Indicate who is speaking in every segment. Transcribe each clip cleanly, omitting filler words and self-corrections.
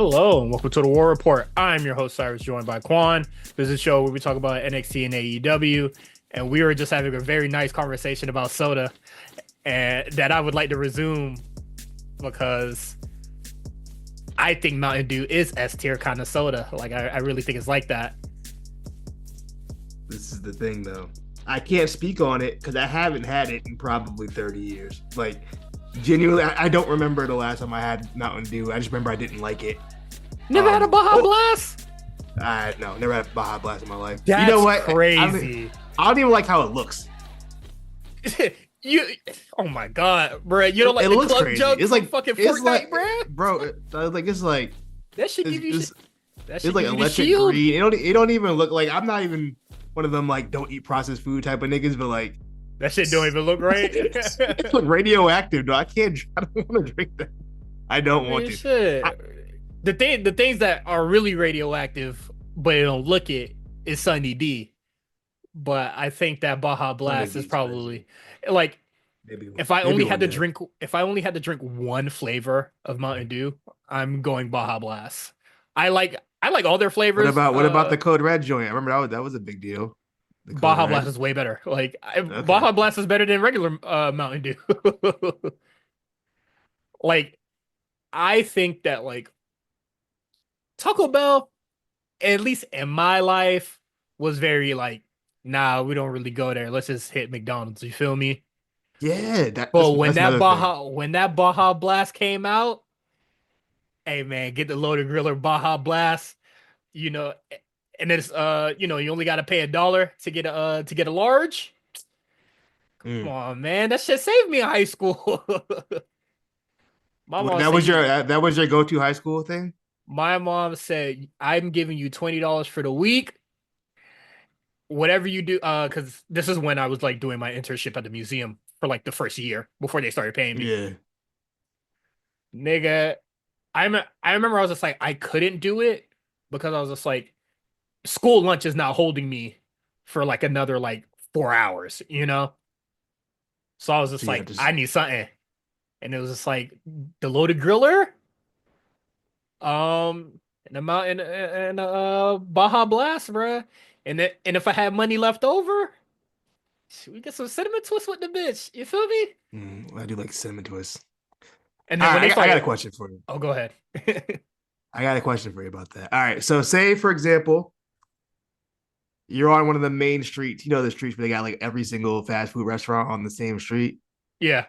Speaker 1: Hello and welcome to the War Report. I'm your host Cyrus, joined by Quan. This is a show where we talk about NXT and AEW, and we were just having a very nice conversation about soda, and that I would like to resume because I think Mountain Dew is S tier kind of soda. Like I really think it's like that.
Speaker 2: This is the thing, though. I can't speak on it because I haven't had it in probably 30 years. Like, genuinely, I don't remember the last time I had Mountain Dew. I just remember I didn't like it.
Speaker 1: Never had a Baja Blast?
Speaker 2: No, never had a Baja Blast in my life.
Speaker 1: That's
Speaker 2: you know what?
Speaker 1: Crazy.
Speaker 2: I don't even like how it looks.
Speaker 1: Oh my god, bro! You don't like
Speaker 2: it
Speaker 1: the
Speaker 2: looks
Speaker 1: club
Speaker 2: crazy.
Speaker 1: jug
Speaker 2: It's like
Speaker 1: fucking
Speaker 2: it's
Speaker 1: Fortnite,
Speaker 2: like,
Speaker 1: bro.
Speaker 2: It's like
Speaker 1: That should give you. That should
Speaker 2: it's like
Speaker 1: give you the
Speaker 2: electric
Speaker 1: shield.
Speaker 2: green. It don't even look like. I'm not even one of them like don't eat processed food type of niggas, but like
Speaker 1: That shit don't even look right.
Speaker 2: it's like radioactive. No, I can't. I don't want to drink that. I don't want to.
Speaker 1: Shit. The things that are really radioactive, but it don't look it, is Sunny D. But I think that Baja Blast is probably like
Speaker 2: Maybe
Speaker 1: if I only had to
Speaker 2: day.
Speaker 1: drink one flavor of Mountain Dew, I'm going Baja Blast. I like all their flavors.
Speaker 2: What about the Code Red joint? I remember that was a big deal.
Speaker 1: Baja Blast is way better. Baja Blast is better than regular Mountain Dew. Like I think that like Taco Bell, at least in my life, was very like, nah, we don't really go there. Let's just hit McDonald's. You feel me?
Speaker 2: Yeah,
Speaker 1: But when that Baja Blast came out, hey man, get the loaded griller Baja Blast, you know, and it's you only gotta pay $1 to get a large. Come on, man, that shit saved me in high school.
Speaker 2: That was your go-to high school thing?
Speaker 1: My mom said, I'm giving you $20 for the week. Whatever you do, because this is when I was like doing my internship at the museum for like the first year before they started paying me.
Speaker 2: Yeah.
Speaker 1: Nigga, I remember I was just like, I couldn't do it because I was just like, school lunch is not holding me for like another like 4 hours, you know? So I was just like, I need something. And it was just like the loaded griller, and Baja Blast, bruh. And if I had money left over, we get some cinnamon twist with the bitch. You feel me?
Speaker 2: I do like cinnamon twists.
Speaker 1: And then
Speaker 2: I got a question for you.
Speaker 1: Oh, go ahead.
Speaker 2: I got a question for you about that. All right. So say, for example, you're on one of the main streets. You know the streets where they got like every single fast food restaurant on the same street?
Speaker 1: Yeah.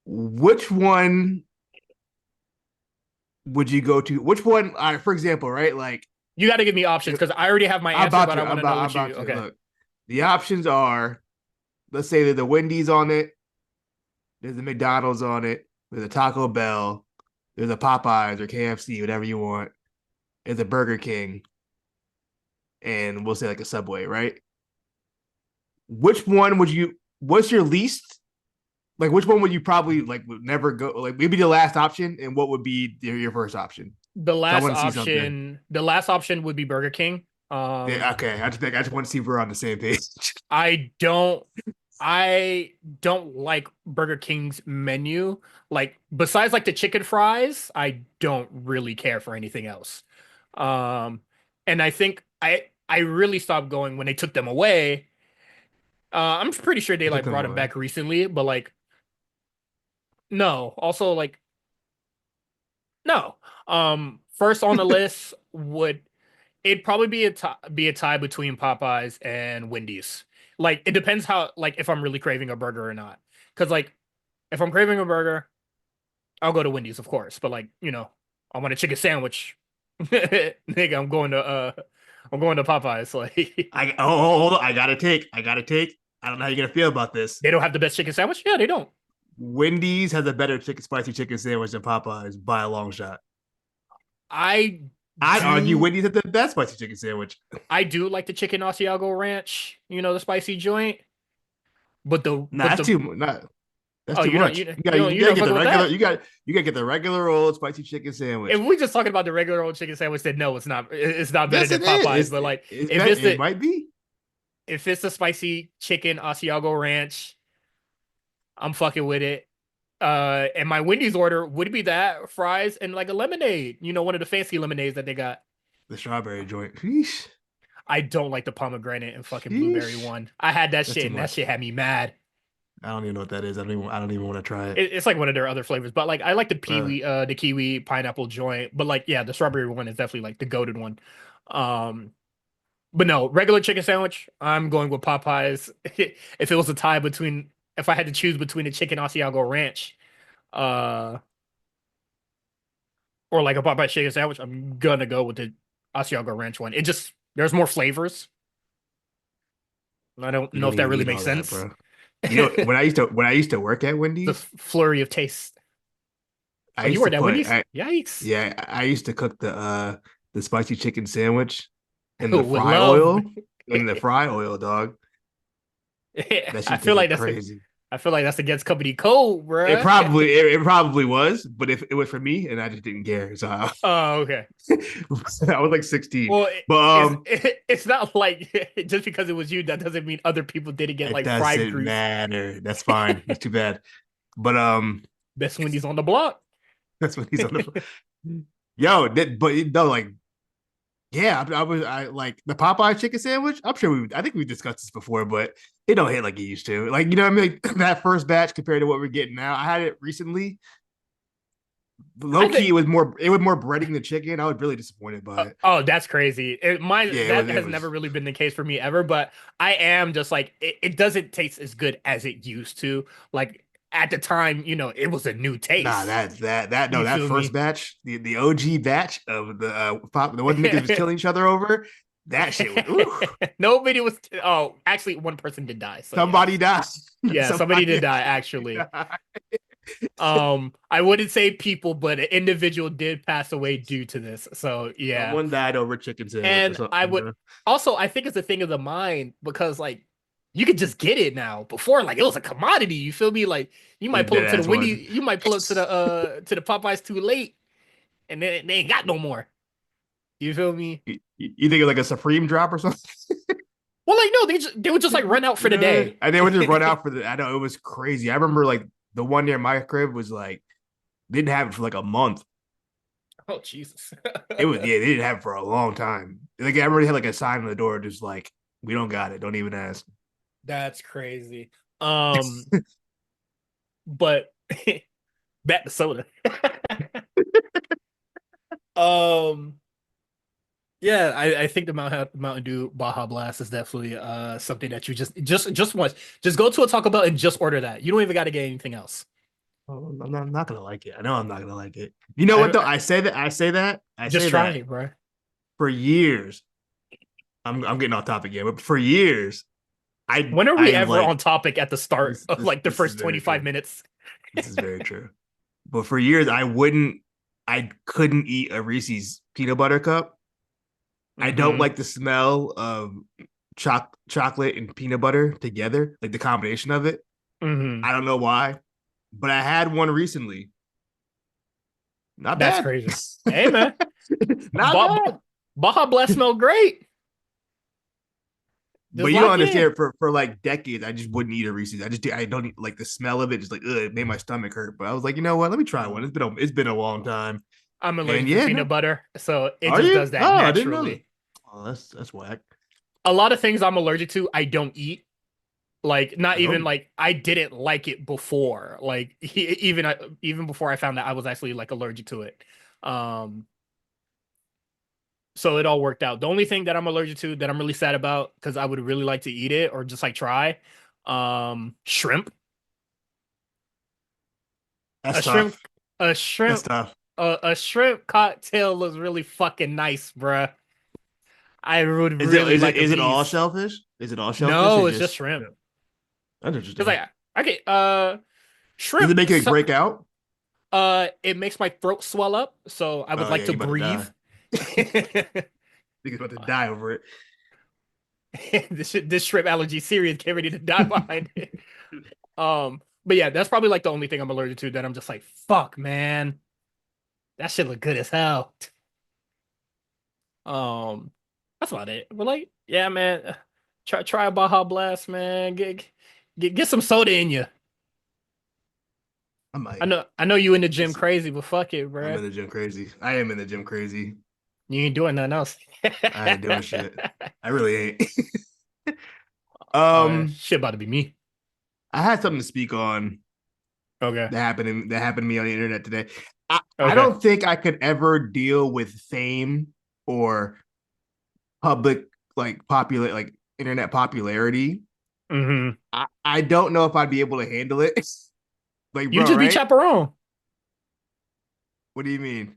Speaker 2: Which one would you go to? Which one, for example, right? Like,
Speaker 1: you got to give me options because I already have my answer, but I want to know what you. Okay.
Speaker 2: Look, the options are, let's say there's the Wendy's on it, there's the McDonald's on it, there's a Taco Bell, there's a Popeyes or KFC, whatever you want. There's a Burger King, and we'll say like a Subway, right? Which one would you? What's your least? Like, which one would you probably like would never go? Like, maybe the last option, and what would be your first option?
Speaker 1: The last option would be Burger King.
Speaker 2: Yeah, okay. I just want to see if we're on the same page.
Speaker 1: I don't like Burger King's menu. Like besides like the chicken fries, I don't really care for anything else. And I think I really stopped going when they took them away. I'm pretty sure they like brought them back recently, but like no. Also like no. First on the list would it'd probably be a tie between Popeyes and Wendy's. Like it depends how like if I'm really craving a burger or not. Because like if I'm craving a burger, I'll go to Wendy's, of course. But like I want a chicken sandwich. Nigga, I'm going to Popeyes. Like
Speaker 2: hold on. I gotta take. I don't know how you're gonna feel about this.
Speaker 1: They don't have the best chicken sandwich. Yeah, they don't.
Speaker 2: Wendy's has a better spicy chicken sandwich than Popeyes by a long shot.
Speaker 1: I'd
Speaker 2: argue Wendy's has the best spicy chicken sandwich.
Speaker 1: I do like the chicken Asiago Ranch, the spicy joint. But
Speaker 2: that's too much. You gotta get the regular old spicy chicken sandwich.
Speaker 1: If we just talking about the regular old chicken sandwich, then no, it's not. It's not better than Popeyes. But like,
Speaker 2: it might be.
Speaker 1: If it's a spicy chicken Asiago Ranch, I'm fucking with it. And my Wendy's order would be that fries and like a lemonade. You know, one of the fancy lemonades that they got.
Speaker 2: The strawberry joint. Sheesh.
Speaker 1: I don't like the pomegranate and fucking blueberry
Speaker 2: Sheesh.
Speaker 1: one. I had that
Speaker 2: That's too
Speaker 1: shit and that
Speaker 2: much.
Speaker 1: shit had me mad.
Speaker 2: I don't even know what that is. I don't even want to try it.
Speaker 1: It's like one of their other flavors, but like I like
Speaker 2: Really?
Speaker 1: the kiwi pineapple joint. But like, yeah, the strawberry one is definitely like the goated one. Um, but no, regular chicken sandwich. I'm going with Popeyes. If it was a tie between, if I had to choose between a chicken Asiago ranch, uh, or like a Popeyes chicken sandwich, I'm gonna go with the Asiago ranch one. It just there's more flavors. I don't
Speaker 2: You
Speaker 1: know
Speaker 2: don't
Speaker 1: if that
Speaker 2: even
Speaker 1: really
Speaker 2: need
Speaker 1: makes
Speaker 2: all that,
Speaker 1: sense.
Speaker 2: bro. You know, when I used to work at
Speaker 1: The
Speaker 2: Wendy's,
Speaker 1: flurry of taste.
Speaker 2: I
Speaker 1: Oh, you
Speaker 2: used
Speaker 1: were
Speaker 2: to
Speaker 1: at
Speaker 2: put
Speaker 1: Wendy's?
Speaker 2: I
Speaker 1: Yikes.
Speaker 2: yeah, I used to cook the spicy chicken sandwich in the
Speaker 1: With
Speaker 2: fry
Speaker 1: love.
Speaker 2: oil. In the fry oil, dog. That
Speaker 1: I
Speaker 2: shit
Speaker 1: feel like
Speaker 2: tasted
Speaker 1: that's
Speaker 2: crazy.
Speaker 1: I feel like that's against company code,
Speaker 2: It
Speaker 1: bruh.
Speaker 2: probably it probably was, but if it was for me and I just didn't care. So I,
Speaker 1: Oh, okay.
Speaker 2: I was like 16.
Speaker 1: Well,
Speaker 2: But
Speaker 1: it's not like just because it was you, that doesn't mean other people didn't get
Speaker 2: it
Speaker 1: like fried
Speaker 2: doesn't
Speaker 1: grease.
Speaker 2: matter. That's fine. That's too bad. But
Speaker 1: Best Wendy's on the block.
Speaker 2: that's when he's on the yo, but no, like yeah, I like the Popeye chicken sandwich. I'm sure I think we discussed this before, but it don't hit like it used to. Like, you know what I mean? Like, that first batch compared to what we're getting now. I had it recently.
Speaker 1: I
Speaker 2: Low key,
Speaker 1: think
Speaker 2: it was more breading the chicken. I was really disappointed by it.
Speaker 1: oh, that's crazy.
Speaker 2: Yeah,
Speaker 1: That
Speaker 2: it
Speaker 1: has never
Speaker 2: was
Speaker 1: really been the case for me ever, but I am just like it doesn't taste as good as it used to. Like at the time, it was a new
Speaker 2: nah,
Speaker 1: taste.
Speaker 2: that no,
Speaker 1: You
Speaker 2: that
Speaker 1: feel
Speaker 2: first
Speaker 1: me?
Speaker 2: batch, the OG batch of the one niggas was killing each other over. That shit was ooh,
Speaker 1: Nobody was. Oh, actually, one person did die. So yeah,
Speaker 2: somebody died.
Speaker 1: yeah, somebody did
Speaker 2: Somebody
Speaker 1: die
Speaker 2: actually
Speaker 1: actually.
Speaker 2: died.
Speaker 1: I wouldn't say people, but an individual did pass away due to this. So yeah,
Speaker 2: Someone died over chicken sandwich or
Speaker 1: and I
Speaker 2: something,
Speaker 1: would
Speaker 2: bro.
Speaker 1: also I think it's a thing of the mind because like you could just get it now. Before like it was a commodity. You feel me? Like you might
Speaker 2: It
Speaker 1: pull
Speaker 2: dead
Speaker 1: up to the
Speaker 2: ass was.
Speaker 1: Wendy, you might pull up to the Popeyes too late, and then they ain't got no more. You feel me?
Speaker 2: You think it's like a Supreme drop or something?
Speaker 1: Well, like no, they would just like run out for the day.
Speaker 2: And they would just run out for the. I know it was crazy. I remember like the one near my crib was like didn't have it for like a month.
Speaker 1: Oh Jesus.
Speaker 2: It was yeah, they didn't have it for a long time. Like I already had like a sign on the door, just like we don't got it. Don't even ask.
Speaker 1: That's crazy. Um, but back to soda. Um, yeah, I think the Mountain Dew Baja Blast is definitely something that you just once just go to a Taco Bell and just order that. You don't even got to get anything else.
Speaker 2: Oh, I'm not gonna like it. I know I'm not gonna like it. You know what though?
Speaker 1: I,
Speaker 2: I
Speaker 1: just
Speaker 2: say
Speaker 1: try
Speaker 2: that
Speaker 1: it, bro.
Speaker 2: for years. I'm getting off topic again, but for years,
Speaker 1: When are
Speaker 2: I
Speaker 1: we
Speaker 2: have
Speaker 1: ever
Speaker 2: like
Speaker 1: on topic at the start of like the
Speaker 2: this is
Speaker 1: first
Speaker 2: very
Speaker 1: 25
Speaker 2: true.
Speaker 1: minutes?
Speaker 2: This is very true. But for years, I couldn't eat a Reese's peanut butter cup. I don't
Speaker 1: Mm-hmm.
Speaker 2: like the smell of chocolate and peanut butter together, like the combination of it.
Speaker 1: Mm-hmm.
Speaker 2: I don't know why, but I had one recently. Not
Speaker 1: That's
Speaker 2: bad.
Speaker 1: crazy. Hey man,
Speaker 2: Not
Speaker 1: ba-
Speaker 2: bad.
Speaker 1: Baja Blast smell great.
Speaker 2: But
Speaker 1: Just
Speaker 2: you don't
Speaker 1: lock in.
Speaker 2: understand. For like decades, I just wouldn't eat a Reese's. I don't eat, like the smell of it. Just like ugh, it made my stomach hurt. But I was like, you know what? Let me try one. It's been a long time.
Speaker 1: I'm
Speaker 2: And
Speaker 1: allergic to
Speaker 2: yeah,
Speaker 1: peanut
Speaker 2: no,
Speaker 1: butter, so it
Speaker 2: are
Speaker 1: just
Speaker 2: you?
Speaker 1: does that
Speaker 2: Oh, I didn't know that.
Speaker 1: naturally.
Speaker 2: Oh, that's whack.
Speaker 1: A lot of things I'm allergic to, I don't eat. Like not even
Speaker 2: Oh,
Speaker 1: like I didn't like it before. Like even before I found that I was actually like allergic to it. Um, so it all worked out. The only thing that I'm allergic to that I'm really sad about because I would really like to eat it or just like try, shrimp.
Speaker 2: that's
Speaker 1: A shrimp,
Speaker 2: tough.
Speaker 1: a
Speaker 2: That's
Speaker 1: shrimp,
Speaker 2: tough.
Speaker 1: a shrimp cocktail looks really fucking nice, bruh. I would
Speaker 2: Is it
Speaker 1: really
Speaker 2: is it
Speaker 1: like a
Speaker 2: is it all
Speaker 1: piece.
Speaker 2: shellfish? Is it all shellfish or
Speaker 1: No, it's just
Speaker 2: just
Speaker 1: shrimp.
Speaker 2: no? That's
Speaker 1: Cause
Speaker 2: interesting.
Speaker 1: like okay,
Speaker 2: Does it
Speaker 1: shrimp.
Speaker 2: make it break out?
Speaker 1: It makes my throat swell up, so I would
Speaker 2: Oh
Speaker 1: like
Speaker 2: yeah,
Speaker 1: to
Speaker 2: you about to
Speaker 1: breathe.
Speaker 2: die. Nigga's about to die over it.
Speaker 1: This shrimp allergy serious. Get ready to die behind it. But yeah, that's probably like the only thing I'm allergic to that I'm just like, fuck, man, that shit look good as hell. Um, that's about it. But like, yeah, man, try a Baja Blast, man. Get some soda in you.
Speaker 2: I might.
Speaker 1: I know you in the
Speaker 2: We'll
Speaker 1: gym
Speaker 2: see.
Speaker 1: crazy, but fuck it,
Speaker 2: I'm
Speaker 1: bruh.
Speaker 2: in the gym crazy. I am in the gym crazy.
Speaker 1: You ain't doing nothing else.
Speaker 2: I ain't doing shit. I really ain't. Um,
Speaker 1: Shit about to be me.
Speaker 2: I had something to speak on
Speaker 1: Okay.
Speaker 2: that happened to me on the internet today. I
Speaker 1: Okay.
Speaker 2: don't think I could ever deal with fame or public popular internet popularity.
Speaker 1: Hmm.
Speaker 2: I don't know if I'd be able to handle it. Like,
Speaker 1: You
Speaker 2: bro,
Speaker 1: just be
Speaker 2: right?
Speaker 1: chaperone.
Speaker 2: What do you mean?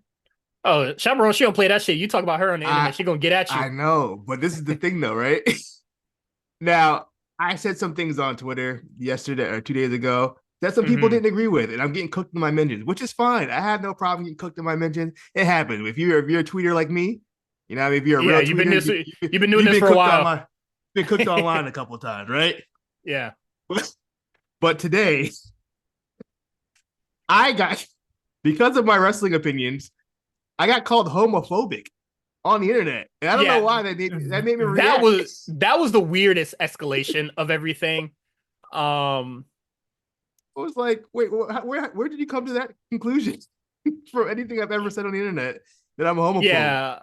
Speaker 1: Oh, chaperone, she don't play that shit. You talk about her on the internet,
Speaker 2: I
Speaker 1: she gonna get at you.
Speaker 2: I know, but this is the thing though, right? Now, I said some things on Twitter yesterday or 2 days ago that some people
Speaker 1: Hmm.
Speaker 2: didn't agree with, and I'm getting cooked in my mentions, which is fine. I have no problem getting cooked in my mentions. It happens. If you're a tweeter like me, I mean, if you're a
Speaker 1: Yeah,
Speaker 2: real tweeter,
Speaker 1: you've been doing
Speaker 2: you've
Speaker 1: this
Speaker 2: been
Speaker 1: for a
Speaker 2: cooked
Speaker 1: while.
Speaker 2: online, been cooked online a couple of times, right?
Speaker 1: Yeah.
Speaker 2: But today, I got because of my wrestling opinions, I got called homophobic on the internet, and I don't know
Speaker 1: Yeah.
Speaker 2: why that made me react.
Speaker 1: That was the weirdest escalation of everything. Um,
Speaker 2: I was like, wait, where did you come to that conclusion from anything I've ever said on the internet that I'm a homophobe?
Speaker 1: yeah.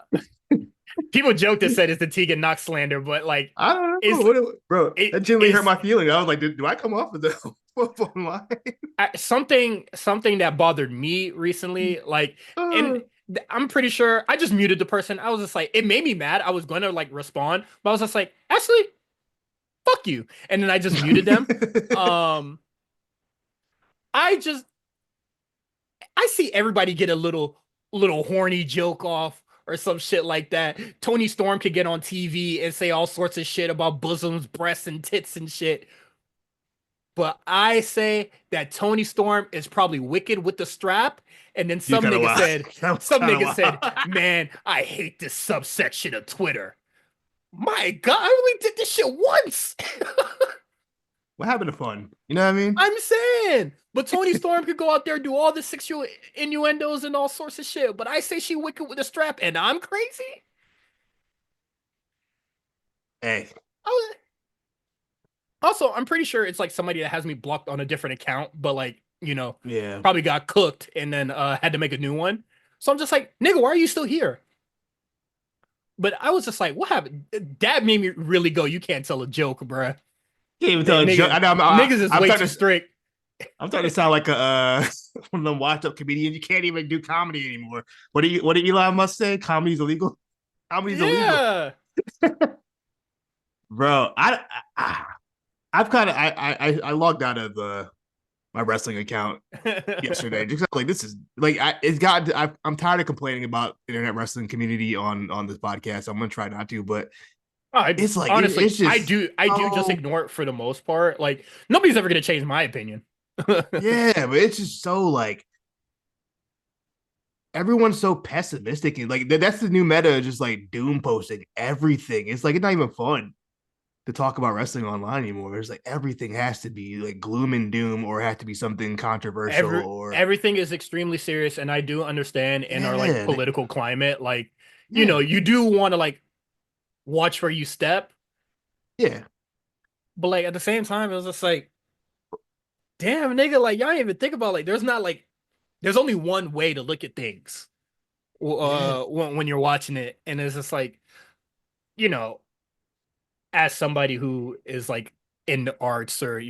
Speaker 1: People joke that said it's the Tegan Knox slander, but like
Speaker 2: I don't know,
Speaker 1: it's
Speaker 2: bro.
Speaker 1: it
Speaker 2: That genuinely hurt
Speaker 1: is
Speaker 2: my feeling. I was like, do I come off as a homophobe online?
Speaker 1: something that bothered me recently. Like, and
Speaker 2: Uh,
Speaker 1: I'm pretty sure I just muted the person. I was just like, it made me mad. I was going to like respond, but I was just like, actually, fuck you. And then I just muted them. Um, I just I see everybody get a little horny joke off or some shit like that. Tony Storm could get on TV and say all sorts of shit about bosoms, breasts, and tits and shit. But I say that Tony Storm is probably wicked with the strap. And then
Speaker 2: you kind of wild. That was
Speaker 1: some
Speaker 2: kind of
Speaker 1: nigga said,
Speaker 2: wild.
Speaker 1: man, I hate this subsection of Twitter. My God, I only did this shit once.
Speaker 2: What happened to fun? You know what I mean?
Speaker 1: I'm saying. But Tony Storm could go out there and do all the sexual innuendos and all sorts of shit. But I say she wicked with a strap and I'm crazy.
Speaker 2: Hey,
Speaker 1: Also, I'm pretty sure it's like somebody that has me blocked on a different account, but like,
Speaker 2: yeah,
Speaker 1: probably got cooked and then had to make a new one. So I'm just like, nigga, why are you still here? But I was just like, what happened? That made me really go, you can't tell a joke, bruh.
Speaker 2: can't even tell a joke.
Speaker 1: Niggas,
Speaker 2: I know
Speaker 1: niggas is
Speaker 2: I'm
Speaker 1: way too
Speaker 2: starting to
Speaker 1: strict.
Speaker 2: I'm starting to sound like a one of them washed up comedians. You can't even do comedy anymore. What did Elon Musk say? Comedy's illegal. Comedy's illegal,
Speaker 1: Yeah.
Speaker 2: bro. I've kind of I logged out of my wrestling account yesterday. Just like this is like I'm tired of complaining about the internet wrestling community on this podcast. I'm gonna try not to, but it's like it's
Speaker 1: Honestly,
Speaker 2: just
Speaker 1: I do just
Speaker 2: so
Speaker 1: ignore it for the most part. Like nobody's ever gonna change my opinion.
Speaker 2: yeah, but it's just so like everyone's so pessimistic and like that's the new meta, just like doom posting everything. It's like it's not even fun to talk about wrestling online anymore. It's like everything has to be like gloom and doom or have to be something controversial or
Speaker 1: Everything is extremely serious, and I do understand in our like
Speaker 2: yeah,
Speaker 1: political climate, like,
Speaker 2: yeah,
Speaker 1: you do want to like watch where you step,
Speaker 2: yeah,
Speaker 1: but like at the same time, it was just like, damn, nigga, like y'all ain't even think about like there's only one way to look at things
Speaker 2: yeah.
Speaker 1: when you're watching it, and it's just like, you know, as somebody who is like in the arts or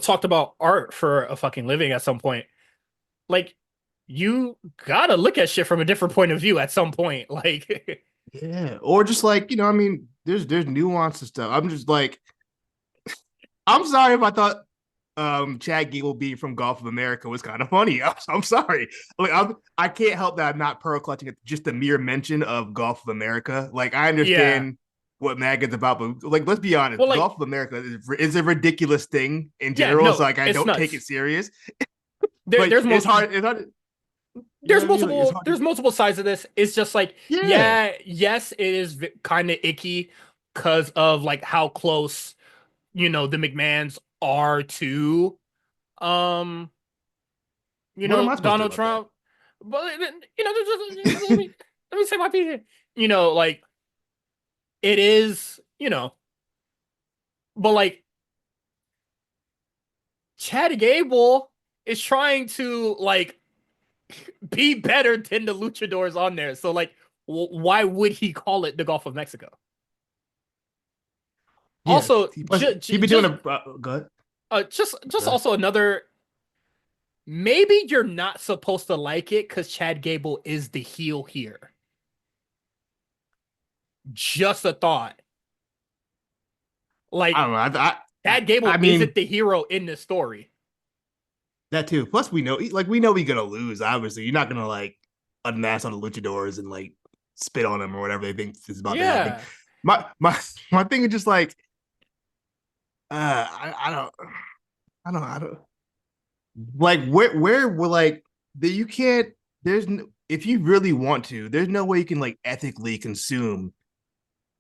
Speaker 1: talked about art for a fucking living at some point, like you gotta look at shit from a different point of view at some point. Like,
Speaker 2: Yeah, or just like I mean, there's nuance and stuff. I'm just like, I'm sorry if I thought Chad Gable being from Golf of America was kind of funny. I'm sorry, like I can't help that I'm not pearl clutching at just the mere mention of Golf of America. Like I
Speaker 1: yeah.
Speaker 2: understand what MAGA's about, but like let's be honest,
Speaker 1: Well,
Speaker 2: Golf
Speaker 1: like,
Speaker 2: of America is a ridiculous thing in
Speaker 1: yeah,
Speaker 2: general. So
Speaker 1: no,
Speaker 2: like I
Speaker 1: it's
Speaker 2: don't take it
Speaker 1: nuts.
Speaker 2: serious,
Speaker 1: There,
Speaker 2: but
Speaker 1: there's most
Speaker 2: it's hard. You know what I mean? Like it's hard to
Speaker 1: there's multiple sides of this. It's just like,
Speaker 2: yeah,
Speaker 1: yeah, yes, it is kind of icky because of like how close, the McMahons are to, um,
Speaker 2: what am I supposed to do
Speaker 1: Donald
Speaker 2: about that?
Speaker 1: Trump. But let me say my piece. Like it is, but like Chad Gable is trying to like be better than the luchadors on there. So like, why would he call it the Gulf of Mexico?
Speaker 2: Yeah,
Speaker 1: Also,
Speaker 2: he been doing a good.
Speaker 1: just also another. Maybe you're not supposed to like it because Chad Gable is the heel here. Just a thought.
Speaker 2: I
Speaker 1: Like
Speaker 2: don't know.
Speaker 1: Chad
Speaker 2: I
Speaker 1: Gable
Speaker 2: mean
Speaker 1: isn't the hero in this story.
Speaker 2: that too. Plus, we know we're gonna lose. Obviously, you're not gonna like unmask on the luchadors and like spit on them or whatever they think is about to happen.
Speaker 1: Yeah.
Speaker 2: My thing is just like, I don't, I don't like where we're like that. You can't. There's no, if you really want to, there's no way you can like ethically consume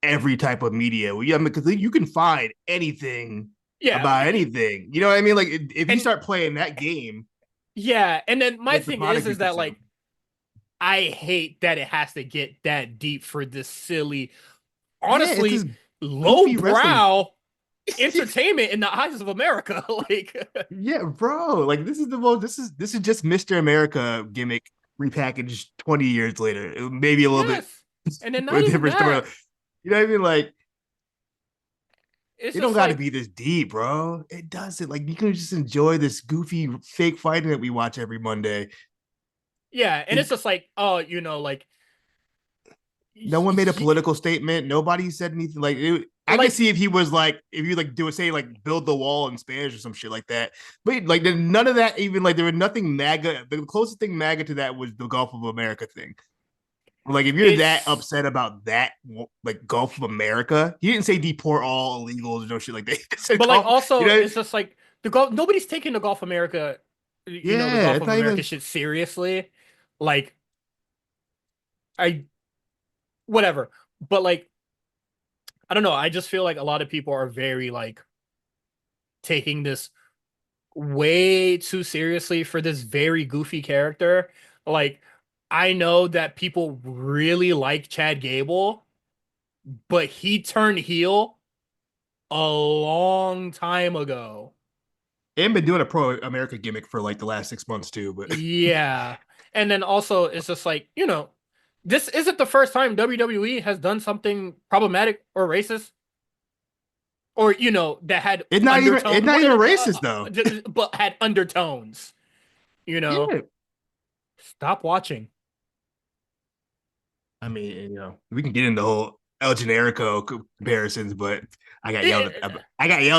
Speaker 2: every type of media. Well, yeah, because you can find anything
Speaker 1: Yeah.
Speaker 2: about anything. You know what I mean? Like if you
Speaker 1: And
Speaker 2: start playing that game
Speaker 1: yeah, and then my
Speaker 2: with the
Speaker 1: thing
Speaker 2: product you
Speaker 1: is that
Speaker 2: consume,
Speaker 1: like I hate that it has to get that deep for this silly,
Speaker 2: yeah, it's
Speaker 1: honestly,
Speaker 2: this goofy wrestling.
Speaker 1: lowbrow entertainment in the eyes of America. Like,
Speaker 2: Yeah, bro. Like this is the most. This is just Mr. America gimmick repackaged 20 years later. Maybe a little bit
Speaker 1: yes. And then not
Speaker 2: with a
Speaker 1: even
Speaker 2: different story.
Speaker 1: that.
Speaker 2: You know what I mean? Like
Speaker 1: It's
Speaker 2: it don't
Speaker 1: just
Speaker 2: got to
Speaker 1: like,
Speaker 2: be this deep, bro. It doesn't. Like you can just enjoy this goofy fake fighting that we watch every Monday.
Speaker 1: yeah, and it's
Speaker 2: It,
Speaker 1: just like, oh, like
Speaker 2: no one made a political statement. Nobody said anything. Like I can
Speaker 1: like
Speaker 2: see if he was like if you like do say like build the wall in Spanish or some shit like that. But like none of that even like there was nothing MAGA. The closest thing MAGA to that was the Gulf of America thing. Like if you're that
Speaker 1: it's
Speaker 2: upset about that, like Gulf of America, he didn't say deport all illegals or no shit like that. He said
Speaker 1: but like
Speaker 2: Gulf, you
Speaker 1: also
Speaker 2: know?
Speaker 1: it's just like the Gulf nobody's taking the Gulf America, the
Speaker 2: Yeah,
Speaker 1: Gulf
Speaker 2: it's
Speaker 1: of
Speaker 2: not
Speaker 1: America
Speaker 2: even.
Speaker 1: shit seriously. Like I whatever. But like I don't know, I just feel like a lot of people are very like taking this way too seriously for this very goofy character. Like I know that people really like Chad Gable, but he turned heel a long time ago.
Speaker 2: And been doing a pro America gimmick for like the last 6 months too. But
Speaker 1: Yeah. And then also it's just like, this isn't the first time WWE has done something problematic or racist or that had
Speaker 2: it's not even racist though.
Speaker 1: but had undertones, you know.
Speaker 2: Yeah,
Speaker 1: Stop watching.
Speaker 2: I mean, we can get into the whole El Generico comparisons, but I got yelled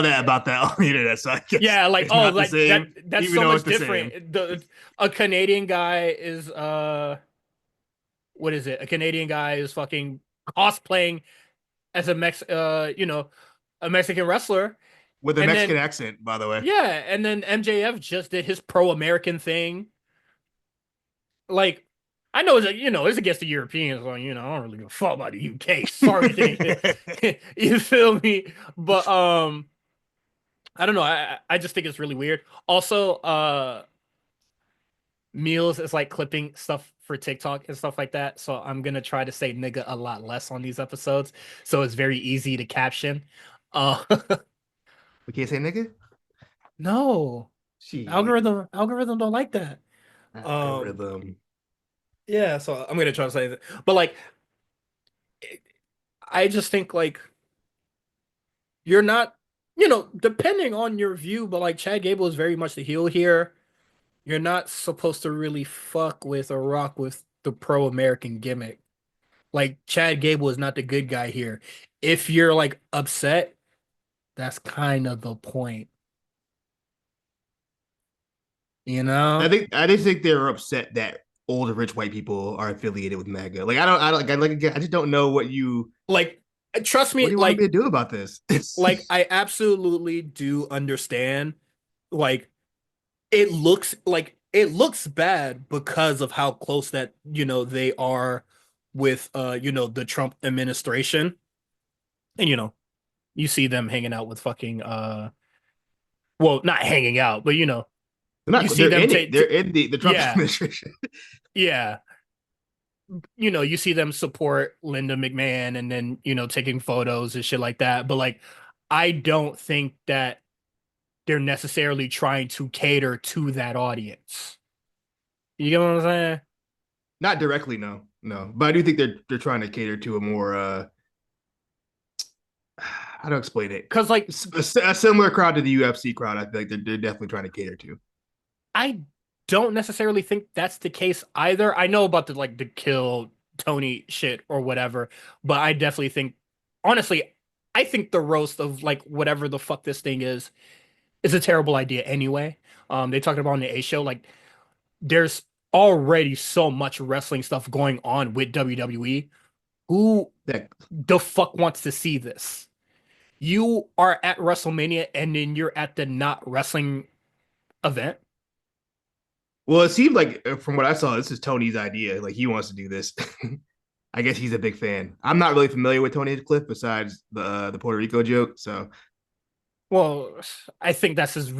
Speaker 2: at about that on the internet, so I guess
Speaker 1: Yeah, like
Speaker 2: it's
Speaker 1: oh,
Speaker 2: not the
Speaker 1: like
Speaker 2: same,
Speaker 1: that's
Speaker 2: even
Speaker 1: so
Speaker 2: though
Speaker 1: much
Speaker 2: it's the same.
Speaker 1: different. The a Canadian guy is what is it? A Canadian guy is fucking cosplaying as a Mexican wrestler.
Speaker 2: With a
Speaker 1: And
Speaker 2: Mexican
Speaker 1: then
Speaker 2: accent, by the way.
Speaker 1: yeah, and then MJF just did his pro-American thing. Like I know it's against the Europeans, so I don't really give a fuck about the UK. Sorry, you feel me? But I don't know. I just think it's really weird. Also, Meals is like clipping stuff for TikTok and stuff like that. So I'm gonna try to say nigga a lot less on these episodes. So it's very easy to caption. Uh
Speaker 2: We can't say nigga.
Speaker 1: no.
Speaker 2: Shit,
Speaker 1: Algorithm don't like that. Um
Speaker 2: algorithm.
Speaker 1: yeah, so I'm gonna try to say that. But like I just think like you're not, depending on your view, but like Chad Gable is very much the heel here. You're not supposed to really fuck with or rock with the pro-American gimmick. Like Chad Gable is not the good guy here. If you're like upset, that's kind of the point, you know?
Speaker 2: I just think they're upset that older rich white people are affiliated with MAGA. Like I just don't know
Speaker 1: Like trust
Speaker 2: what
Speaker 1: me,
Speaker 2: do you want me to do about this?
Speaker 1: I absolutely do understand. Like it looks bad because of how close that, they are with the Trump administration. And you see them hanging out with fucking well, not hanging out, but you see
Speaker 2: They're
Speaker 1: them
Speaker 2: in it.
Speaker 1: take
Speaker 2: They're in the Trump
Speaker 1: yeah,
Speaker 2: administration.
Speaker 1: yeah. You see them support Linda McMahon and then, taking photos and shit like that. But like I don't think that they're necessarily trying to cater to that audience. You get what I'm saying?
Speaker 2: Not directly, no, no. But I do think they're trying to cater to a more how to explain it.
Speaker 1: Because like
Speaker 2: A similar crowd to the UFC crowd. I feel like they're definitely trying to cater to.
Speaker 1: I don't necessarily think that's the case either. I know about the like the kill Tony shit or whatever, but I definitely think honestly, I think the roast of like whatever the fuck this thing is a terrible idea anyway. They talked about on the A show, like there's already so much wrestling stuff going on with WWE. Who
Speaker 2: That
Speaker 1: the fuck wants to see this? You are at WrestleMania and then you're at the not wrestling event.
Speaker 2: well, it seemed like from what I saw, this is Tony's idea. Like he wants to do this. I guess he's a big fan. I'm not really familiar with Tony Hinchcliffe besides the Puerto Rico joke. So,
Speaker 1: Well, I think that's his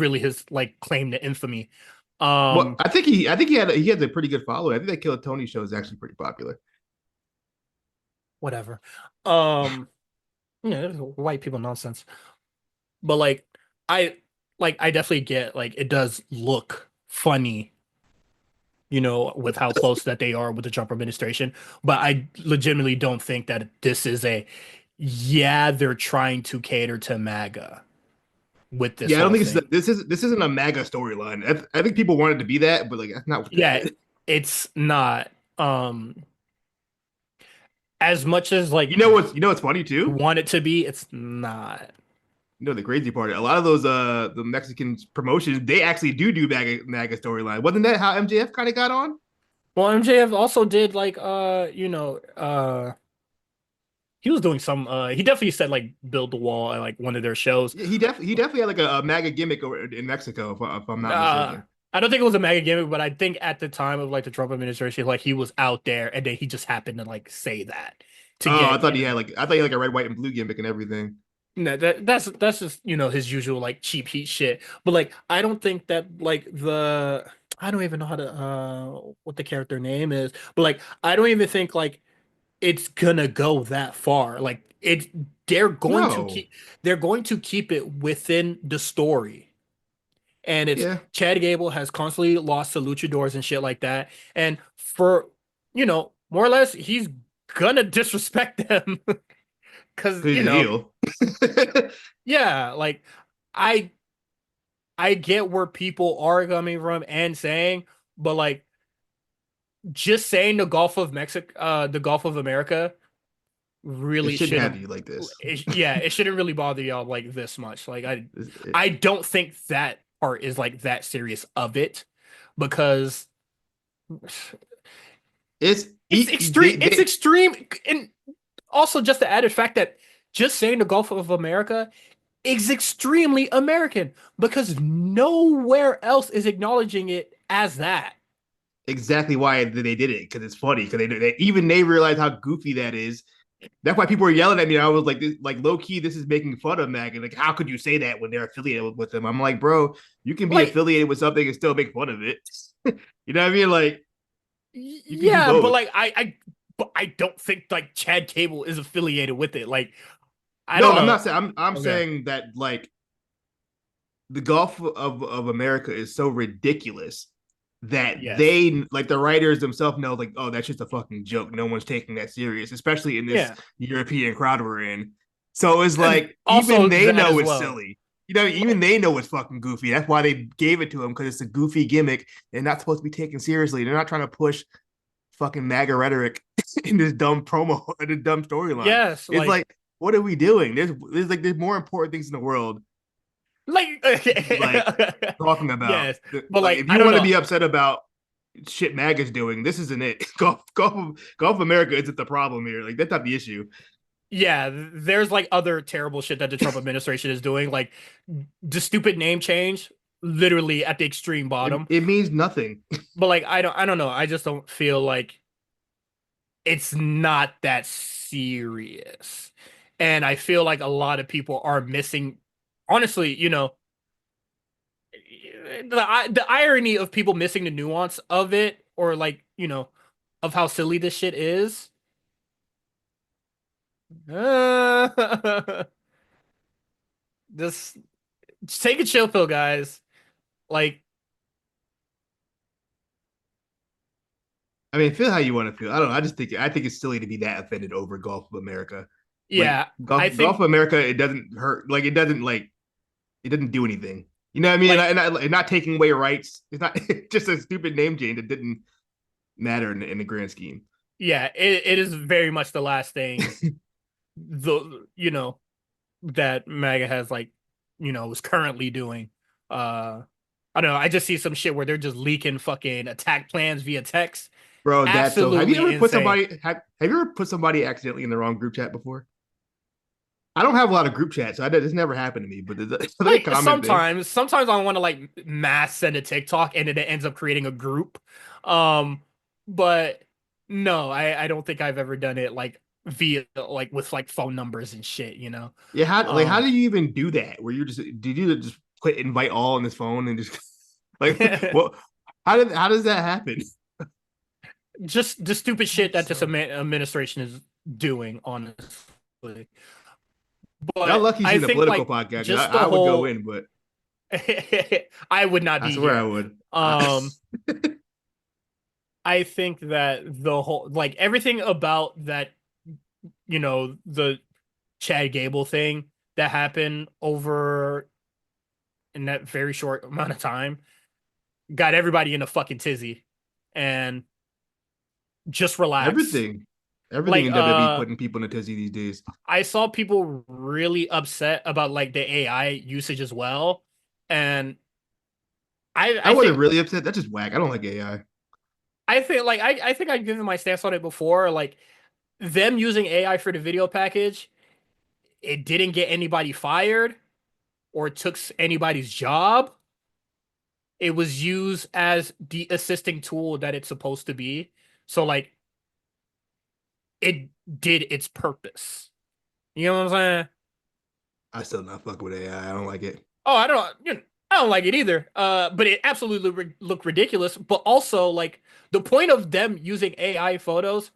Speaker 1: like claim to infamy.
Speaker 2: well,
Speaker 1: Um,
Speaker 2: I think he had a pretty good following. I think that Kill Tony show is actually pretty popular.
Speaker 1: Whatever. Um, yeah, white people nonsense. But I I definitely get like it does look funny, with how close that they are with the Trump administration. But I legitimately don't think that this is yeah, they're trying to cater to MAGA with this
Speaker 2: Yeah, I don't
Speaker 1: whole
Speaker 2: think
Speaker 1: thing.
Speaker 2: this isn't a MAGA storyline. I think people wanted to be that, but like that's not what that
Speaker 1: Yeah,
Speaker 2: is.
Speaker 1: it's not. As much as like
Speaker 2: You know what's funny
Speaker 1: you
Speaker 2: too?
Speaker 1: want it to be, it's not.
Speaker 2: You know the crazy part. A lot of those the Mexican promotions they actually do MAGA storyline. Wasn't that how MJF kind of got on?
Speaker 1: Well, MJF also did like he was doing some he definitely said like build the wall at like one of their shows.
Speaker 2: Yeah, he definitely had like a MAGA gimmick in Mexico if I'm not
Speaker 1: Uh
Speaker 2: mistaken.
Speaker 1: I don't think it was a mega gimmick, but I think at the time of like the Trump administration, like he was out there and then he just happened to like say that to
Speaker 2: Oh,
Speaker 1: get,
Speaker 2: I thought he had like a red, white, and blue gimmick and everything.
Speaker 1: no, that's just his usual like cheap heat shit. But like I don't think that like I don't even know how to what the character name is, but like I don't even think like it's gonna go that far. Like it's they're going to
Speaker 2: No,
Speaker 1: keep they're going to keep it within the story. And it's
Speaker 2: yeah,
Speaker 1: Chad Gable has constantly lost to luchadors and shit like that. And for more or less, he's gonna disrespect them because
Speaker 2: because he's a heel.
Speaker 1: yeah, like I I get where people are coming from and saying, but like just saying the Gulf of America
Speaker 2: It
Speaker 1: really
Speaker 2: shouldn't have
Speaker 1: shouldn't
Speaker 2: you like this.
Speaker 1: yeah, it shouldn't really bother y'all like this much. Like
Speaker 2: It-
Speaker 1: I don't think that part is like that serious of it because it's
Speaker 2: they
Speaker 1: extreme, and also just the added fact that just saying the Gulf of America is extremely American because nowhere else is acknowledging it as that.
Speaker 2: exactly why they did it because it's funny because even they realize how goofy that is. That's why people were yelling at me. I was like, this, like low key, this is making fun of Mag. And like, how could you say that when they're affiliated with them? I'm like, bro, you can be
Speaker 1: Like,
Speaker 2: affiliated with something and still make fun of it. You know what I mean? Like, you can do
Speaker 1: yeah, but
Speaker 2: both.
Speaker 1: like but I don't think like Chad Cable is affiliated with it. Like, I
Speaker 2: No,
Speaker 1: don't
Speaker 2: I'm
Speaker 1: know.
Speaker 2: not saying. I'm
Speaker 1: Okay.
Speaker 2: saying that like the Gulf of America is so ridiculous that
Speaker 1: Yes.
Speaker 2: they like the writers themselves know like, oh, that's just a fucking joke. No one's taking that serious, especially in this
Speaker 1: Yeah.
Speaker 2: European crowd we're in. So it's
Speaker 1: And
Speaker 2: like
Speaker 1: also
Speaker 2: even they
Speaker 1: that
Speaker 2: know
Speaker 1: as
Speaker 2: it's
Speaker 1: well.
Speaker 2: silly. You know, even they know it's fucking goofy. That's why they gave it to him because it's a goofy gimmick. They're not supposed to be taken seriously. They're not trying to push fucking MAGA rhetoric in this dumb promo, in this dumb storyline.
Speaker 1: Yes,
Speaker 2: It's like, what are we doing? There's more important things in the world
Speaker 1: like
Speaker 2: to be like talking about.
Speaker 1: yes, but
Speaker 2: Like,
Speaker 1: like
Speaker 2: if
Speaker 1: I
Speaker 2: you
Speaker 1: don't
Speaker 2: want to
Speaker 1: know.
Speaker 2: be upset about shit MAG is doing, this isn't it. Golf America isn't the problem here. Like, that's not the issue.
Speaker 1: Yeah, there's like other terrible shit that the Trump administration is doing, like the stupid name change, literally at the extreme bottom.
Speaker 2: It means nothing.
Speaker 1: But like I don't know. I just don't feel like it's not that serious. And I feel like a lot of people are missing, honestly, the irony of people missing the nuance of it, or like, of how silly this shit is. This Just take a chill pill, guys. Like,
Speaker 2: I mean, feel how you want to feel. I don't know. I think it's silly to be that offended over Golf of America. Like
Speaker 1: yeah, I
Speaker 2: Golf
Speaker 1: think
Speaker 2: of America, it doesn't hurt. Like it doesn't do anything. You know what I mean?
Speaker 1: like
Speaker 2: And not taking away rights. It's not just a stupid name change that didn't matter in the grand scheme.
Speaker 1: yeah, it is very much the last thing that MAGA has is currently doing. I don't know. I just see some shit where they're just leaking fucking attack plans via text.
Speaker 2: Bro, that's so. Have you
Speaker 1: Absolutely
Speaker 2: ever put
Speaker 1: insane.
Speaker 2: somebody have you ever put somebody accidentally in the wrong group chat before? I don't have a lot of group chats, so it's never happened to me. But it's like a
Speaker 1: Like
Speaker 2: common thing.
Speaker 1: sometimes I want to like mass send a TikTok and then it ends up creating a group. Um, but no, I don't think I've ever done it like via like with like phone numbers and shit.
Speaker 2: Yeah, how
Speaker 1: Um,
Speaker 2: do you even do that? Where you just did you just click invite all on this phone and just like what? How does that happen?
Speaker 1: just the stupid shit
Speaker 2: That's
Speaker 1: that this
Speaker 2: so.
Speaker 1: administration is doing, honestly.
Speaker 2: Y'all
Speaker 1: But
Speaker 2: lucky she's
Speaker 1: I
Speaker 2: in a
Speaker 1: think
Speaker 2: political
Speaker 1: like
Speaker 2: podcast. 'Cause
Speaker 1: just the
Speaker 2: I would go
Speaker 1: whole
Speaker 2: in, but
Speaker 1: I would not
Speaker 2: I
Speaker 1: be
Speaker 2: swear I
Speaker 1: here.
Speaker 2: would.
Speaker 1: Um, I think that the whole like everything about that, the Chad Gable thing that happened over in that very short amount of time got everybody in a fucking tizzy. And just relax.
Speaker 2: Everything, everything
Speaker 1: Like
Speaker 2: in WWE putting people in a tizzy these days.
Speaker 1: I saw people really upset about like the AI usage as well. And I
Speaker 2: I
Speaker 1: I
Speaker 2: wasn't
Speaker 1: think
Speaker 2: really upset. That's just whack. I don't like AI.
Speaker 1: I think I've given my stance on it before. Like them using AI for the video package, it didn't get anybody fired or took anybody's job. It was used as the assisting tool that it's supposed to be. So like it did its purpose. You know what I'm saying?
Speaker 2: I still not fuck with AI. I don't like it.
Speaker 1: Oh, I don't like it either. But it absolutely looked ridiculous. But also, like the point of them using AI photos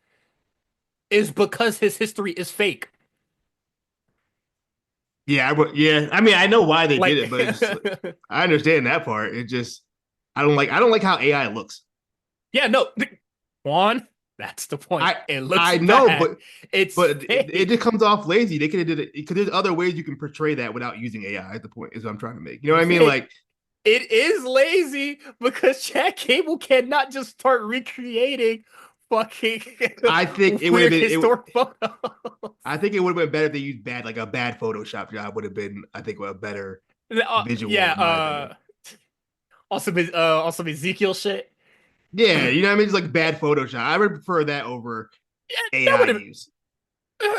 Speaker 1: is because his history is fake.
Speaker 2: Yeah, I would. Yeah, I mean, I know why they did
Speaker 1: Like,
Speaker 2: it, but it's just I understand that part. It just I don't like how AI looks.
Speaker 1: yeah, no, Juan, that's the point.
Speaker 2: I
Speaker 1: It looks
Speaker 2: I know,
Speaker 1: bad. It's
Speaker 2: it just
Speaker 1: fake.
Speaker 2: comes off lazy. They could have did it because there's other ways you can portray that without using AI. At the point is what I'm trying to make. You know what I mean? Like
Speaker 1: It is lazy because Chad Cable cannot just start recreating fucking
Speaker 2: I think it would have
Speaker 1: weird
Speaker 2: been
Speaker 1: historic photos.
Speaker 2: I think it would have been better if they used bad like a bad Photoshop job would have been I think a better visual
Speaker 1: Yeah,
Speaker 2: in my opinion.
Speaker 1: also Ezekiel shit.
Speaker 2: Yeah, you know what I mean? It's like bad Photoshop. I would prefer that over
Speaker 1: Yeah, that
Speaker 2: AI
Speaker 1: would have
Speaker 2: use.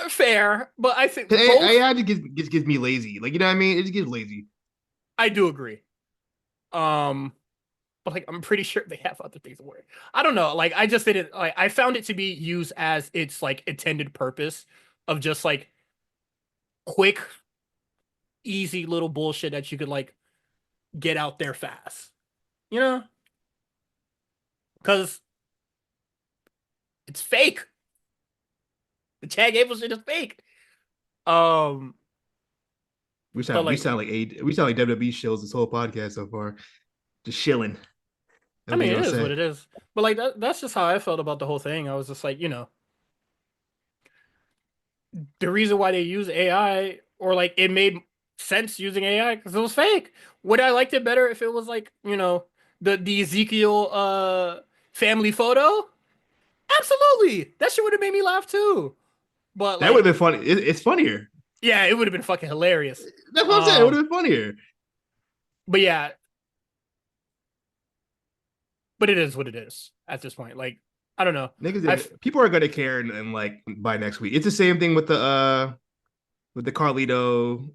Speaker 1: fair, but I think both.
Speaker 2: AI just gives me lazy. Like you know what I mean? It just gives lazy.
Speaker 1: I do agree. Um, but like I'm pretty sure they have other things to worry. I don't know. Like I just didn't like. I found it to be used as its like intended purpose of just like quick, easy little bullshit that you could like get out there fast. You know, because it's fake. The Chad Gable shit is fake. Um, but
Speaker 2: We
Speaker 1: like,
Speaker 2: sound like we sound like WWE shows this whole podcast so far. Just chilling.
Speaker 1: I
Speaker 2: Nothing
Speaker 1: mean, it
Speaker 2: else to
Speaker 1: is what
Speaker 2: say.
Speaker 1: it is. But like that's just how I felt about the whole thing. I was just like, the reason why they use AI or like it made sense using AI because it was fake. Would I liked it better if it was like, the Ezekiel family photo? Absolutely. That shit would have made me laugh too. But
Speaker 2: That would
Speaker 1: like,
Speaker 2: have been funny. It's funnier.
Speaker 1: yeah, it would have been fucking hilarious.
Speaker 2: That's what I'm saying. It would
Speaker 1: Um,
Speaker 2: have been funnier.
Speaker 1: but yeah, but it is what it is at this point. Like, I don't know.
Speaker 2: People are gonna care and like by next week. It's the same thing with the Carlito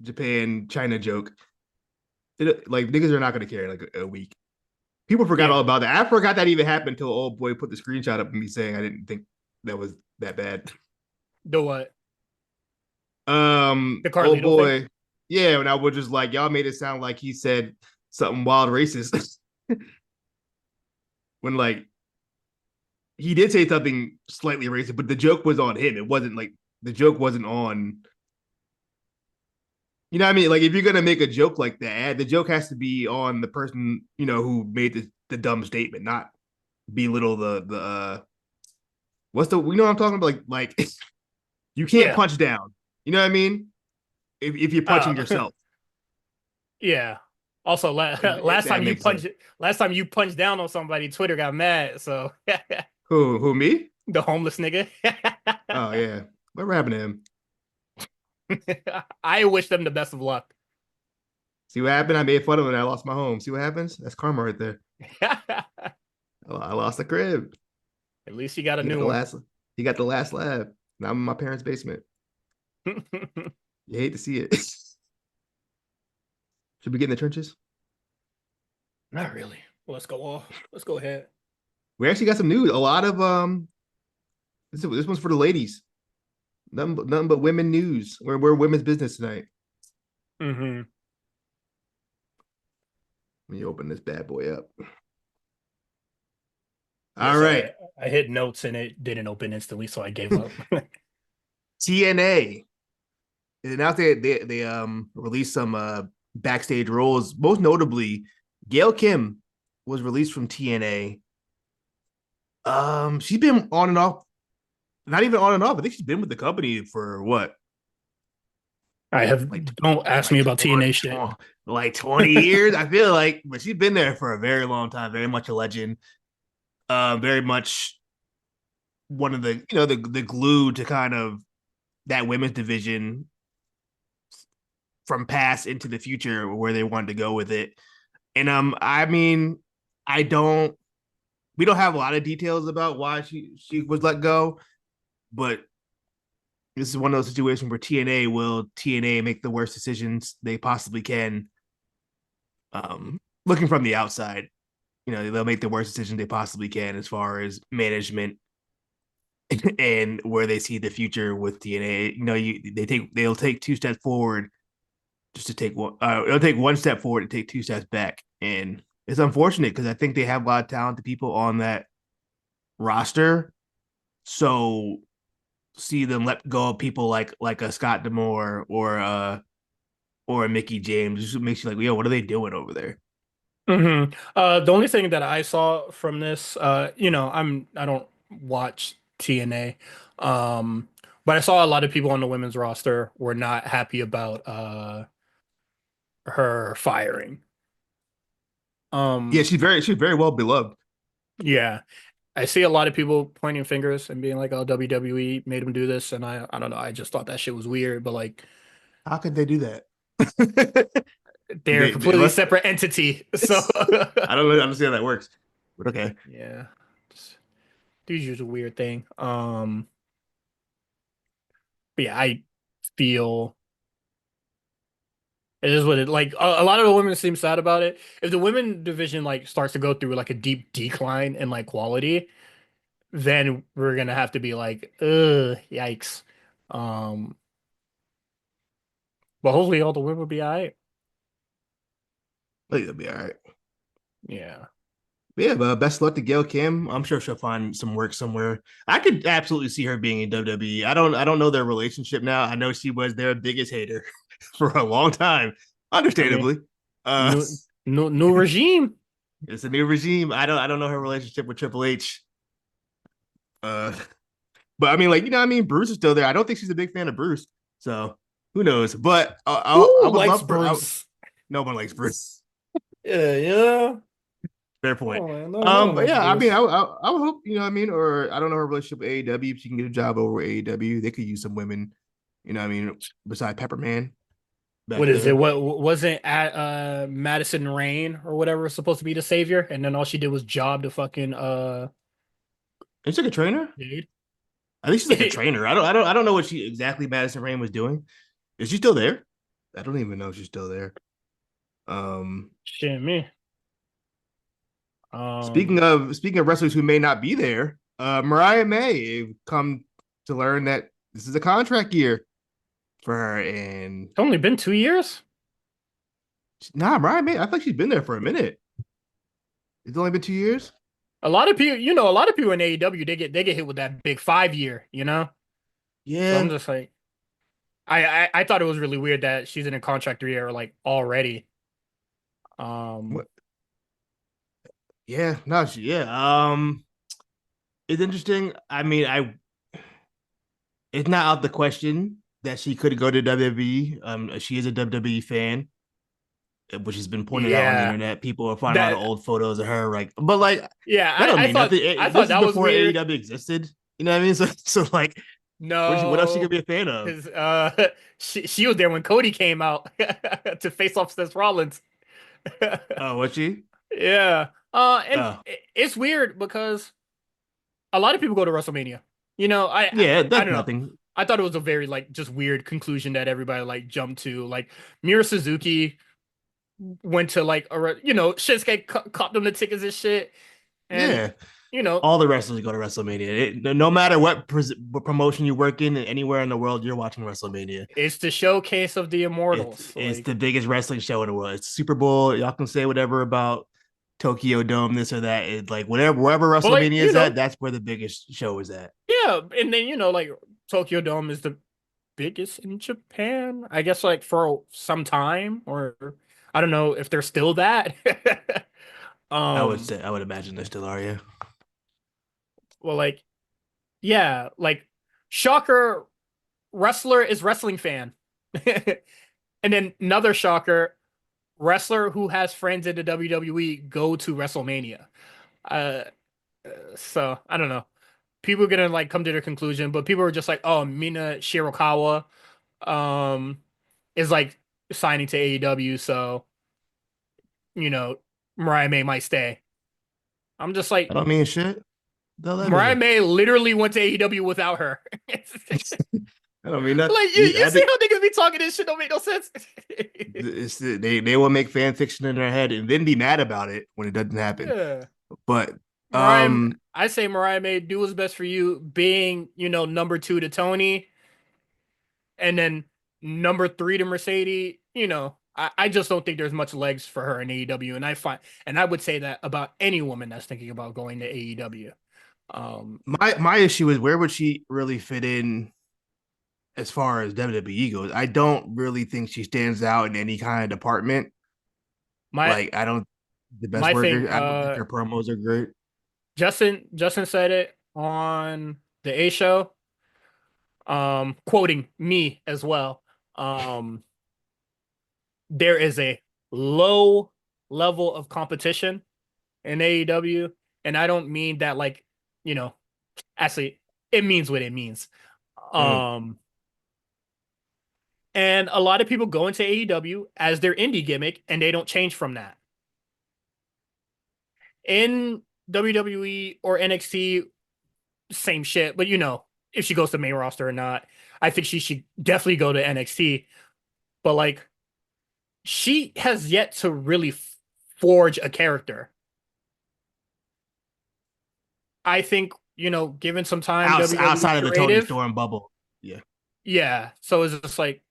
Speaker 2: Japan China joke. Like niggas are not gonna care in like a week. People forgot all
Speaker 1: Yeah,
Speaker 2: about that. I forgot that even happened until old boy put the screenshot up of me saying I didn't think that was that bad.
Speaker 1: the what? The
Speaker 2: Old
Speaker 1: Carlito thing.
Speaker 2: boy, yeah, and I was just like, y'all made it sound like he said something wild racist when like he did say something slightly racist, but the joke was on him. It wasn't like the joke wasn't on You know what I mean? Like if you're gonna make a joke like that, the joke has to be on the person, who made the dumb statement, not belittle the what's the what I'm talking about? Like you can't
Speaker 1: Yeah.
Speaker 2: punch down. You know what I mean? If you're punching
Speaker 1: Uh,
Speaker 2: yourself,
Speaker 1: yeah. Also,
Speaker 2: if that makes sense.
Speaker 1: last time you punched down on somebody, Twitter got mad. So
Speaker 2: Who me?
Speaker 1: the homeless nigga.
Speaker 2: Oh yeah. What happened to him?
Speaker 1: I wish them the best of luck.
Speaker 2: See what happened? I made fun of him and I lost my home. See what happens? That's karma right there.
Speaker 1: At
Speaker 2: I lost the crib.
Speaker 1: least you got a
Speaker 2: He got
Speaker 1: new
Speaker 2: the
Speaker 1: one.
Speaker 2: last he got the last lab. Now I'm in my parents' basement. You hate to see it. Should we get in the trenches?
Speaker 1: Not really. Well, let's go off. Let's go ahead.
Speaker 2: We actually got some news. A lot of this one's for the ladies. Nothing but women news. We're women's business tonight.
Speaker 1: Hmm.
Speaker 2: Let me open this bad boy up.
Speaker 1: Yeah,
Speaker 2: All right.
Speaker 1: sorry. I hit notes and it didn't open instantly, so I gave up.
Speaker 2: TNA. Now they released some backstage roles. Most notably, Gail Kim was released from TNA. She's been on and off, not even on and off. I think she's been with the company for what,
Speaker 1: I have
Speaker 2: like
Speaker 1: don't ask me
Speaker 2: like
Speaker 1: about
Speaker 2: 20,
Speaker 1: TNA shit.
Speaker 2: like 20 years. I feel like, but she's been there for a very long time. Very much a legend. Very much one of the the glue to kind of that women's division from past into the future where they wanted to go with it. And I mean, I don't we don't have a lot of details about why she was let go, but this is one of those situations where TNA make the worst decisions they possibly can. Looking from the outside, they'll make the worst decisions they possibly can as far as management and where they see the future with TNA. They'll take two steps forward just to take one. They'll take one step forward and take two steps back, and it's unfortunate because I think they have a lot of talented people on that roster. So see them let go of people like a Scott Demore or a Mickey James just makes you like, yo, what are they doing over there?
Speaker 1: Hmm. The only thing that I saw from this, I don't watch TNA, but I saw a lot of people on the women's roster were not happy about her firing.
Speaker 2: Yeah,
Speaker 1: Um,
Speaker 2: she's very well beloved.
Speaker 1: yeah, I see a lot of people pointing fingers and being like, "Oh, WWE made him do this," and I don't know. I just thought that shit was weird, but like,
Speaker 2: How could they do that?
Speaker 1: they're a
Speaker 2: They
Speaker 1: completely
Speaker 2: must.
Speaker 1: separate entity. So,
Speaker 2: I don't really understand how that works, but okay.
Speaker 1: yeah, just, dude's just a weird thing. But yeah, I feel. It is what it like. A lot of the women seem sad about it. If the women division like starts to go through like a deep decline in like quality, then we're gonna have to be like, ugh, yikes. Um, but hopefully all the women will be all right.
Speaker 2: I think it'll be all right.
Speaker 1: Yeah.
Speaker 2: Yeah, but best of luck to Gail Kim. I'm sure she'll find some work somewhere. I could absolutely see her being in WWE. I don't know their relationship now. I know she was their biggest hater for a long time,
Speaker 1: I mean,
Speaker 2: understandably. Uh
Speaker 1: new regime.
Speaker 2: it's a new regime. I don't know her relationship with Triple H. Uh but I mean, like, what I mean, Bruce is still there. I don't think she's a big fan of Bruce. So who knows? But I
Speaker 1: Who
Speaker 2: would
Speaker 1: likes
Speaker 2: love for
Speaker 1: Bruce?
Speaker 2: no one likes Bruce.
Speaker 1: Yeah.
Speaker 2: Fair point.
Speaker 1: Oh man, no one
Speaker 2: But
Speaker 1: likes
Speaker 2: yeah, I mean,
Speaker 1: Bruce.
Speaker 2: I would hope, what I mean, or I don't know her relationship with AEW. If she can get a job over with AEW, they could use some women, what I mean, besides Pepperman back
Speaker 1: What is it?
Speaker 2: there.
Speaker 1: What wasn't at Madison Rain or whatever was supposed to be the savior, and then all she did was job to fucking
Speaker 2: Is she like a trainer?
Speaker 1: Jade.
Speaker 2: I think she's like a trainer. I don't know what she exactly Madison Rain was doing. Is she still there? I don't even know if she's still there. Um,
Speaker 1: Shit me.
Speaker 2: speaking
Speaker 1: Um,
Speaker 2: of speaking of wrestlers who may not be there, Mariah May come to learn that this is a contract year for her, and
Speaker 1: it's only been 2 years.
Speaker 2: nah, Mariah May, I think she's been there for a minute. It's only been 2 years.
Speaker 1: A lot of people, a lot of people in AEW, they get hit with that big 5 year, So I'm
Speaker 2: Yeah,
Speaker 1: just like, I thought it was really weird that she's in a contract year like already. Um,
Speaker 2: What? Yeah, no, yeah. It's interesting. I mean, it's not out the question that she could go to WWE. She is a WWE fan, which has been pointed out on the
Speaker 1: yeah,
Speaker 2: internet. People are finding a lot of
Speaker 1: that
Speaker 2: old photos of her, like, but like
Speaker 1: yeah,
Speaker 2: that don't
Speaker 1: I
Speaker 2: mean
Speaker 1: thought
Speaker 2: nothing.
Speaker 1: I thought
Speaker 2: This is
Speaker 1: that was
Speaker 2: before
Speaker 1: weird.
Speaker 2: AEW existed. You know what I mean? So like, what else she could
Speaker 1: No,
Speaker 2: be a fan of?
Speaker 1: because she was there when Cody came out to face off Seth Rollins.
Speaker 2: Oh, was she?
Speaker 1: Yeah. And
Speaker 2: Oh,
Speaker 1: it's weird because a lot of people go to WrestleMania. You know,
Speaker 2: yeah,
Speaker 1: I
Speaker 2: that's
Speaker 1: don't know.
Speaker 2: nothing.
Speaker 1: I thought it was a very like just weird conclusion that everybody like jumped to. Like Mira Suzuki went to like Shinsuke caught them the tickets and shit, and
Speaker 2: Yeah,
Speaker 1: you know
Speaker 2: all the wrestlers go to WrestleMania. No matter what promotion you work in, anywhere in the world, you're watching WrestleMania.
Speaker 1: it's the showcase of the immortals.
Speaker 2: It's
Speaker 1: Like,
Speaker 2: the biggest wrestling show in the world. It's Super Bowl. Y'all can say whatever about Tokyo Dome, this or that. It's like wherever
Speaker 1: but like
Speaker 2: WrestleMania is at, that's where the biggest show is at.
Speaker 1: yeah, and then like Tokyo Dome is the biggest in Japan, I guess, like for some time, or I don't know if they're still that.
Speaker 2: I would
Speaker 1: um
Speaker 2: say, I would imagine they still are. Yeah.
Speaker 1: well, like, yeah, like shocker, wrestler is wrestling fan. And then another shocker, wrestler who has friends in the WWE go to WrestleMania. uh so I don't know, people are gonna like come to their conclusion, but people are just like, oh, Mina Shirakawa um is like signing to AEW, so you know, Mariah May might stay. I'm just
Speaker 2: I
Speaker 1: like,
Speaker 2: don't mean shit. Don't let
Speaker 1: Mariah
Speaker 2: me.
Speaker 1: May literally went to AEW without her.
Speaker 2: I don't mean
Speaker 1: Like
Speaker 2: that.
Speaker 1: you
Speaker 2: I
Speaker 1: see
Speaker 2: think
Speaker 1: how niggas be talking this shit don't make no sense.
Speaker 2: they will make fan fiction in their head and then be mad about it when it doesn't happen.
Speaker 1: Yeah.
Speaker 2: But
Speaker 1: Mariah, I say Mariah May do what's best for you, being, number two to Tony, and then number three to Mercedes. I just don't think there's much legs for her in AEW, and I would say that about any woman that's thinking about going to AEW.
Speaker 2: my issue is where would she really fit in as far as WWE goes? I don't really think she stands out in any kind of department.
Speaker 1: my
Speaker 2: Like I don't the best
Speaker 1: my thing,
Speaker 2: worker. I don't think her promos are great.
Speaker 1: Justin said it on the A show, quoting me as well. Um, there is a low level of competition in AEW, and I don't mean that like, you know, actually it means what it means.
Speaker 2: Mm.
Speaker 1: Um, and a lot of people go into AEW as their indie gimmick, and they don't change from that. In WWE or NXT, same shit, but if she goes to main roster or not, I think she should definitely go to NXT. But like, she has yet to really forge a character. I think, given some time, WWE
Speaker 2: Outside of the Tony
Speaker 1: creative,
Speaker 2: Storm bubble. Yeah.
Speaker 1: yeah. So it's just like,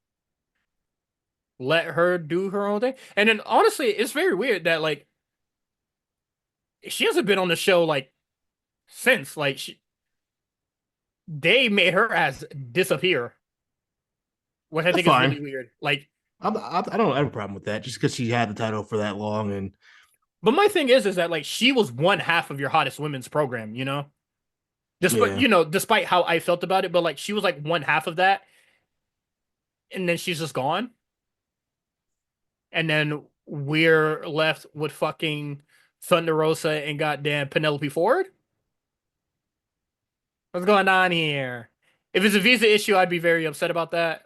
Speaker 1: let her do her own thing. And then honestly, it's very weird that like she hasn't been on the show like since like they made her ass disappear, which I
Speaker 2: That's
Speaker 1: think is really
Speaker 2: fine.
Speaker 1: weird. Like,
Speaker 2: I don't have a problem with that just because she had the title for that long. And
Speaker 1: but my thing is that like she was one half of your hottest women's program, despite
Speaker 2: yeah.
Speaker 1: despite how I felt about it, but like she was like one half of that, and then she's just gone, and then we're left with fucking Thunder Rosa and goddamn Penelope Ford. What's going on here? If it's a visa issue, I'd be very upset about that.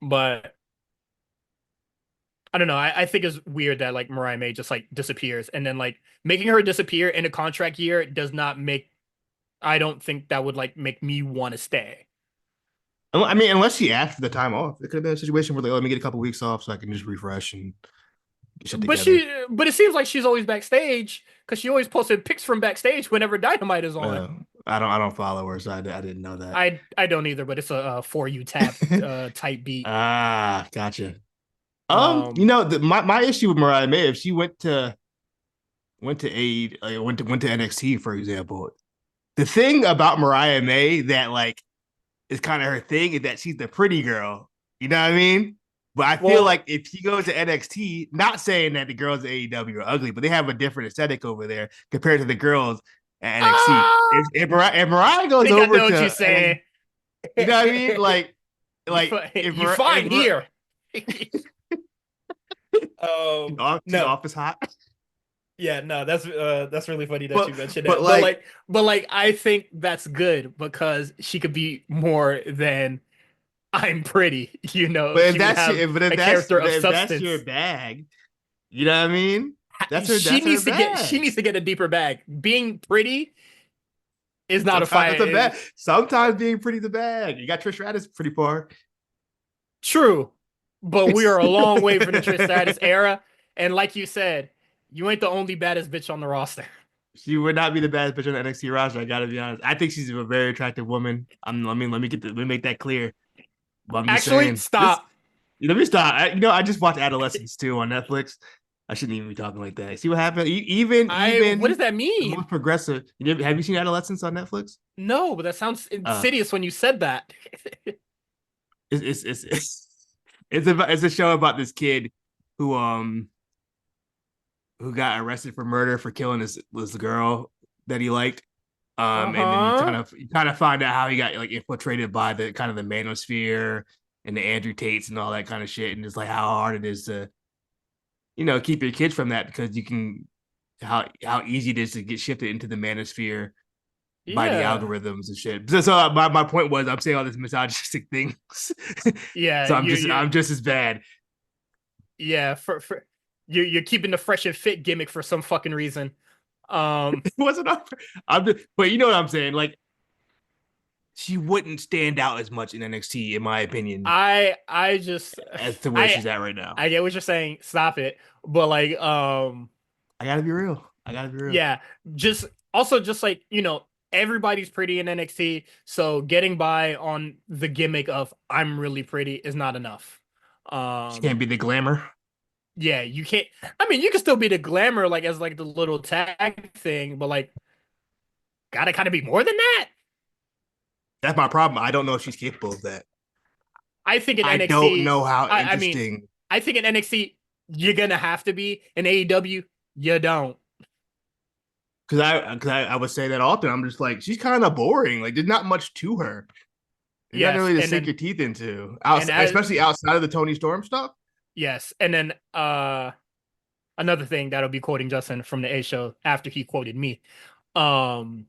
Speaker 1: But I don't know. I think it's weird that like Mariah May just like disappears, and then like making her disappear in a contract year does not make. I don't think that would like make me want to stay.
Speaker 2: I mean, unless she asked for the time off, it could have been a situation where like, let me get a couple weeks off so I can just refresh and get shit together.
Speaker 1: But it seems like she's always backstage because she always posted pics from backstage whenever Dynamite is on.
Speaker 2: Uh, I don't follow her, so I didn't know that.
Speaker 1: I don't either, but it's a for you tap type beat.
Speaker 2: Ah, gotcha.
Speaker 1: Um,
Speaker 2: My issue with Mariah May, if she went to went to NXT, for example, the thing about Mariah May that like is kind of her thing, is that she's the pretty girl. You know what I mean? But I feel
Speaker 1: Well,
Speaker 2: like if she goes to NXT, not saying that the girls at AEW are ugly, but they have a different aesthetic over there compared to the girls at NXT.
Speaker 1: I
Speaker 2: If Mariah goes
Speaker 1: think I
Speaker 2: over
Speaker 1: know what you're
Speaker 2: to NXT,
Speaker 1: saying.
Speaker 2: you know what I mean? Like if
Speaker 1: You
Speaker 2: if
Speaker 1: fine here.
Speaker 2: she's
Speaker 1: No.
Speaker 2: office hot,
Speaker 1: Yeah, no, that's really funny that
Speaker 2: but
Speaker 1: you mentioned
Speaker 2: but
Speaker 1: that.
Speaker 2: like
Speaker 1: But like I think that's good because she could be more than I'm pretty, you know.
Speaker 2: but if
Speaker 1: She would
Speaker 2: that's
Speaker 1: have
Speaker 2: your, but
Speaker 1: a character of
Speaker 2: if that's your
Speaker 1: substance.
Speaker 2: bag, you know what I mean?
Speaker 1: She
Speaker 2: That's her
Speaker 1: needs to get she
Speaker 2: bag.
Speaker 1: needs to get a deeper bag. Being pretty is not a
Speaker 2: Sometimes
Speaker 1: fire.
Speaker 2: that's a bag. Sometimes being pretty the bag. You got Trish Stratus pretty far.
Speaker 1: True, but we are a long way from the Trish Stratus era. And like you said, you ain't the only baddest bitch on the roster.
Speaker 2: She would not be the baddest bitch on the NXT roster. I gotta be honest. I think she's a very attractive woman. Let me make that clear. But I'm just
Speaker 1: Actually,
Speaker 2: saying this.
Speaker 1: stop.
Speaker 2: Let me stop. I just watched Adolescence too on Netflix. I shouldn't even be talking like that. See what happened?
Speaker 1: What does
Speaker 2: Even
Speaker 1: that
Speaker 2: the
Speaker 1: mean?
Speaker 2: most progressive. Have you seen Adolescence on Netflix?
Speaker 1: No, but that sounds
Speaker 2: Uh,
Speaker 1: insidious when you said that.
Speaker 2: it's a show about this kid who um who got arrested for murder for killing this girl that he liked. And then
Speaker 1: Uh-huh.
Speaker 2: you kind of find out how he got like infiltrated by the kind of the manosphere and the Andrew Tates and all that kind of shit, and just like how hard it is to keep your kids from that because you can how easy it is to get shifted into the manosphere by the
Speaker 1: Yeah.
Speaker 2: algorithms and shit. So my point was I'm saying all these misogynistic things,
Speaker 1: Yeah,
Speaker 2: so I'm just as bad.
Speaker 1: yeah, for you're keeping the fresh and fit gimmick for some fucking reason. Um
Speaker 2: It wasn't. But you know what I'm saying? Like she wouldn't stand out as much in NXT, in my opinion,
Speaker 1: I just
Speaker 2: as to where
Speaker 1: I
Speaker 2: she's at right now.
Speaker 1: I get what you're saying. Stop it. But like
Speaker 2: I gotta be real. I gotta be real.
Speaker 1: yeah, just also just like, everybody's pretty in NXT, so getting by on the gimmick of I'm really pretty is not enough.
Speaker 2: She
Speaker 1: Um
Speaker 2: can't be the glamour.
Speaker 1: yeah, you can't. I mean, you can still be the glamour like as like the little tag thing, but like gotta kind of be more than that.
Speaker 2: That's my problem. I don't know if she's capable of that.
Speaker 1: I think in
Speaker 2: I don't
Speaker 1: NXT,
Speaker 2: know how
Speaker 1: I mean,
Speaker 2: interesting.
Speaker 1: I think in NXT you're gonna have to be. In AEW, you don't.
Speaker 2: I would say that often. I'm just like she's kind of boring. Like there's not much to her. There's nothing
Speaker 1: Yes,
Speaker 2: really to
Speaker 1: and
Speaker 2: sink
Speaker 1: then
Speaker 2: your teeth into,
Speaker 1: and as
Speaker 2: especially outside of the Tony Storm stuff.
Speaker 1: yes, and then another thing that'll be quoting Justin from the A show after he quoted me. Um,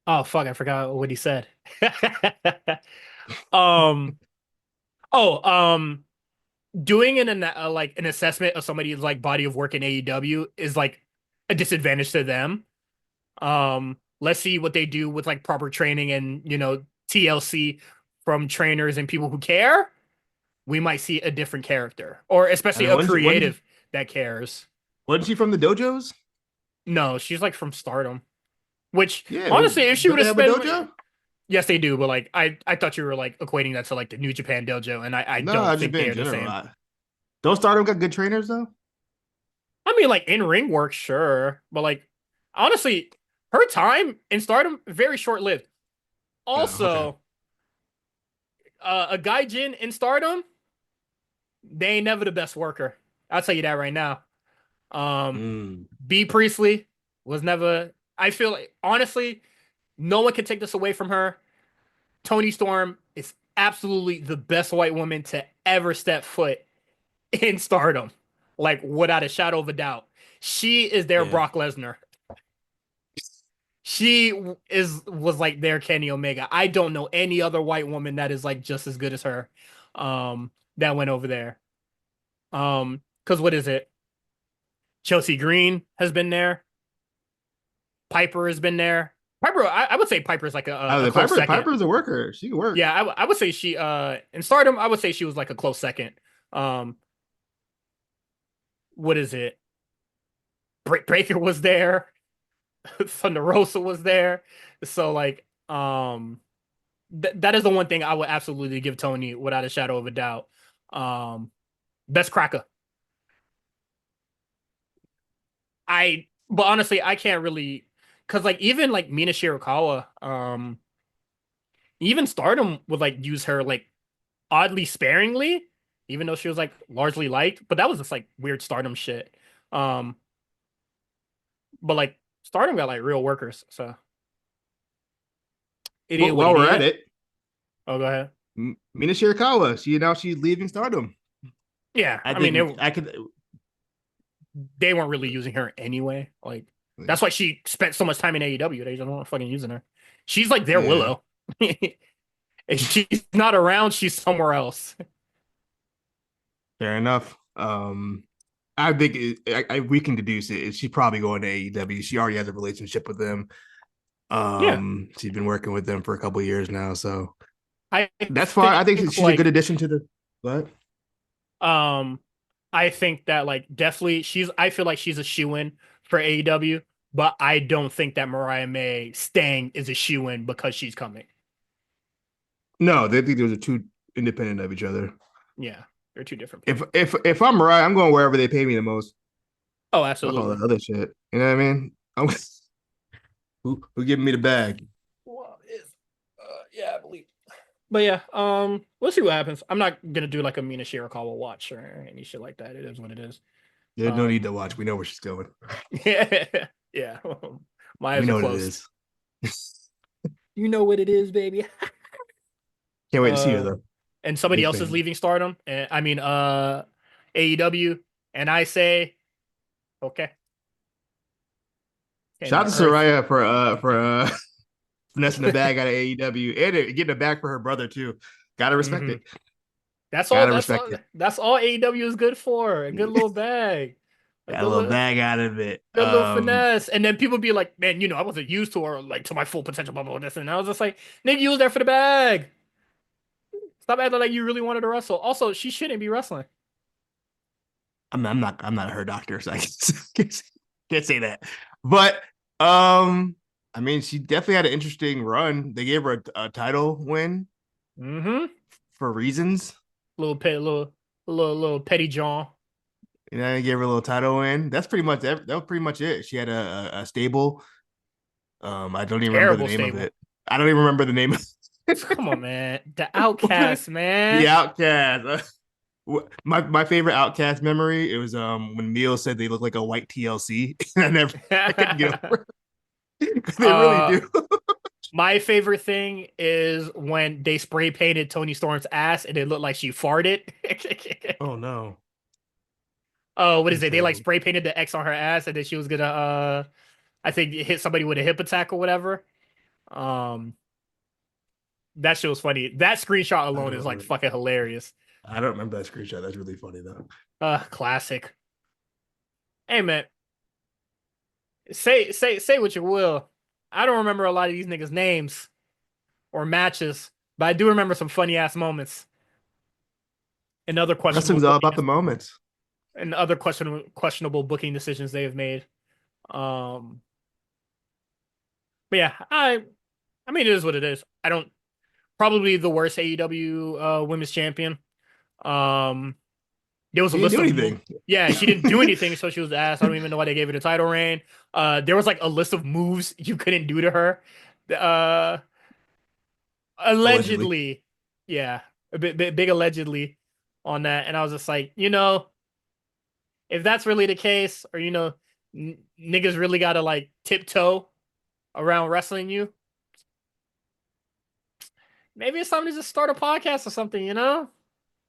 Speaker 1: oh fuck, I forgot what he said. um, oh, doing like an assessment of somebody's like body of work in AEW is like a disadvantage to them. Let's see what they do with like proper training and TLC from trainers and people who care. We might see a different character, or
Speaker 2: I
Speaker 1: especially
Speaker 2: mean,
Speaker 1: a creative that cares.
Speaker 2: wasn't she from the dojos?
Speaker 1: No, she's like from Stardom. Which
Speaker 2: Yeah,
Speaker 1: honestly, if she
Speaker 2: don't
Speaker 1: would
Speaker 2: they
Speaker 1: have
Speaker 2: have a
Speaker 1: spent,
Speaker 2: dojo?
Speaker 1: yes, they do. But like, I thought you were like equating that to like the New Japan Dojo, and I
Speaker 2: No,
Speaker 1: don't
Speaker 2: I just
Speaker 1: think
Speaker 2: been in
Speaker 1: they're the
Speaker 2: general.
Speaker 1: same.
Speaker 2: Don't Stardom got good trainers though?
Speaker 1: I mean, like in ring work, sure, but like honestly, her time in Stardom very short lived.
Speaker 2: Oh, okay.
Speaker 1: Also, a Gaijin in Stardom, they ain't never the best worker. I'll tell you that right now. Um,
Speaker 2: Mm,
Speaker 1: B Priestley was never. I feel like honestly, no one can take this away from her. Tony Storm is absolutely the best white woman to ever step foot in Stardom, like without a shadow of a doubt. She is their
Speaker 2: yeah.
Speaker 1: Brock Lesnar. She was like their Kenny Omega. I don't know any other white woman that is like just as good as her. That went over there. Because what is it? Chelsea Green has been there. Piper has been there. Piper, I would say Piper's like a close second.
Speaker 2: Piper's a worker. She can work.
Speaker 1: Yeah, I would say she in Stardom, I would say she was like a close second. Um, what is it? Britt Baker was there. Thunder Rosa was there. So like that is the one thing I would absolutely give Tony without a shadow of a doubt. Um, best cracker. But honestly, I can't really. because like even like Mina Shirakawa, even Stardom would like use her like oddly sparingly, even though she was like largely liked. But that was just like weird Stardom shit. Um, but like Stardom got like real workers, so it is
Speaker 2: Well,
Speaker 1: what
Speaker 2: while
Speaker 1: it
Speaker 2: we're at
Speaker 1: is.
Speaker 2: it,
Speaker 1: Oh, go ahead.
Speaker 2: Mina Shirakawa, she announced she's leaving Stardom.
Speaker 1: Yeah,
Speaker 2: I
Speaker 1: I mean
Speaker 2: think I could.
Speaker 1: they weren't really using her anyway. Like that's why she spent so much time in AEW. They just weren't fucking using her. She's like their
Speaker 2: Yeah,
Speaker 1: Willow. If she's not around, she's somewhere else.
Speaker 2: fair enough. I think we can deduce it. She's probably going to AEW. She already has a relationship with them.
Speaker 1: Yeah,
Speaker 2: She's been working with them for a couple of years now, so
Speaker 1: I
Speaker 2: that's fine. I think
Speaker 1: think
Speaker 2: she's a good
Speaker 1: like
Speaker 2: addition to the. But
Speaker 1: um, I think that like definitely she's. I feel like she's a shoe-in for AEW, but I don't think that Mariah May staying is a shoe-in because she's coming.
Speaker 2: no, they think those are two independent of each other.
Speaker 1: Yeah, they're two different
Speaker 2: If
Speaker 1: people.
Speaker 2: if if I'm right, I'm going wherever they pay me the most.
Speaker 1: Oh,
Speaker 2: Fuck all
Speaker 1: absolutely.
Speaker 2: that other shit. You know what I mean? Who giving me the bag?
Speaker 1: Well, yeah, I believe. But yeah, we'll see what happens. I'm not gonna do like a Mina Shirakawa watch or any shit like that. It is what it is.
Speaker 2: There's no need
Speaker 1: Um,
Speaker 2: to watch. We know where she's going.
Speaker 1: yeah, yeah. My
Speaker 2: We
Speaker 1: eyes are
Speaker 2: know what it
Speaker 1: closed.
Speaker 2: is.
Speaker 1: You know what it is, baby.
Speaker 2: Can't wait to see her
Speaker 1: Uh,
Speaker 2: though.
Speaker 1: and somebody
Speaker 2: Big
Speaker 1: else is
Speaker 2: fan.
Speaker 1: leaving Stardom, and I mean, AEW, and I say, okay, and
Speaker 2: Shout
Speaker 1: the
Speaker 2: out to
Speaker 1: Earth.
Speaker 2: Soraya for finessing the bag out of AEW and getting it back for her brother too. Gotta respect
Speaker 1: hmm
Speaker 2: it.
Speaker 1: That's all.
Speaker 2: Gotta
Speaker 1: That's
Speaker 2: respect
Speaker 1: all.
Speaker 2: it.
Speaker 1: That's all AEW is good for. A good little bag, a
Speaker 2: Got a little
Speaker 1: good
Speaker 2: bag out of it.
Speaker 1: good little finesse. And then people be like, man, I wasn't used to her like to my full potential, blah, blah, blah, this. And I was just like, nigga, you was there for the bag. Stop acting like you really wanted to wrestle. Also, she shouldn't be wrestling.
Speaker 2: I'm not her doctor, so I can't say that. But um, I mean, she definitely had an interesting run. They gave her a title win
Speaker 1: Mm-hmm.
Speaker 2: for reasons.
Speaker 1: Little petty John.
Speaker 2: And then they gave her a little title win. That's pretty much that was pretty much it. She had a stable. I don't even remember the
Speaker 1: Terrible
Speaker 2: name of
Speaker 1: stable.
Speaker 2: it. I don't even remember the name of
Speaker 1: Come on, man. The Outcast,
Speaker 2: the
Speaker 1: man.
Speaker 2: Outcast. My favorite Outcast memory. It was when Neil said they look like a white TLC. I couldn't get over it. They really
Speaker 1: uh,
Speaker 2: do.
Speaker 1: my favorite thing is when they spray painted Tony Storm's ass and it looked like she farted.
Speaker 2: Oh no,
Speaker 1: Oh, what is
Speaker 2: that's
Speaker 1: it? They like
Speaker 2: terrible.
Speaker 1: spray painted the X on her ass and then she was gonna I think hit somebody with a hip attack or whatever. Um that shit was funny. That screenshot
Speaker 2: I
Speaker 1: alone is like
Speaker 2: don't.
Speaker 1: fucking hilarious.
Speaker 2: I don't remember that screenshot. That's really funny though.
Speaker 1: Classic. Hey man, say what you will. I don't remember a lot of these niggas' names or matches, but I do remember some funny ass moments and other questionable
Speaker 2: Wrestling's all
Speaker 1: booking
Speaker 2: about the moments.
Speaker 1: and other questionable booking decisions they have made. Um, but yeah, I mean it is what it is. I don't probably the worst AEW women's champion. Um, there was a
Speaker 2: She didn't
Speaker 1: list
Speaker 2: do
Speaker 1: of
Speaker 2: anything.
Speaker 1: yeah, she didn't do anything, so she was ass. I don't even know why they gave her the title reign. There was like a list of moves you couldn't do to her. Uh,
Speaker 2: Allegedly.
Speaker 1: allegedly, yeah, a big allegedly on that, and I was just like, if that's really the case, or niggas really gotta like tiptoe around wrestling you, maybe it's time to just start a podcast or something.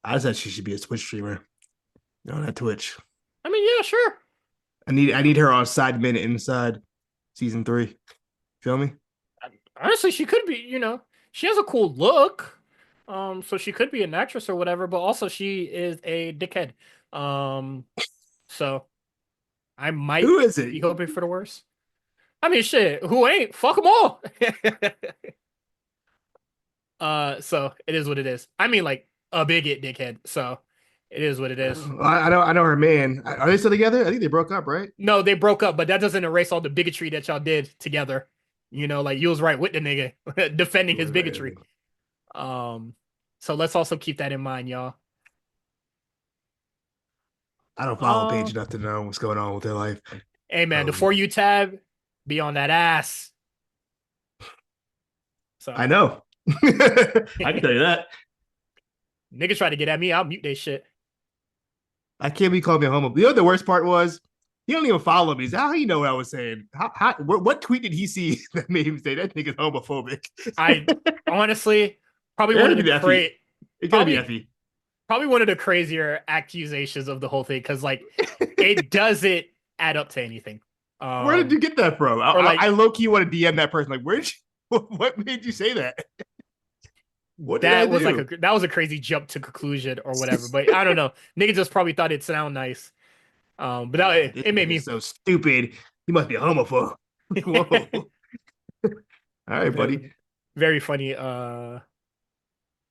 Speaker 2: I said she should be a Twitch streamer on that Twitch.
Speaker 1: I mean, yeah, sure.
Speaker 2: I need her on side minute inside season 3. Feel me?
Speaker 1: Honestly, she could be, she has a cool look. So she could be an actress or whatever, but also she is a dickhead. Um, so I might
Speaker 2: Who is it?
Speaker 1: be hoping for the worst. I mean, shit, who ain't? Fuck them all. So it is what it is. I mean, like a bigot dickhead. So it is what it is.
Speaker 2: I know her man. Are they still together? I think they broke up, right?
Speaker 1: No, they broke up, but that doesn't erase all the bigotry that y'all did together. Like you was right with the nigga defending his bigotry. Um, so let's also keep that in mind, y'all.
Speaker 2: I don't follow
Speaker 1: Uh,
Speaker 2: Paige enough to know what's going on with their life.
Speaker 1: hey man, the
Speaker 2: Um,
Speaker 1: For You tab, Be on that ass.
Speaker 2: I
Speaker 1: So
Speaker 2: know. I can tell you that.
Speaker 1: niggas try to get at me, I'll mute they shit.
Speaker 2: I can't be calling me a homo. You know what the worst part was? He don't even follow me. So how he know what I was saying? What tweet did he see that made him say that nigga's homophobic?
Speaker 1: I honestly probably
Speaker 2: It
Speaker 1: one
Speaker 2: had to
Speaker 1: of
Speaker 2: be
Speaker 1: the
Speaker 2: the Effie. It gotta be
Speaker 1: probably
Speaker 2: Effie.
Speaker 1: probably one of the crazier accusations of the whole thing because like it doesn't add up to anything.
Speaker 2: Where did you get that from?
Speaker 1: Or
Speaker 2: I
Speaker 1: like
Speaker 2: low key want to DM that person. Like, where did you, what made you say that? What did I do?
Speaker 1: that was a crazy jump to conclusion or whatever. But I don't know. Nigga just probably thought it'd sound nice. But
Speaker 2: Nah,
Speaker 1: that
Speaker 2: this
Speaker 1: it made
Speaker 2: nigga's
Speaker 1: me
Speaker 2: so stupid. He must be a homophobe. Whoa. All right,
Speaker 1: very,
Speaker 2: buddy.
Speaker 1: very funny. I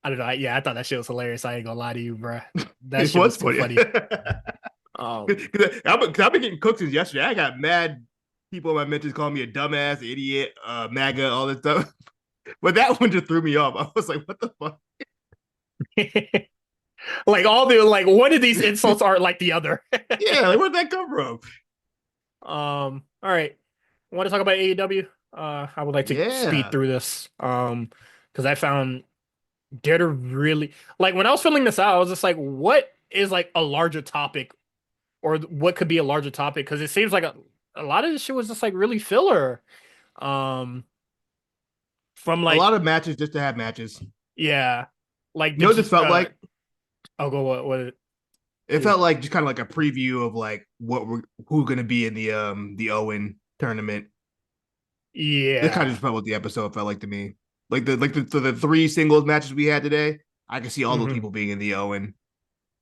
Speaker 1: don't know. Yeah, I thought that shit was hilarious. I ain't gonna lie to you, bro. That
Speaker 2: It
Speaker 1: shit
Speaker 2: was
Speaker 1: was too
Speaker 2: funny.
Speaker 1: funny. Um,
Speaker 2: I've been getting cooked since yesterday. I got mad people in my mentions calling me a dumbass, idiot, MAGA, all this stuff. But that one just threw me off. I was like, what the fuck?
Speaker 1: like all the like one of these insults are like the other.
Speaker 2: Yeah, like, where'd that come from?
Speaker 1: All right. Want to talk about AEW? I would like to speed
Speaker 2: Yeah.
Speaker 1: through this. Because I found they're to really like when I was filling this out, I was just like, what is like a larger topic, or what could be a larger topic? Because it seems like a lot of this shit was just like really filler. Um, from
Speaker 2: A
Speaker 1: like
Speaker 2: lot of matches just to have matches.
Speaker 1: yeah, like
Speaker 2: You know what this felt like?
Speaker 1: I'll go what
Speaker 2: It
Speaker 1: is
Speaker 2: felt like just kind of like a preview of like what we're who's gonna be in the Owen tournament. This kind of
Speaker 1: yeah.
Speaker 2: just felt what the episode felt like to me. The three singles matches we had today, I could see all those
Speaker 1: Hmm.
Speaker 2: people being in the Owen.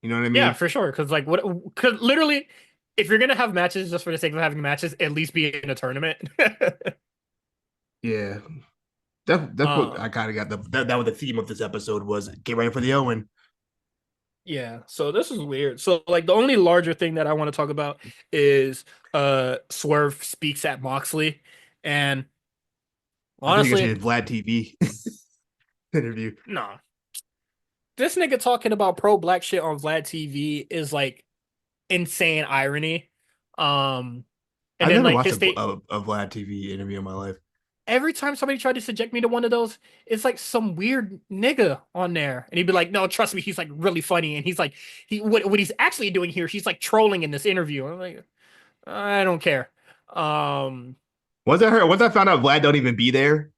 Speaker 2: You know what I
Speaker 1: Yeah,
Speaker 2: mean?
Speaker 1: for sure. Because like what? Because literally, if you're gonna have matches just for the sake of having matches, at least be in a tournament.
Speaker 2: Yeah. That's what
Speaker 1: uh,
Speaker 2: I kind of got that was the theme of this episode was get ready for the Owen.
Speaker 1: yeah. So this is weird. So like the only larger thing that I want to talk about is Swerve speaks at Moxley, and
Speaker 2: I thought you guys
Speaker 1: honestly,
Speaker 2: did Vlad TV interview.
Speaker 1: no, this nigga talking about pro black shit on Vlad TV is like insane irony. Um, and
Speaker 2: I've
Speaker 1: then
Speaker 2: never
Speaker 1: like
Speaker 2: watched
Speaker 1: his state
Speaker 2: a Vlad TV interview in my life.
Speaker 1: every time somebody tried to subject me to one of those, it's like some weird nigga on there. And he'd be like, no, trust me, he's like really funny. And he's like, what he's actually doing here, he's like trolling in this interview. I'm like, I don't care. Um,
Speaker 2: Once I found out Vlad don't even be there,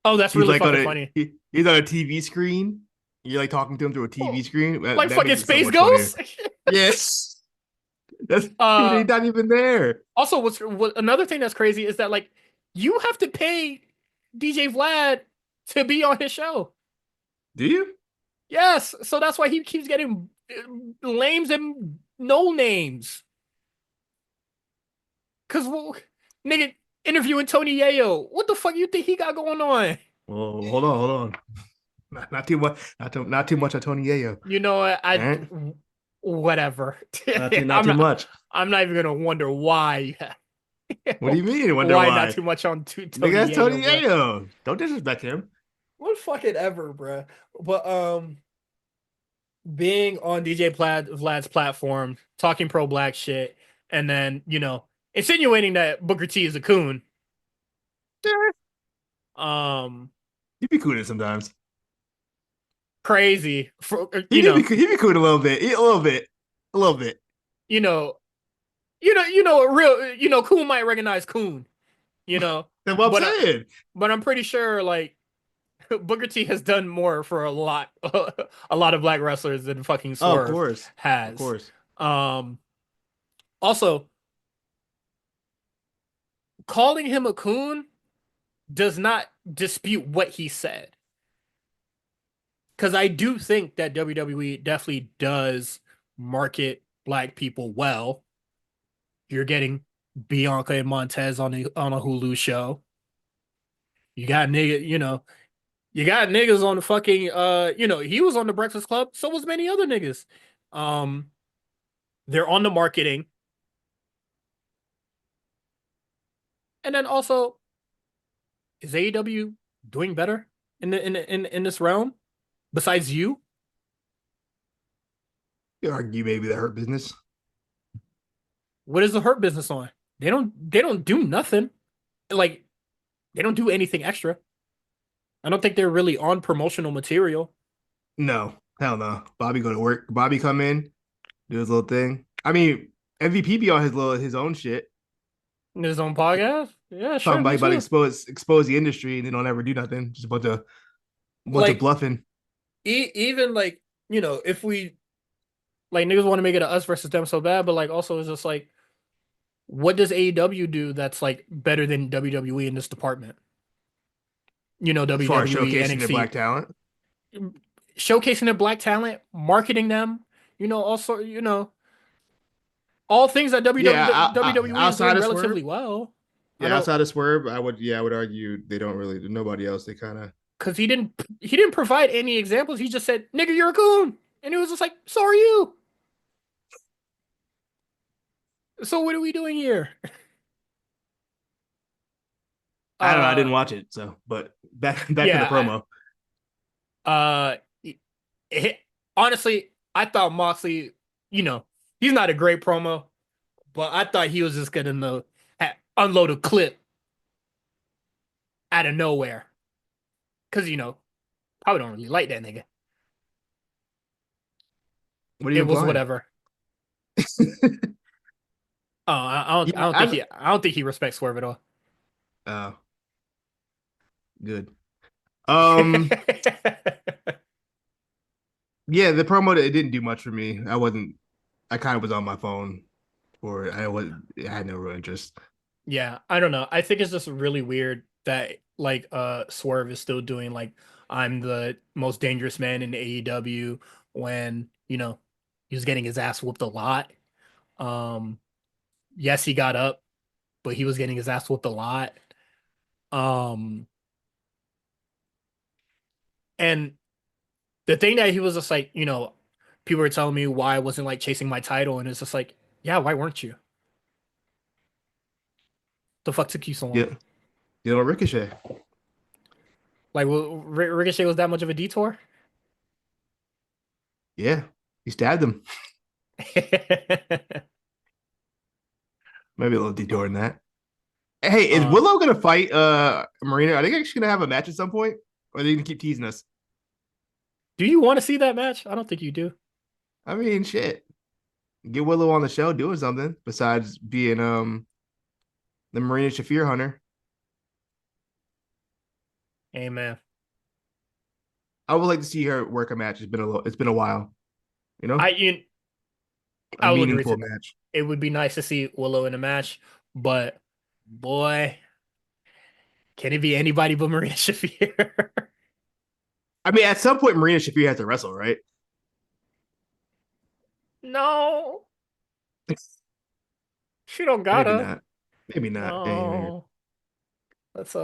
Speaker 1: oh, that's
Speaker 2: he's
Speaker 1: really
Speaker 2: like
Speaker 1: fucking funny.
Speaker 2: he's on a TV screen. You're like talking to him through a TV
Speaker 1: Oh,
Speaker 2: screen.
Speaker 1: like
Speaker 2: That
Speaker 1: fucking
Speaker 2: makes it so
Speaker 1: Space
Speaker 2: much funnier.
Speaker 1: Ghost.
Speaker 2: Yes. That's
Speaker 1: uh,
Speaker 2: he's not even there.
Speaker 1: also, what another thing that's crazy is that like you have to pay DJ Vlad to be on his show.
Speaker 2: Do you?
Speaker 1: Yes, so that's why he keeps getting lames and no names. Cause well, nigga interviewing Tony Yayo. What the fuck you think he got going on?
Speaker 2: Well, hold on. Not too much. Not too much on Tony Yayo.
Speaker 1: You know what?
Speaker 2: All right.
Speaker 1: Whatever.
Speaker 2: Not too much.
Speaker 1: I'm not even gonna wonder why.
Speaker 2: What do you mean? Wonder
Speaker 1: Why not
Speaker 2: why?
Speaker 1: too much on
Speaker 2: Nigga,
Speaker 1: Tony
Speaker 2: that's
Speaker 1: Yayo,
Speaker 2: Tony
Speaker 1: bro?
Speaker 2: Yayo. Don't disrespect him.
Speaker 1: What fucking ever, bro. But being on Vlad's platform, talking pro black shit, and then insinuating that Booker T is a coon.
Speaker 2: Yeah,
Speaker 1: Um,
Speaker 2: he be cooning sometimes.
Speaker 1: crazy for
Speaker 2: He be cooning a little bit. A little bit. A little bit.
Speaker 1: you know a real coon might recognize coon, you know,
Speaker 2: That's what I'm
Speaker 1: but
Speaker 2: saying.
Speaker 1: but I'm pretty sure like Booker T has done more for a lot a lot of black wrestlers than fucking
Speaker 2: Oh, of
Speaker 1: Swerve
Speaker 2: course. Of
Speaker 1: has.
Speaker 2: course.
Speaker 1: Um, also calling him a coon does not dispute what he said. Because I do think that WWE definitely does market black people well. You're getting Bianca and Montez on a Hulu show. You got you got niggas on the fucking he was on the Breakfast Club, so was many other niggas. Um, they're on the marketing. And then also, is AEW doing better in this realm besides you?
Speaker 2: You argue maybe the hurt business.
Speaker 1: What is the Hurt Business on? They don't do nothing. Like they don't do anything extra. I don't think they're really on promotional material.
Speaker 2: No, hell no. Bobby go to work. Bobby come in, do his little thing. I mean, MVP be on his own shit.
Speaker 1: In his own podcast. Yeah,
Speaker 2: Talking
Speaker 1: sure, me
Speaker 2: about
Speaker 1: too.
Speaker 2: expose the industry and they don't ever do nothing. Just a bunch of
Speaker 1: Like
Speaker 2: bluffing.
Speaker 1: even like if we like niggas want to make it a us versus them so bad, but like also it's just like what does AEW do that's like better than WWE in this department?
Speaker 2: As far as
Speaker 1: WWE,
Speaker 2: showcasing the black
Speaker 1: NXT,
Speaker 2: talent.
Speaker 1: showcasing their black talent, marketing them, also, all things that WWE is
Speaker 2: Outside
Speaker 1: doing
Speaker 2: of Swerve,
Speaker 1: relatively well. I
Speaker 2: yeah,
Speaker 1: don't
Speaker 2: outside of Swerve, I would argue they don't really nobody else. They kind of
Speaker 1: because he didn't provide any examples. He just said, "Nigga, you're a goon," and it was just like, "So are you." So what are we doing here?
Speaker 2: I don't know. I
Speaker 1: Uh,
Speaker 2: didn't watch it, so but back to the
Speaker 1: yeah.
Speaker 2: promo.
Speaker 1: It, honestly, I thought Moxley, you know, he's not a great promo, but I thought he was just gonna unload a clip out of nowhere because probably don't really like that nigga.
Speaker 2: What are you
Speaker 1: It was
Speaker 2: implying?
Speaker 1: whatever. I
Speaker 2: Yeah,
Speaker 1: don't think he respects Swerve at all.
Speaker 2: oh, good. Um, yeah, the promo it didn't do much for me. I wasn't. I kind of was on my phone for it. I had no real interest.
Speaker 1: Yeah, I don't know. I think it's just really weird that like Swerve is still doing like I'm the most dangerous man in AEW when, he was getting his ass whooped a lot. Um yes, he got up, but he was getting his ass whooped a lot. Um and the thing that he was just like, people were telling me why I wasn't like chasing my title and it's just like, yeah, why weren't you? The fuck took you so long?
Speaker 2: Yeah, Ricochet.
Speaker 1: Like Ricochet was that much of a detour?
Speaker 2: Yeah, he stabbed him. Maybe a little detour in that. Hey, is
Speaker 1: uh
Speaker 2: Willow gonna fight Marina? Are they actually gonna have a match at some point? Or are they gonna keep teasing us?
Speaker 1: Do you want to see that match? I don't think you do.
Speaker 2: I mean, shit. Get Willow on the show doing something besides being the Marina Shafir hunter.
Speaker 1: Hey man,
Speaker 2: I would like to see her work a match. It's been a while, you know?
Speaker 1: I you,
Speaker 2: A
Speaker 1: I will agree
Speaker 2: meaningful
Speaker 1: to that.
Speaker 2: match.
Speaker 1: It would be nice to see Willow in a match, but boy, can it be anybody but Maria Shafir?
Speaker 2: I mean, at some point Marina Shafir has to wrestle, right?
Speaker 1: No, she don't
Speaker 2: Maybe
Speaker 1: gotta.
Speaker 2: not. Maybe not. Dang, man.
Speaker 1: No, let's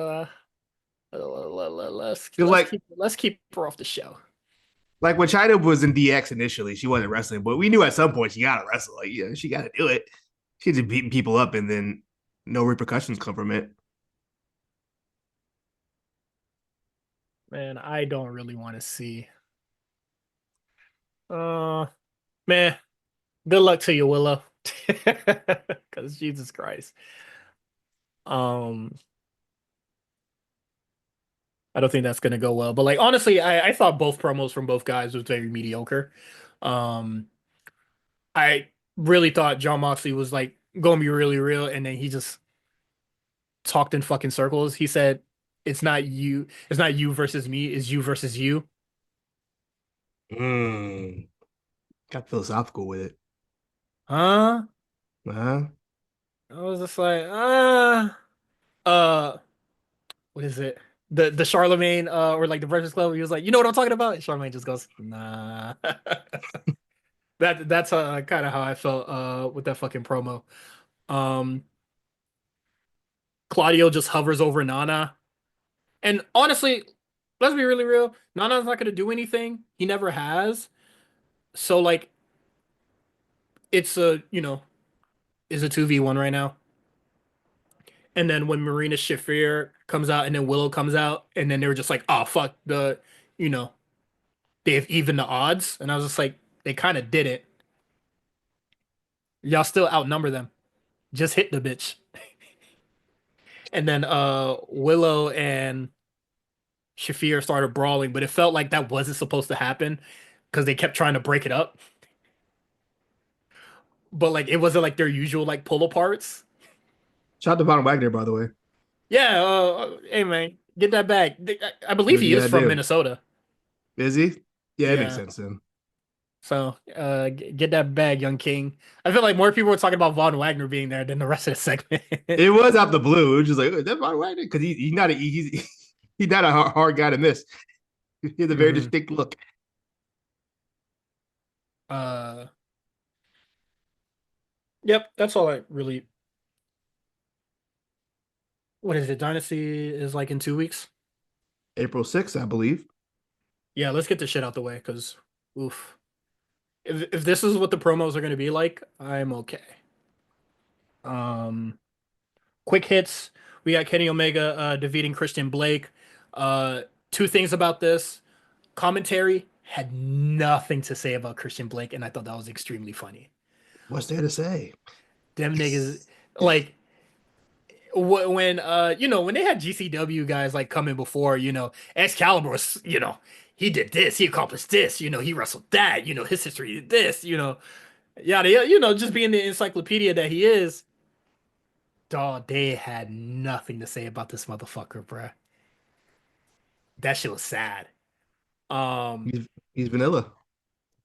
Speaker 1: let's
Speaker 2: Cause
Speaker 1: let's keep her off the show.
Speaker 2: when China was in DX initially, she wasn't wrestling, but we knew at some point she gotta wrestle. Like, yeah, she gotta do it. She's just beating people up and then no repercussions come from it.
Speaker 1: Man, I don't really want to see. Uh, man, good luck to you, Willow. Because Jesus Christ. Um, I don't think that's gonna go well. But like honestly, I thought both promos from both guys was very mediocre. Um, I really thought John Moxley was like gonna be really real, and then he just talked in fucking circles. He said, it's not you versus me, it's you versus you."
Speaker 2: Mm, got philosophical with it.
Speaker 1: Huh?
Speaker 2: Huh?
Speaker 1: I was just like, uh, what is it? The Charlemagne or like the Breakfast Club. He was like, you know what I'm talking about? And Charlemagne just goes, nah. That's kind of how I felt with that fucking promo. Um, Claudio just hovers over Nana. And honestly, let's be really real. Nana's not gonna do anything. He never has. So like it's is a 2v1 right now. And then when Marina Shafir comes out and then Willow comes out, and then they were just like, oh fuck you know, they've evened the odds. And I was just like, they kind of did it. Y'all still outnumber them. Just hit the bitch. And then Willow and Shafir started brawling, but it felt like that wasn't supposed to happen because they kept trying to break it up. But like it wasn't like their usual like pull aparts.
Speaker 2: Shout out to Von Wagner, by the way.
Speaker 1: Yeah, hey man, get that back. I
Speaker 2: Do
Speaker 1: believe
Speaker 2: what
Speaker 1: he
Speaker 2: you
Speaker 1: is
Speaker 2: gotta
Speaker 1: from
Speaker 2: do.
Speaker 1: Minnesota.
Speaker 2: Is he? Yeah, it makes
Speaker 1: Yeah.
Speaker 2: sense then.
Speaker 1: So, get that bag, young king. I feel like more people were talking about Von Wagner being there than the rest of the segment.
Speaker 2: It was out the blue. It was just like, oh, is that Von Wagner? Because he's not he's not a hard guy to miss. He has a very
Speaker 1: hmm
Speaker 2: distinct look.
Speaker 1: Uh, yep, that's all I really. What is it? Dynasty is like in 2 weeks.
Speaker 2: April 6th, I believe.
Speaker 1: Yeah, let's get this shit out the way because, oof. If this is what the promos are going to be like, I'm okay. Um, quick hits. We got Kenny Omega defeating Christian Blake. Uh, two things about this. Commentary had nothing to say about Christian Blake, and I thought that was extremely funny.
Speaker 2: What's there to say?
Speaker 1: Them niggas, like, when when they had GCW guys like coming before, Excalibur was, he did this, he accomplished this, he wrestled that, his history did this, yada yada, just being the encyclopedia that he is. Dog, they had nothing to say about this motherfucker, bruh. That shit was sad. Um,
Speaker 2: He's vanilla,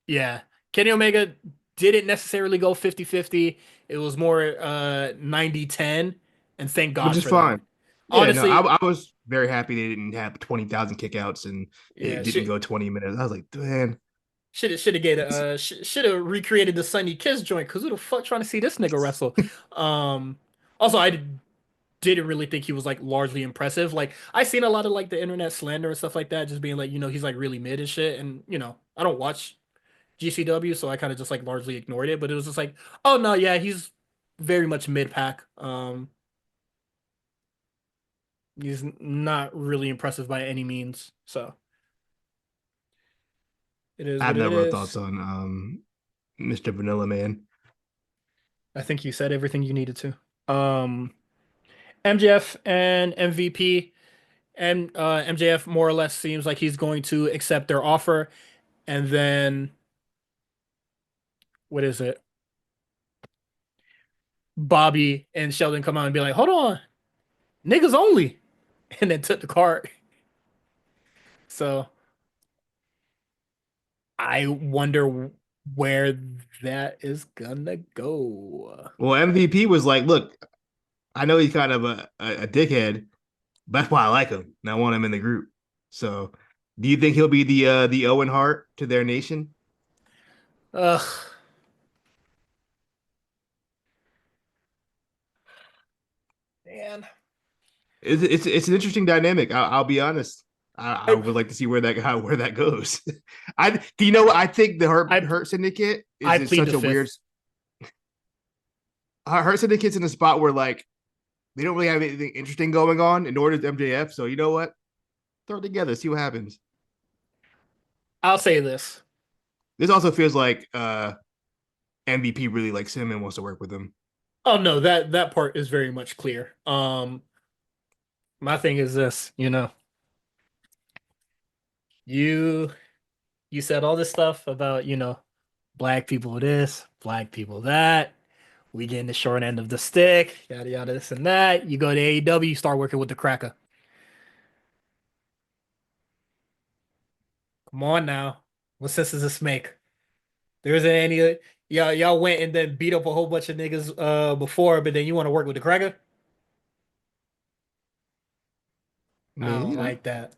Speaker 1: yeah. Kenny Omega didn't necessarily go 50-50. It was more 90-10, and thank
Speaker 2: which
Speaker 1: God
Speaker 2: is
Speaker 1: for that.
Speaker 2: fine. Yeah, no,
Speaker 1: Honestly,
Speaker 2: I was very happy they didn't have 20,000 kickouts and it
Speaker 1: yeah,
Speaker 2: didn't go 20 minutes. I was like, man,
Speaker 1: should have recreated the Sunny Kiss joint because who the fuck trying to see this nigga wrestle? Um, Also, didn't really think he was like largely impressive. Like I seen a lot of like the internet slander and stuff like that, just being like, he's like really mid and shit. And I don't watch GCW, so I kind of just like largely ignored it. But it was just like, oh no, yeah, he's very much mid pack. He's not really impressive by any means. So it is
Speaker 2: I have
Speaker 1: what it
Speaker 2: no real thoughts
Speaker 1: is.
Speaker 2: on Mr. Vanilla Man.
Speaker 1: I think you said everything you needed to. MJF and MVP. And MJF more or less seems like he's going to accept their offer. And then what is it? Bobby and Sheldon come out and be like, hold on, niggas only. And then took the card. So I wonder where that is gonna go.
Speaker 2: Well, MVP was like, look, I know he's kind of a dickhead, but that's why I like him and I want him in the group. So, do you think he'll be the Owen Hart to their nation?
Speaker 1: Ugh, man.
Speaker 2: It's an interesting dynamic. I'll be honest. I
Speaker 1: I
Speaker 2: would like to see where that goes. I do you know what I think the
Speaker 1: I
Speaker 2: Hurt Syndicate is
Speaker 1: I
Speaker 2: in
Speaker 1: plead
Speaker 2: such
Speaker 1: the
Speaker 2: a weird
Speaker 1: fifth.
Speaker 2: Hurt Syndicate's in a spot where like they don't really have anything interesting going on, and nor does MJF. So you know what? Throw it together, see what happens.
Speaker 1: I'll say this.
Speaker 2: This also feels like MVP really likes him and wants to work with him.
Speaker 1: Oh no, that part is very much clear. My thing is this, you you said all this stuff about, black people this, black people that. We getting the short end of the stick, yada yada, this and that. You go to AEW, you start working with the cracker. Come on now. What sense does this make? There isn't any y'all went and then beat up a whole bunch of niggas before, but then you want to work with the cracker?
Speaker 2: I
Speaker 1: I
Speaker 2: mean,
Speaker 1: don't like that.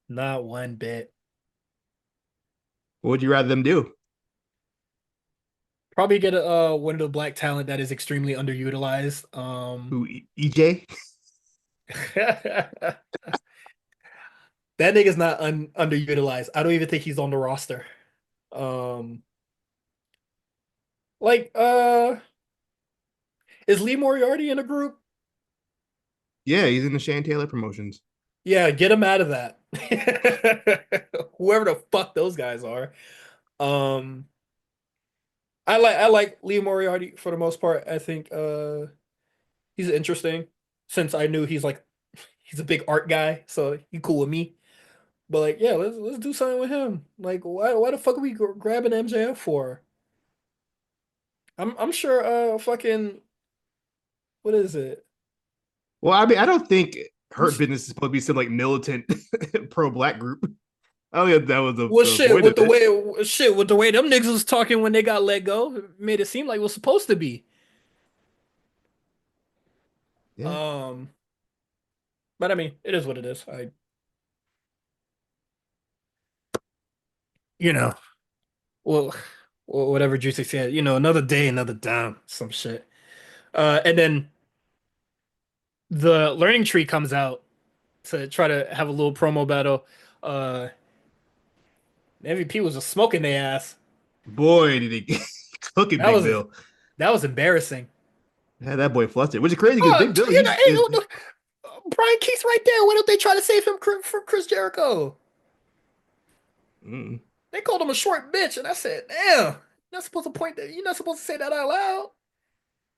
Speaker 1: Not one bit.
Speaker 2: what would you rather them do?
Speaker 1: Probably get a one of the black talent that is extremely underutilized.
Speaker 2: Who EJ?
Speaker 1: That nigga's not underutilized. I don't even think he's on the roster. Um, like, is Lee Moriarty in a group?
Speaker 2: Yeah, he's in the Shane Taylor promotions.
Speaker 1: Yeah, get him out of that. Whoever the fuck those guys are. Um, I like Lee Moriarty for the most part. I think he's interesting since I knew he's a big art guy, so he cool with me. But like, yeah, let's do something with him. Like, why the fuck are we grabbing MJF for? I'm sure fucking what is it?
Speaker 2: Well, I mean, I don't think Hurt Business is supposed to be some like militant pro black group. I don't think that was
Speaker 1: Well,
Speaker 2: the point of it.
Speaker 1: shit with the way them niggas was talking when they got let go, it made it seem like it was supposed to be.
Speaker 2: Yeah.
Speaker 1: Um, but I mean, it is what it is. You know, well, whatever Juicy said, another day, another dime, some shit. And then the learning tree comes out to try to have a little promo battle. Uh, MVP was just smoking their ass.
Speaker 2: Boy, did he cook it,
Speaker 1: That
Speaker 2: Big
Speaker 1: was
Speaker 2: Bill.
Speaker 1: that was embarrassing.
Speaker 2: Yeah, that boy flustered, which is crazy because
Speaker 1: Oh,
Speaker 2: Big Bill,
Speaker 1: you know,
Speaker 2: he's
Speaker 1: hey,
Speaker 2: is
Speaker 1: Brian Keith's right there. Why don't they try to save him from Chris Jericho?
Speaker 2: mm.
Speaker 1: They called him a short bitch, and I said, "Damn, you're not supposed to point that. You're not supposed to say that out loud."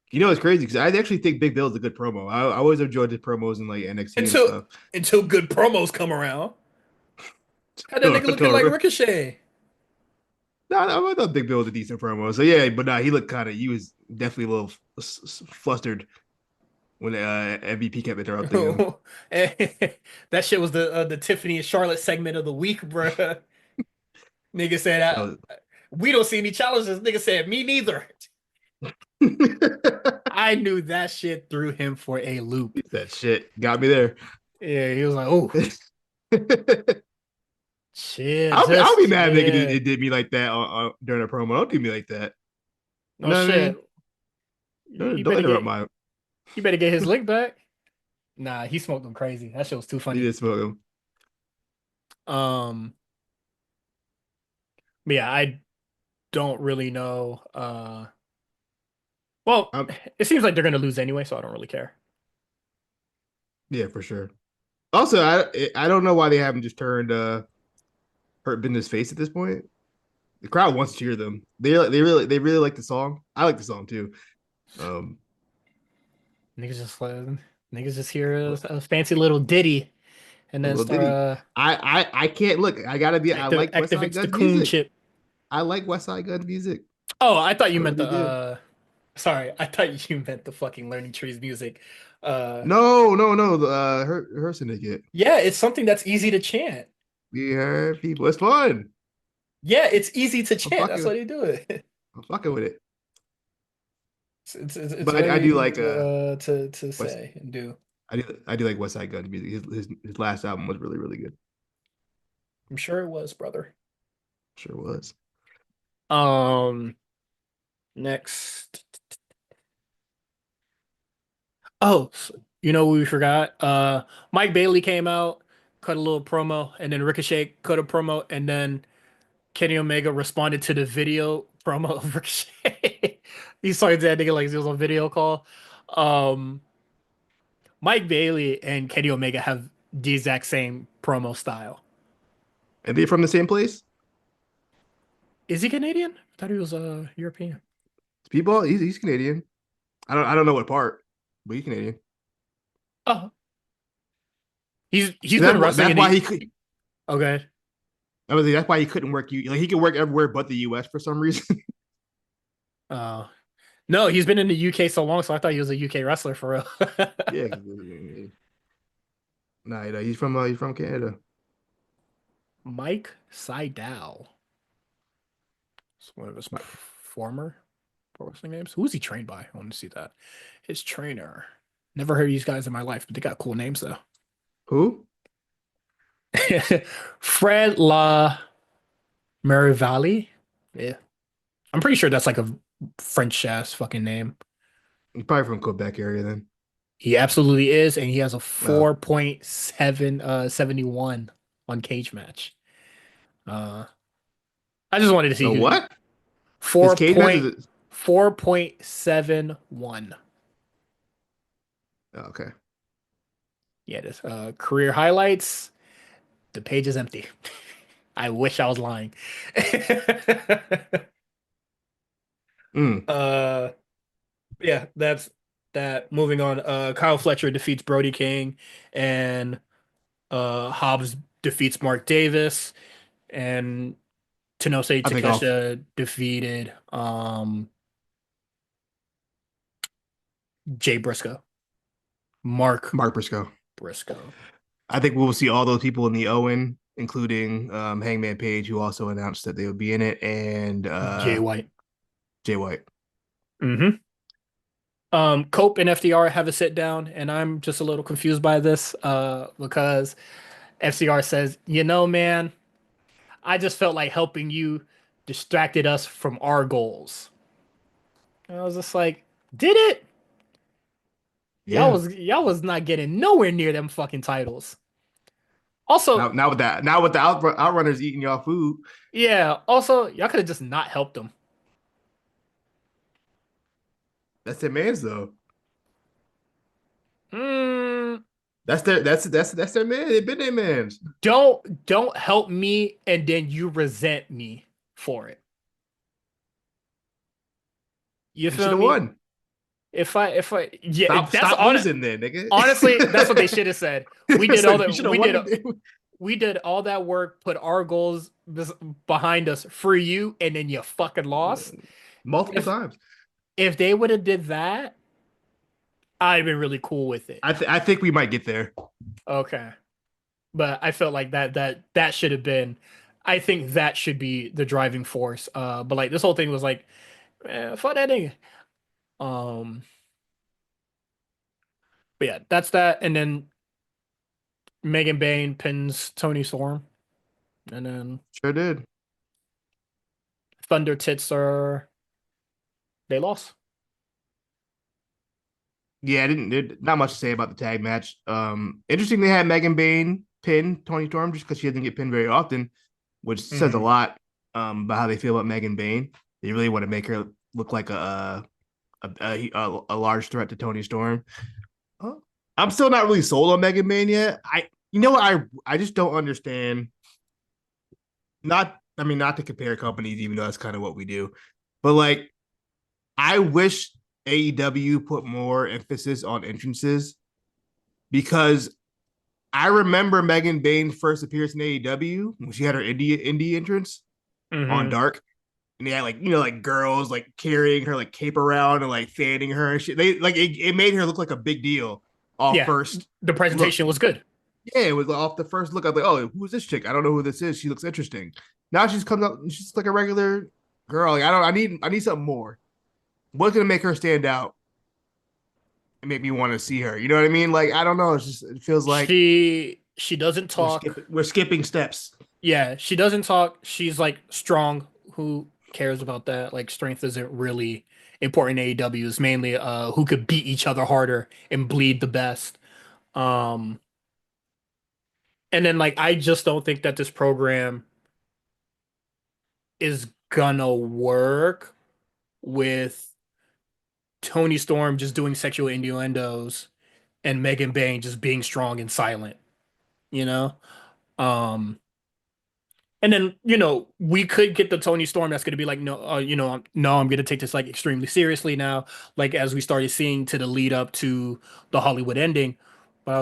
Speaker 2: You know, it's crazy because I actually think Big Bill is a good promo. I always enjoyed his promos in like NXT and
Speaker 1: Until
Speaker 2: stuff.
Speaker 1: until good promos come around. Had that nigga looking like Ricochet.
Speaker 2: No, I thought Big Bill was a decent promo. So yeah, but nah, he looked kind of. He was definitely a little flustered when MVP kept interrupting him.
Speaker 1: That shit was the Tiffany and Charlotte segment of the week, bruh. Nigga said,
Speaker 2: That was
Speaker 1: "We don't see any challenges." Nigga said, "Me neither." I knew that shit threw him for a loop.
Speaker 2: that shit got me there.
Speaker 1: Yeah, he was like, "Oh, shit,
Speaker 2: I'll
Speaker 1: just
Speaker 2: be mad if nigga
Speaker 1: shit."
Speaker 2: it did me like that during a promo. Don't do me like that. You
Speaker 1: No
Speaker 2: know what I
Speaker 1: shit.
Speaker 2: mean?
Speaker 1: He
Speaker 2: Don't
Speaker 1: better
Speaker 2: interrupt
Speaker 1: get
Speaker 2: my.
Speaker 1: he better get his lick back. Nah, he smoked them crazy. That shit was too
Speaker 2: He
Speaker 1: funny.
Speaker 2: did smoke him.
Speaker 1: Um, but yeah, I don't really know. Well,
Speaker 2: Um,
Speaker 1: it seems like they're gonna lose anyway, so I don't really care.
Speaker 2: yeah, for sure. Also, I don't know why they haven't just turned Hurt Business face at this point. The crowd wants to hear them. They really like the song. I like the song too. Um,
Speaker 1: Niggas just like niggas just hear a fancy little ditty and then
Speaker 2: Little
Speaker 1: start
Speaker 2: Diddy. I can't look. I gotta be. I like West Side
Speaker 1: activates the
Speaker 2: Gun's
Speaker 1: coon
Speaker 2: music.
Speaker 1: chip.
Speaker 2: I like West Side Gun's music.
Speaker 1: Oh, I thought
Speaker 2: I
Speaker 1: you meant
Speaker 2: really
Speaker 1: the
Speaker 2: do.
Speaker 1: sorry, I thought you meant the fucking Learning Trees music. Uh
Speaker 2: No. The her syndicate.
Speaker 1: yeah, it's something that's easy to chant.
Speaker 2: We heard people. It's fun.
Speaker 1: Yeah, it's easy to
Speaker 2: I'm
Speaker 1: chant. That's why
Speaker 2: fucking.
Speaker 1: they do it.
Speaker 2: I'm fucking with it.
Speaker 1: It's
Speaker 2: But I
Speaker 1: very
Speaker 2: do
Speaker 1: easy
Speaker 2: like
Speaker 1: to
Speaker 2: West.
Speaker 1: say and do.
Speaker 2: I do like West Side Gun's music. His last album was really good.
Speaker 1: I'm sure it was, brother.
Speaker 2: Sure was.
Speaker 1: Um, next. Oh, you know what we forgot? Mike Bailey came out, cut a little promo, and then Ricochet cut a promo, and then Kenny Omega responded to the video promo of Ricochet. He started that nigga like it was a video call. Um, Mike Bailey and Kenny Omega have the exact same promo style.
Speaker 2: And they from the same place?
Speaker 1: Is he Canadian? I thought he was European.
Speaker 2: Speedball. He's Canadian. I don't know what part, but he's Canadian.
Speaker 1: Oh, he's been wrestling
Speaker 2: That's
Speaker 1: in
Speaker 2: why
Speaker 1: the
Speaker 2: he could.
Speaker 1: okay.
Speaker 2: I was like, that's why he couldn't work. You like he could work everywhere but the U.S. for some reason.
Speaker 1: Uh no, he's been in the UK so long, so I thought he was a UK wrestler for real.
Speaker 2: Yeah. Nah, he's from Canada.
Speaker 1: Mike Seidel. It's one of his former pro wrestling names. Who is he trained by? I want to see that. His trainer. Never heard of these guys in my life, but they got cool names though.
Speaker 2: Who?
Speaker 1: Fred La Merivali. Yeah. I'm pretty sure that's like a French ass fucking name.
Speaker 2: He's probably from Quebec area then.
Speaker 1: He absolutely is, and he has a
Speaker 2: Uh,
Speaker 1: 4.7 71 on Cage Match. Uh I just wanted to see who
Speaker 2: what? His
Speaker 1: 4
Speaker 2: cage match
Speaker 1: point
Speaker 2: is
Speaker 1: 4.71.
Speaker 2: okay.
Speaker 1: Yeah, this career highlights. The page is empty. I wish I was lying.
Speaker 2: Mm.
Speaker 1: Uh, yeah, that's that. Moving on. Kyle Fletcher defeats Brody King, and Hobbs defeats Mark Davis, and Tenose
Speaker 2: I think off
Speaker 1: Takeshita defeated Jay Briscoe. Mark
Speaker 2: Mark Briscoe.
Speaker 1: Briscoe.
Speaker 2: I think we'll see all those people in the Owen, including Hangman Page, who also announced that they would be in it, and
Speaker 1: Jay White.
Speaker 2: Jay White.
Speaker 1: Mm-hmm. Cope and FDR have a sit down, and I'm just a little confused by this, because FCR says, man, I just felt like helping you distracted us from our goals. And I was just like, did it?
Speaker 2: Yeah.
Speaker 1: Y'all was not getting nowhere near them fucking titles. Also,
Speaker 2: Now with the outrunners eating y'all food,
Speaker 1: yeah, also y'all could have just not helped them.
Speaker 2: that's their man's though.
Speaker 1: Mm,
Speaker 2: That's their man. They've been their man's.
Speaker 1: don't help me and then you resent me for it. You
Speaker 2: You should
Speaker 1: feel
Speaker 2: have
Speaker 1: me?
Speaker 2: won.
Speaker 1: If I yeah, that's
Speaker 2: Stop
Speaker 1: on
Speaker 2: losing then, nigga.
Speaker 1: honestly, that's what they should have said. We did
Speaker 2: It's
Speaker 1: all
Speaker 2: like you
Speaker 1: that
Speaker 2: should have won the day.
Speaker 1: we did all that work, put our goals behind us for you, and then you fucking lost.
Speaker 2: Multiple
Speaker 1: If
Speaker 2: times.
Speaker 1: if they would have did that, I'd been really cool with it.
Speaker 2: I think we might get there.
Speaker 1: Okay. But I felt like that should have been I think that should be the driving force. But like this whole thing was like, fuck that nigga. Um, but yeah, that's that. And then Megan Bain pins Tony Storm. And then
Speaker 2: Sure did.
Speaker 1: Thunder Tits are they lost.
Speaker 2: Yeah, I didn't not much to say about the tag match. Interesting they had Megan Bain pin Tony Storm just because she doesn't get pinned very often, which says a
Speaker 1: Hmm.
Speaker 2: lot about how they feel about Megan Bain. They really want to make her look like a large threat to Tony Storm. Oh. I'm still not really sold on Megan Bain yet. You know what I just don't understand. Not to compare companies, even though that's kind of what we do, but like I wish AEW put more emphasis on entrances because I remember Megan Bain's first appearance in AEW when she had her indie entrance on
Speaker 1: Hmm.
Speaker 2: Dark. And they had like, like girls like carrying her like cape around and like fanning her and shit. They like it made her look like a big deal off
Speaker 1: Yeah,
Speaker 2: first
Speaker 1: the
Speaker 2: look.
Speaker 1: presentation was good.
Speaker 2: Yeah, it was off the first look. I was like, oh, who's this chick? I don't know who this is. She looks interesting. Now she's comes up and she's like a regular girl. Like I need something more. What's gonna make her stand out and make me want to see her? You know what I mean? Like, I don't know. It feels like
Speaker 1: She doesn't talk.
Speaker 2: we're skipping steps.
Speaker 1: Yeah, she doesn't talk. She's like strong. Who cares about that? Like strength isn't really important in AEW. It's mainly who could beat each other harder and bleed the best. Um and then like I just don't think that this program is gonna work with Tony Storm just doing sexual innuendos and Megan Bain just being strong and silent, you know? Um And then, we could get the Tony Storm that's going to be like, no, no, I'm going to take this like extremely seriously now, like as we started seeing to the lead up to the Hollywood ending. But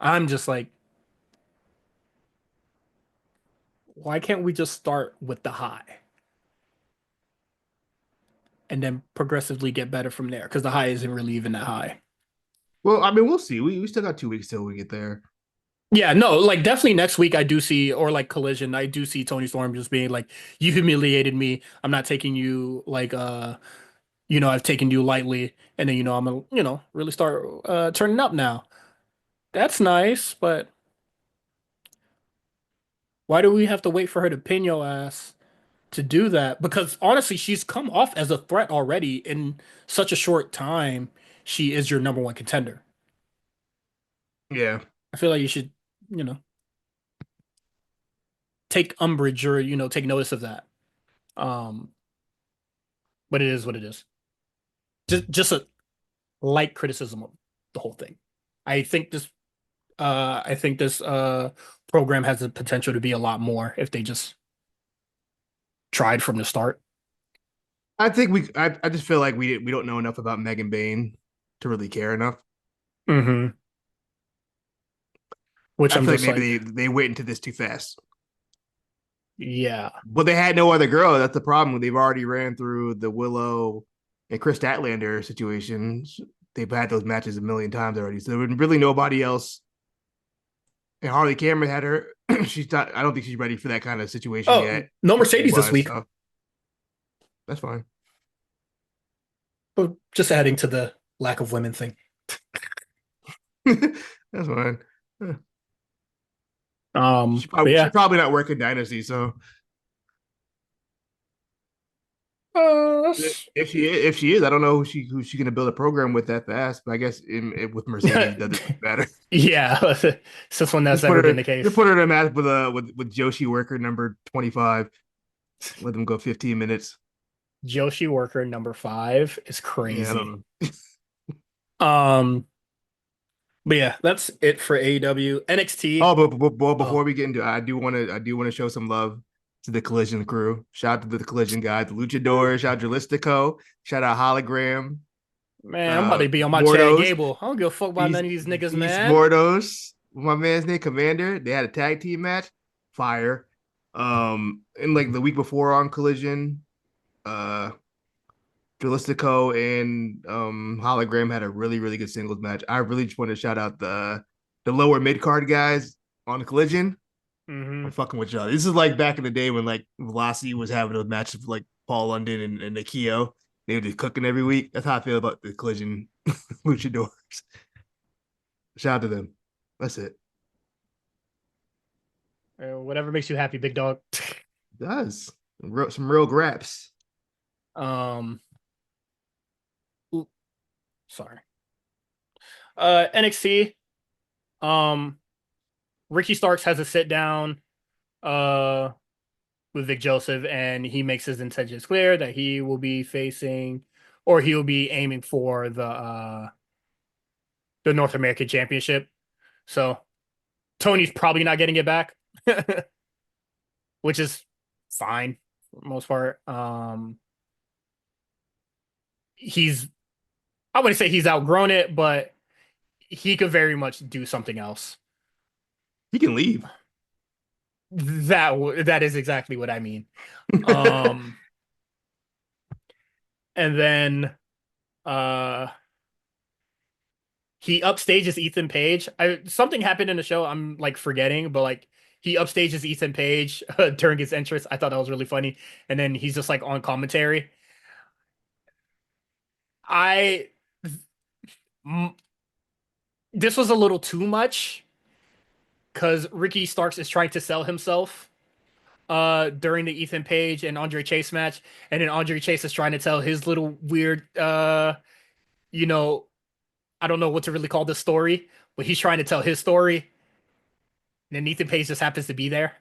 Speaker 1: I'm just like, why can't we just start with the high and then progressively get better from there? Because the high isn't really even that high.
Speaker 2: Well, I mean, we'll see. We still got 2 weeks till we get there.
Speaker 1: Yeah, no, like definitely next week I do see, or like Collision, I do see Tony Storm just being like, you humiliated me. I'm not taking you like I've taken you lightly, and then I'm gonna, really start turning up now. That's nice, but why do we have to wait for her to pin your ass to do that? Because honestly, she's come off as a threat already in such a short time. She is your number one contender.
Speaker 2: Yeah.
Speaker 1: I feel like you should, you know, take umbrage or, take notice of that. Um, but it is what it is. Just a light criticism of the whole thing. I think this I think this program has the potential to be a lot more if they just tried from the start.
Speaker 2: I think I just feel like we don't know enough about Megan Bain to really care enough.
Speaker 1: Hmm. Which
Speaker 2: I
Speaker 1: I'm
Speaker 2: feel like
Speaker 1: just
Speaker 2: maybe
Speaker 1: like,
Speaker 2: they went into this too fast.
Speaker 1: yeah.
Speaker 2: But they had no other girl. That's the problem. They've already ran through the Willow and Chris Statlander situations. They've had those matches a million times already. So there was really nobody else. And Harley Cameron had her. She's not. I don't think she's ready for that kind of situation
Speaker 1: Oh,
Speaker 2: yet,
Speaker 1: no
Speaker 2: weight
Speaker 1: Mercedes this
Speaker 2: wise.
Speaker 1: week,
Speaker 2: So that's fine.
Speaker 1: but just adding to the lack of women thing.
Speaker 2: That's fine.
Speaker 1: But
Speaker 2: She's
Speaker 1: yeah,
Speaker 2: probably not working Dynasty. So
Speaker 1: that's-
Speaker 2: if she is, I don't know who she gonna build a program with that fast. But I guess with Mercedes, it doesn't matter.
Speaker 1: yeah, since when that's ever been the
Speaker 2: Just
Speaker 1: case.
Speaker 2: put her in a match with Joshi Worker number 25. Let them go 15 minutes.
Speaker 1: Joshi Worker number 5 is
Speaker 2: Yeah, I
Speaker 1: crazy.
Speaker 2: don't know.
Speaker 1: Um, but yeah, that's it for AEW. NXT.
Speaker 2: Oh, but before
Speaker 1: Oh
Speaker 2: we get into, I do want to show some love to the Collision crew. Shout out to the Collision guys, the Luchadors. Shout out to Listico. Shout out Hologram.
Speaker 1: man, I'm about to be on my Chad
Speaker 2: Mordos.
Speaker 1: Gable. I don't give a fuck about none of these niggas,
Speaker 2: Beast
Speaker 1: man.
Speaker 2: Mordos. My man's name Commander. They had a tag team match. Fire. And like the week before on Collision, uh, Dralistico and Hologram had a really good singles match. I really just want to shout out the lower mid card guys on Collision.
Speaker 1: Hmm.
Speaker 2: I'm fucking with y'all. This is like back in the day when like Velocity was having those matches with like Paul London and Nikio. They were just cooking every week. That's how I feel about the Collision Luchadors. Shout out to them. That's it.
Speaker 1: Whatever makes you happy, big dog.
Speaker 2: It does some real graps.
Speaker 1: um, Ooh, sorry. NXT. Um, Ricky Starks has a sit down uh with Vic Joseph, and he makes his intentions clear that he will be facing, or he will be aiming for the North American Championship. So Tony's probably not getting it back, which is fine for the most part. He's I wouldn't say he's outgrown it, but he could very much do something else.
Speaker 2: He can leave.
Speaker 1: That is exactly what I mean. Um, and then uh he upstages Ethan Page. Something happened in the show. I'm like forgetting, but like he upstages Ethan Page during his entrance. I thought that was really funny. And then he's just like on commentary. I m- this was a little too much because Ricky Starks is trying to sell himself during the Ethan Page and Andre Chase match, and then Andre Chase is trying to tell his little weird you know, I don't know what to really call this story, but he's trying to tell his story. And then Ethan Page just happens to be there.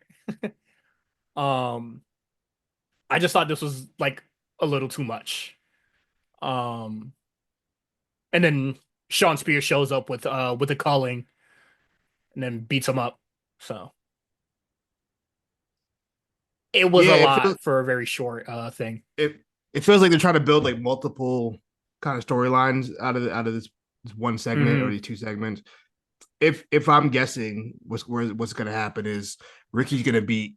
Speaker 1: Um, I just thought this was like a little too much. Um, and then Sean Spears shows up with a culling and then beats him up. So it was
Speaker 2: Yeah,
Speaker 1: a
Speaker 2: it feels
Speaker 1: lot for a very short thing.
Speaker 2: it it feels like they're trying to build like multiple kind of storylines out of this one segment or
Speaker 1: Hmm.
Speaker 2: these two segments. If I'm guessing what's gonna happen is Ricky's gonna beat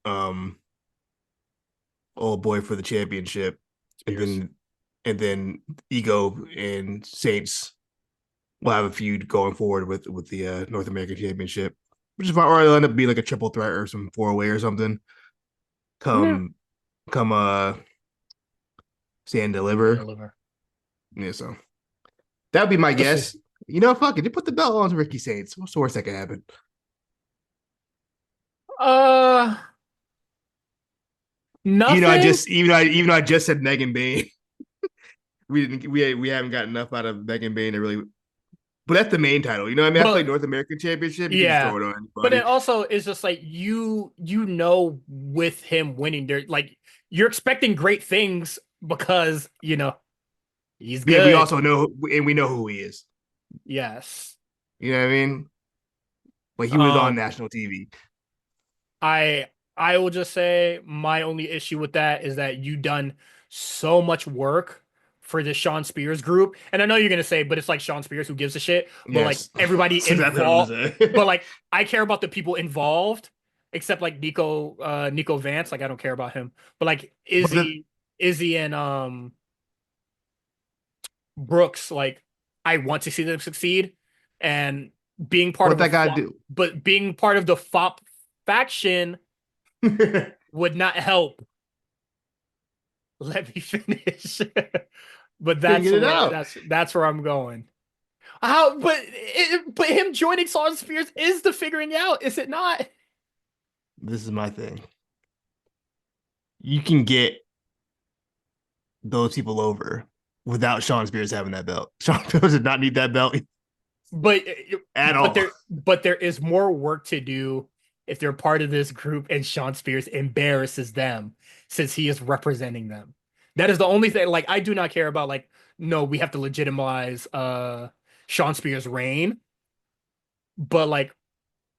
Speaker 2: um old boy for the championship, and
Speaker 1: Spears.
Speaker 2: then Ego and Saints will have a feud going forward with the North American Championship, which is fine. Or it'll end up being like a triple threat or some 4-way or something.
Speaker 1: Yeah.
Speaker 2: Come come stand deliver.
Speaker 1: Deliver.
Speaker 2: Yeah, so that would be my
Speaker 1: We'll see.
Speaker 2: guess. You know, fuck it. They put the belt on Ricky Saints. What's the worst that could happen?
Speaker 1: Uh, nothing.
Speaker 2: Even though I just said Megan Bain, we haven't got enough out of Megan Bain to really. But that's the main title. You know what I mean? I feel like
Speaker 1: But
Speaker 2: North American Championship, you can just
Speaker 1: yeah.
Speaker 2: throw it on
Speaker 1: But
Speaker 2: anybody.
Speaker 1: then also it's just like you know with him winning there like you're expecting great things because he's
Speaker 2: Yeah, we
Speaker 1: good.
Speaker 2: also know, and we know who he is.
Speaker 1: Yes.
Speaker 2: You know what I mean? Like he was on
Speaker 1: Um
Speaker 2: national TV.
Speaker 1: I will just say my only issue with that is that you done so much work for the Sean Spears group. And I know you're gonna say, but it's like Sean Spears who gives a shit. But like
Speaker 2: Yes.
Speaker 1: everybody
Speaker 2: That's exactly what I'm
Speaker 1: involved,
Speaker 2: gonna
Speaker 1: but
Speaker 2: say.
Speaker 1: like I care about the people involved, except like Nico Vance. Like I don't care about him. But like
Speaker 2: But the,
Speaker 1: Izzy and Brooks, like I want to see them succeed. And being part
Speaker 2: what
Speaker 1: of a
Speaker 2: that guy
Speaker 1: flop,
Speaker 2: do?
Speaker 1: but being part of the FOP faction would not help. Let me finish. But
Speaker 2: Figure it out.
Speaker 1: that's where I'm going. How? But him joining Salt Spears is the figuring out, is it not?
Speaker 2: This is my thing. You can get those people over without Sean Spears having that belt. Sean Spears did not need that belt
Speaker 1: But
Speaker 2: at all.
Speaker 1: but there is more work to do if they're part of this group and Sean Spears embarrasses them since he is representing them. That is the only thing. Like I do not care about like no, we have to legitimize Sean Spears' reign, but like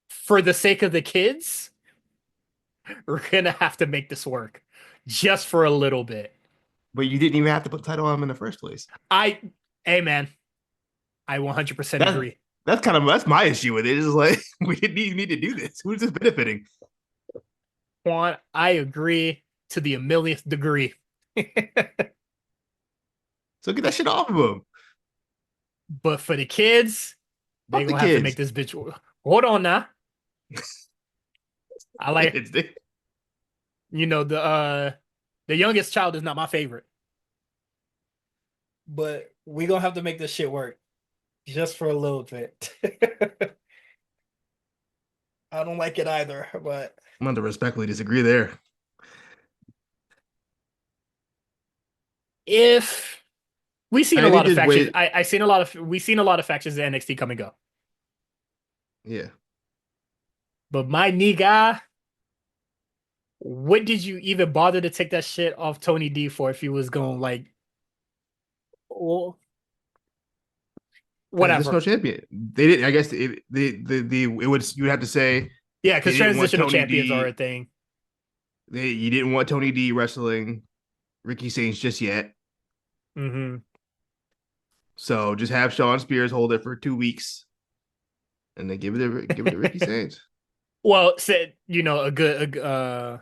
Speaker 1: for the sake of the kids, we're gonna have to make this work just for a little bit.
Speaker 2: But you didn't even have to put the title on him in the first place.
Speaker 1: I, hey man, I 100%
Speaker 2: That
Speaker 1: agree.
Speaker 2: that's my issue with it. It's like we didn't even need to do this. Who's this benefiting?
Speaker 1: Quan, I agree to the millionth degree.
Speaker 2: So get that shit off of him.
Speaker 1: But for the kids, they
Speaker 2: Fuck the
Speaker 1: gonna have to make
Speaker 2: kids.
Speaker 1: this bitch. Hold on now. I like,
Speaker 2: Kids. They,
Speaker 1: you know, the youngest child is not my favorite. But we gonna have to make this shit work just for a little bit. I don't like it either, but
Speaker 2: I'm going to respectfully disagree there.
Speaker 1: if we've seen a
Speaker 2: I think
Speaker 1: lot of
Speaker 2: there's
Speaker 1: factions,
Speaker 2: way.
Speaker 1: I seen a lot of we've seen a lot of factions in NXT come and go.
Speaker 2: Yeah.
Speaker 1: But my nigga, what did you even bother to take that shit off Tony D for if he was going like, well, whatever?
Speaker 2: Transitional champion. They didn't. I guess the it would you would have to say
Speaker 1: Yeah,
Speaker 2: they
Speaker 1: because
Speaker 2: didn't want
Speaker 1: transitional
Speaker 2: Tony
Speaker 1: champions are a
Speaker 2: D.
Speaker 1: thing.
Speaker 2: You didn't want Tony D wrestling Ricky Saints just yet.
Speaker 1: Hmm.
Speaker 2: So just have Sean Spears hold it for 2 weeks, and then give it to Ricky Saints
Speaker 1: Well, said well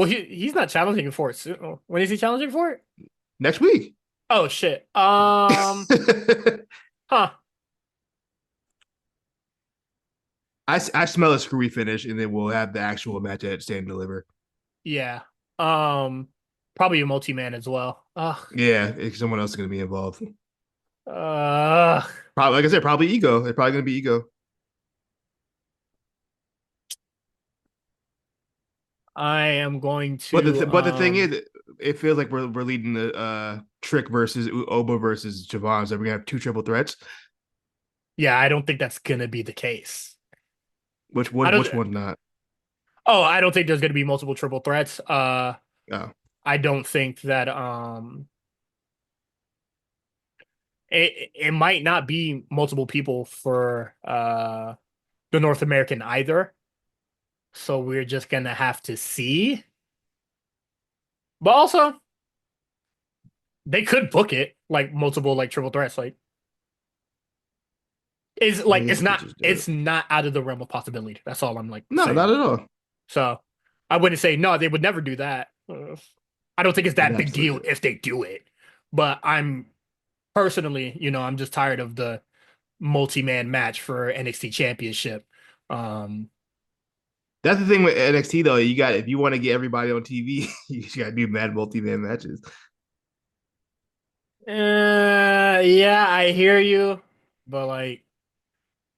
Speaker 1: he's not challenging for it soon. When is he challenging for it?
Speaker 2: next week.
Speaker 1: Oh shit. Huh.
Speaker 2: I smell a screwy finish, and then we'll have the actual match at Stand and Deliver.
Speaker 1: Yeah. Probably a multi-man as well.
Speaker 2: Yeah, someone else is going to be involved.
Speaker 1: Uh,
Speaker 2: Probably, like I said, probably ego. They're probably going to be ego.
Speaker 1: I am going
Speaker 2: But
Speaker 1: to
Speaker 2: but the thing is, it feels like we're leading the Trick versus Oba versus Javon. So we're gonna have two triple threats.
Speaker 1: yeah, I don't think that's gonna be the case.
Speaker 2: Which
Speaker 1: I
Speaker 2: one?
Speaker 1: don't
Speaker 2: Which one not?
Speaker 1: I don't think there's gonna be multiple triple threats.
Speaker 2: Oh,
Speaker 1: I don't think that it might not be multiple people for the North American either. So we're just gonna have to see. But also, they could book it like multiple like triple threats. Like is
Speaker 2: I
Speaker 1: like
Speaker 2: guess you could just do it.
Speaker 1: it's not out of the realm of possibility. That's all I'm like
Speaker 2: No, not
Speaker 1: saying.
Speaker 2: at all.
Speaker 1: So I wouldn't say no, they would never do that. I don't think it's
Speaker 2: I'd
Speaker 1: that big deal
Speaker 2: absolutely.
Speaker 1: if they do it. But I'm personally, I'm just tired of the multi-man match for NXT Championship. Um,
Speaker 2: That's the thing with NXT though. You got if you want to get everybody on TV, you just got to do mad multi-man matches.
Speaker 1: yeah, I hear you, but like,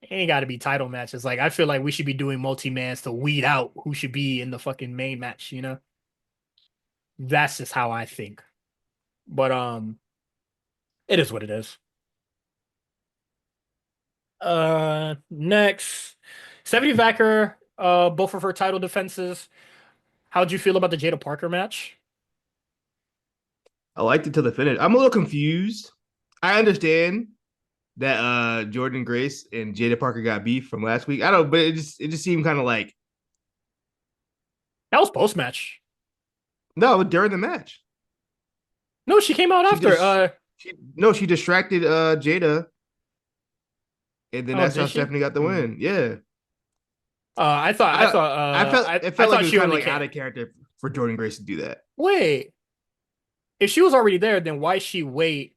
Speaker 1: it ain't got to be title matches. Like, I feel like we should be doing multi-mans to weed out who should be in the fucking main match. That's just how I think. But it is what it is. Next, 70 Vacker, both of her title defenses. How'd you feel about the Jada Parker match?
Speaker 2: I liked it till the finish. I'm a little confused. I understand that Jordan Grace and Jada Parker got beef from last week. I don't, but it just seemed kind of like
Speaker 1: That was post match.
Speaker 2: no during the match.
Speaker 1: No, she came out
Speaker 2: She
Speaker 1: after.
Speaker 2: just she no, she distracted Jada, and then
Speaker 1: Oh,
Speaker 2: that's
Speaker 1: did
Speaker 2: how
Speaker 1: she?
Speaker 2: Stephanie got the
Speaker 1: Hmm.
Speaker 2: win. Yeah.
Speaker 1: I thought, I
Speaker 2: I
Speaker 1: thought,
Speaker 2: I felt it
Speaker 1: I
Speaker 2: felt like
Speaker 1: thought
Speaker 2: it was
Speaker 1: she
Speaker 2: kind of
Speaker 1: only
Speaker 2: like
Speaker 1: came.
Speaker 2: out of character for Jordan Grace to do that.
Speaker 1: Wait, if she was already there, then why she wait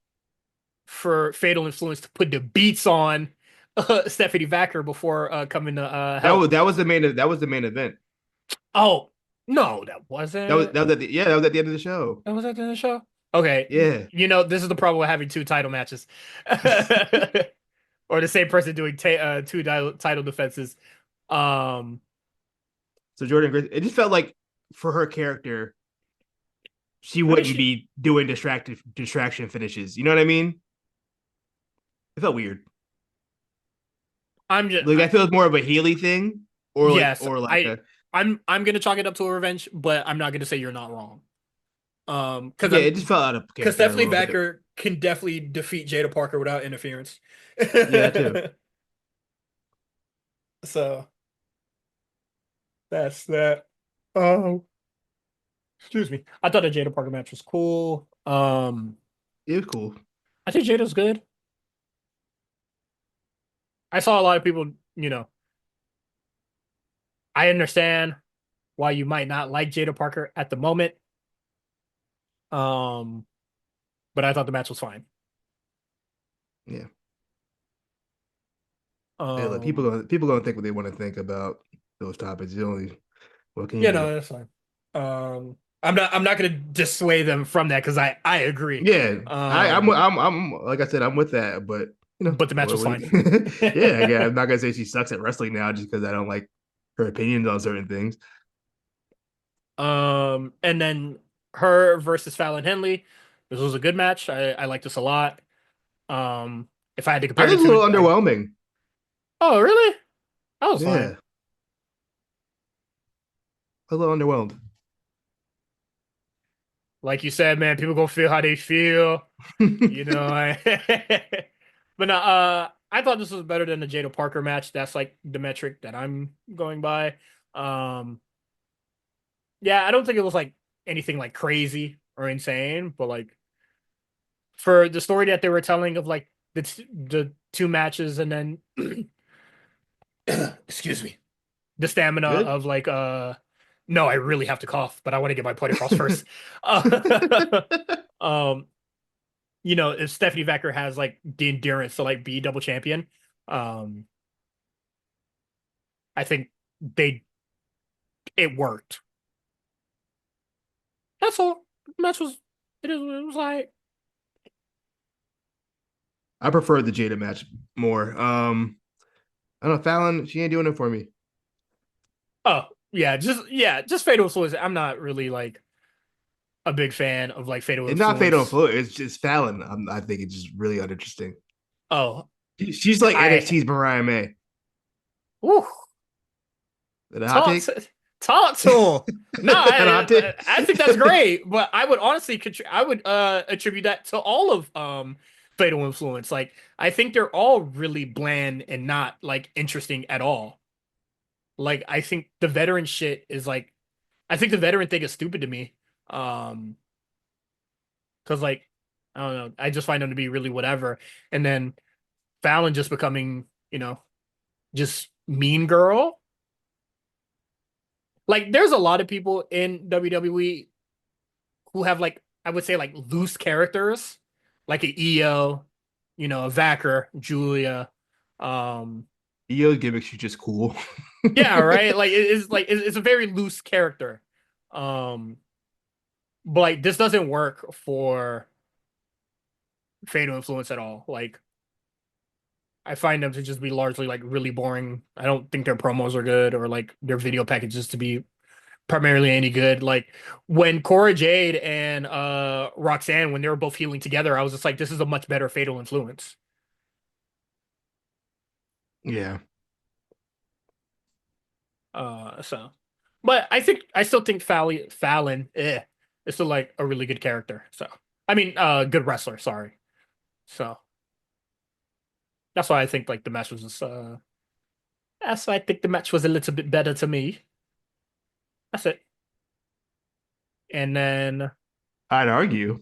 Speaker 1: for Fatal Influence to put the beats on Stephanie Vacker before coming to help?
Speaker 2: That was the main event.
Speaker 1: Oh, no, that wasn't.
Speaker 2: That was at the yeah, that was at the end of the show.
Speaker 1: That was at the end of the show. Okay,
Speaker 2: Yeah.
Speaker 1: you know this is the problem with having two title matches, or the same person doing two title defenses. Um,
Speaker 2: So Jordan Grace, it just felt like for her character, she
Speaker 1: I mean,
Speaker 2: wouldn't be doing distraction finishes. You know what I mean? It felt weird.
Speaker 1: I'm just,
Speaker 2: Like that feels more of a Healy thing,
Speaker 1: yes,
Speaker 2: or like a
Speaker 1: I'm gonna chalk it up to a revenge, but I'm not gonna say you're not wrong. Because
Speaker 2: yeah, it just felt out of
Speaker 1: because
Speaker 2: character a
Speaker 1: Stephanie
Speaker 2: little bit.
Speaker 1: Baker can definitely defeat Jada Parker without interference.
Speaker 2: Yeah, that too.
Speaker 1: So that's that. Oh, excuse me. I thought the Jada Parker match was cool.
Speaker 2: It was cool.
Speaker 1: I think Jada's good. I saw a lot of people, you know, I understand why you might not like Jada Parker at the moment. Um, but I thought the match was fine.
Speaker 2: Yeah. Hey, look,
Speaker 1: Um,
Speaker 2: people gonna think what they want to think about those topics. You only what can you
Speaker 1: yeah,
Speaker 2: do?
Speaker 1: no, that's fine. I'm not gonna dissuade them from that because I agree.
Speaker 2: Yeah,
Speaker 1: Um,
Speaker 2: I'm like I said, I'm with that, but you know,
Speaker 1: but the match was fine.
Speaker 2: yeah, yeah, I'm not gonna say she sucks at wrestling now just because I don't like her opinions on certain things.
Speaker 1: And then her versus Fallon Henley. This was a good match. I like this a lot. If I had to
Speaker 2: I
Speaker 1: compare
Speaker 2: thought
Speaker 1: the
Speaker 2: it was a
Speaker 1: two,
Speaker 2: little
Speaker 1: I
Speaker 2: underwhelming.
Speaker 1: oh really? That was fine.
Speaker 2: Yeah, a little underwhelmed.
Speaker 1: Like you said, man, people gonna feel how they feel. You know, but no, I thought this was better than the Jada Parker match. That's like the metric that I'm going by. Um, yeah, I don't think it was like anything like crazy or insane, but like for the story that they were telling of like the two matches and then excuse me, the stamina
Speaker 2: Good.
Speaker 1: of like no, I really have to cough, but I want to get my point across first. Uh, um, you know, if Stephanie Vacker has like the endurance to like be double champion, um, I think they it worked. That's all. The match was it was like
Speaker 2: I prefer the Jada match more. I don't know, Fallon, she ain't doing it for me.
Speaker 1: oh yeah, just Fatal Influence. I'm not really like a big fan of like Fatal
Speaker 2: It's not Fatal
Speaker 1: Influence.
Speaker 2: Influence. It's just Fallon. I think it's just really uninteresting.
Speaker 1: Oh,
Speaker 2: She's like
Speaker 1: I
Speaker 2: NXT's Mariah May. Is
Speaker 1: whew,
Speaker 2: that a hot
Speaker 1: talk
Speaker 2: take?
Speaker 1: to talk to him. No,
Speaker 2: That a hot take?
Speaker 1: I think that's great, but I would honestly I would attribute that to all of Fatal Influence. Like I think they're all really bland and not like interesting at all. Like I think the veteran shit is like I think the veteran thing is stupid to me. Um because like I don't know, I just find them to be really whatever. And then Fallon just becoming, you know, just mean girl. Like there's a lot of people in WWE who have like I would say like loose characters, like a EO, you know, a Vacker, Julia. Um,
Speaker 2: Io gimmicks, she's just cool.
Speaker 1: yeah, right. Like it's a very loose character. Um, but like this doesn't work for Fatal Influence at all. Like I find them to just be largely like really boring. I don't think their promos are good or like their video packages to be primarily any good. Like when Cora Jade and Roxanne, when they were both healing together, I was just like, this is a much better Fatal Influence.
Speaker 2: Yeah.
Speaker 1: So but I still think Fallon is still like a really good character. So I mean good wrestler, sorry. So that's why I think like the match was just that's why I think the match was a little bit better to me. That's it. And then
Speaker 2: I'd argue.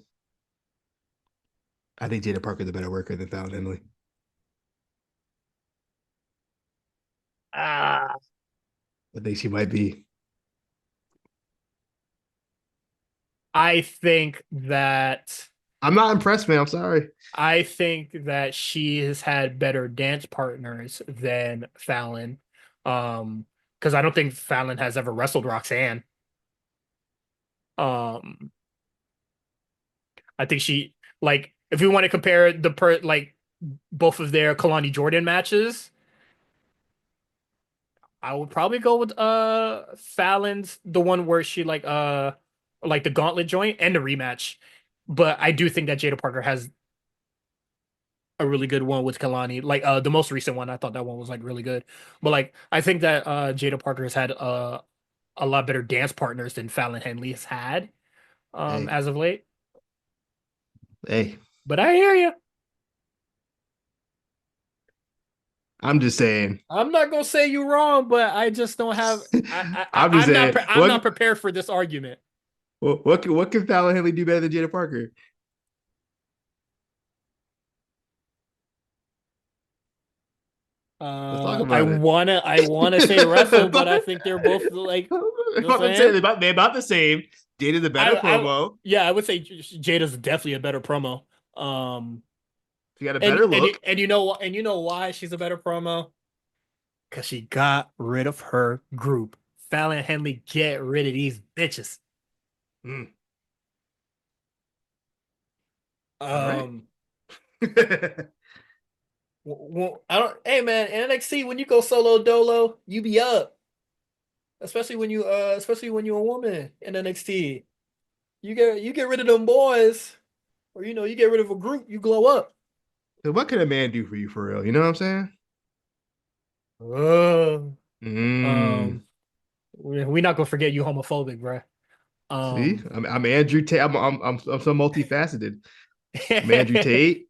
Speaker 2: I think Jada Parker's a better worker than Fallon Henley.
Speaker 1: Ah,
Speaker 2: I think she might be.
Speaker 1: I think that
Speaker 2: I'm not impressed, man. I'm sorry.
Speaker 1: I think that she has had better dance partners than Fallon. Because I don't think Fallon has ever wrestled Roxanne. Um, I think she like if we want to compare both of their Kalani Jordan matches, I would probably go with Fallon's the one where she like the gauntlet joint and the rematch. But I do think that Jada Parker has a really good one with Kalani. Like the most recent one, I thought that one was like really good. But like I think that Jada Parker has had a lot better dance partners than Fallon Henley has had
Speaker 2: Hey,
Speaker 1: as of late.
Speaker 2: hey.
Speaker 1: But I hear you.
Speaker 2: I'm just saying.
Speaker 1: I'm not gonna say you wrong, but I just don't have.
Speaker 2: I'm just
Speaker 1: I'm not.
Speaker 2: saying.
Speaker 1: I'm not prepared for this argument.
Speaker 2: What can Fallon Henley do better than Jada Parker? Let's talk
Speaker 1: I
Speaker 2: about it.
Speaker 1: wanna. I wanna say wrestle, but I think they're both like. You know what I'm
Speaker 2: I'm saying
Speaker 1: saying?
Speaker 2: they're about the same. Jada's a better
Speaker 1: I.
Speaker 2: promo.
Speaker 1: Yeah, I would say Jada's definitely a better promo. Um,
Speaker 2: She got a better look.
Speaker 1: and you know why she's a better promo? Because she got rid of her group. Fallon Henley, get rid of these bitches.
Speaker 2: Mm, all right.
Speaker 1: Um, I don't. Hey man, in NXT when you go solo dolo, you be up. Especially when you're a woman in NXT. You get rid of them boys, or you get rid of a group, you glow up.
Speaker 2: So what can a man do for you for real? You know what I'm saying?
Speaker 1: Uh,
Speaker 2: Mm.
Speaker 1: um, we not gonna forget you homophobic, bruh.
Speaker 2: See,
Speaker 1: Um,
Speaker 2: I'm Andrew Tate. I'm so multifaceted. I'm Andrew Tate.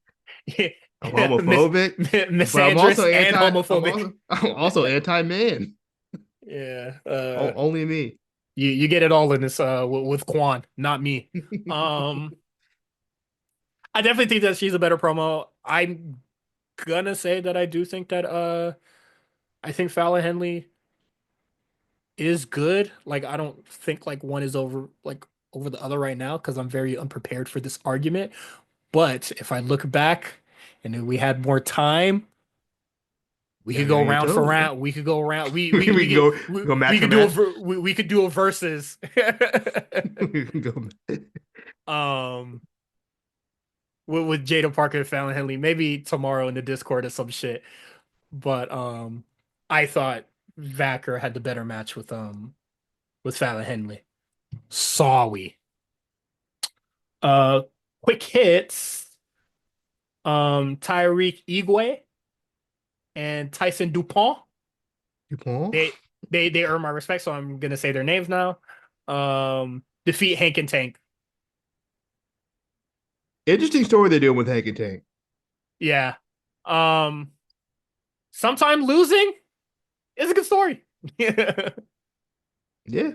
Speaker 2: I'm homophobic, but
Speaker 1: misandrous and homophobic.
Speaker 2: I'm also anti-man.
Speaker 1: Yeah.
Speaker 2: Only me.
Speaker 1: You get it all in this with Quan, not me. Um, I definitely think that she's a better promo. I'm gonna say that I do think that I think Fallon Henley is good. Like I don't think like one is over the other right now because I'm very unprepared for this argument. But if I look back and if we had more time, we
Speaker 2: Gotta
Speaker 1: could
Speaker 2: be
Speaker 1: go
Speaker 2: on your
Speaker 1: round for
Speaker 2: toes, man.
Speaker 1: round. We could go around.
Speaker 2: We can go match
Speaker 1: We
Speaker 2: for
Speaker 1: could do
Speaker 2: match.
Speaker 1: we could do a versus.
Speaker 2: We can go.
Speaker 1: um with Jada Parker and Fallon Henley. Maybe tomorrow in the Discord or some shit. But I thought Vacker had the better match with Fallon Henley. Saw we. Uh quick hits. Tyreek Igwe and Tyson Dupont.
Speaker 2: Dupont.
Speaker 1: They they earn my respect, so I'm gonna say their names now. Defeat Hank and Tank.
Speaker 2: Interesting story they're doing with Hank and Tank.
Speaker 1: Yeah. Um Sometime losing is a good story.
Speaker 2: Yeah,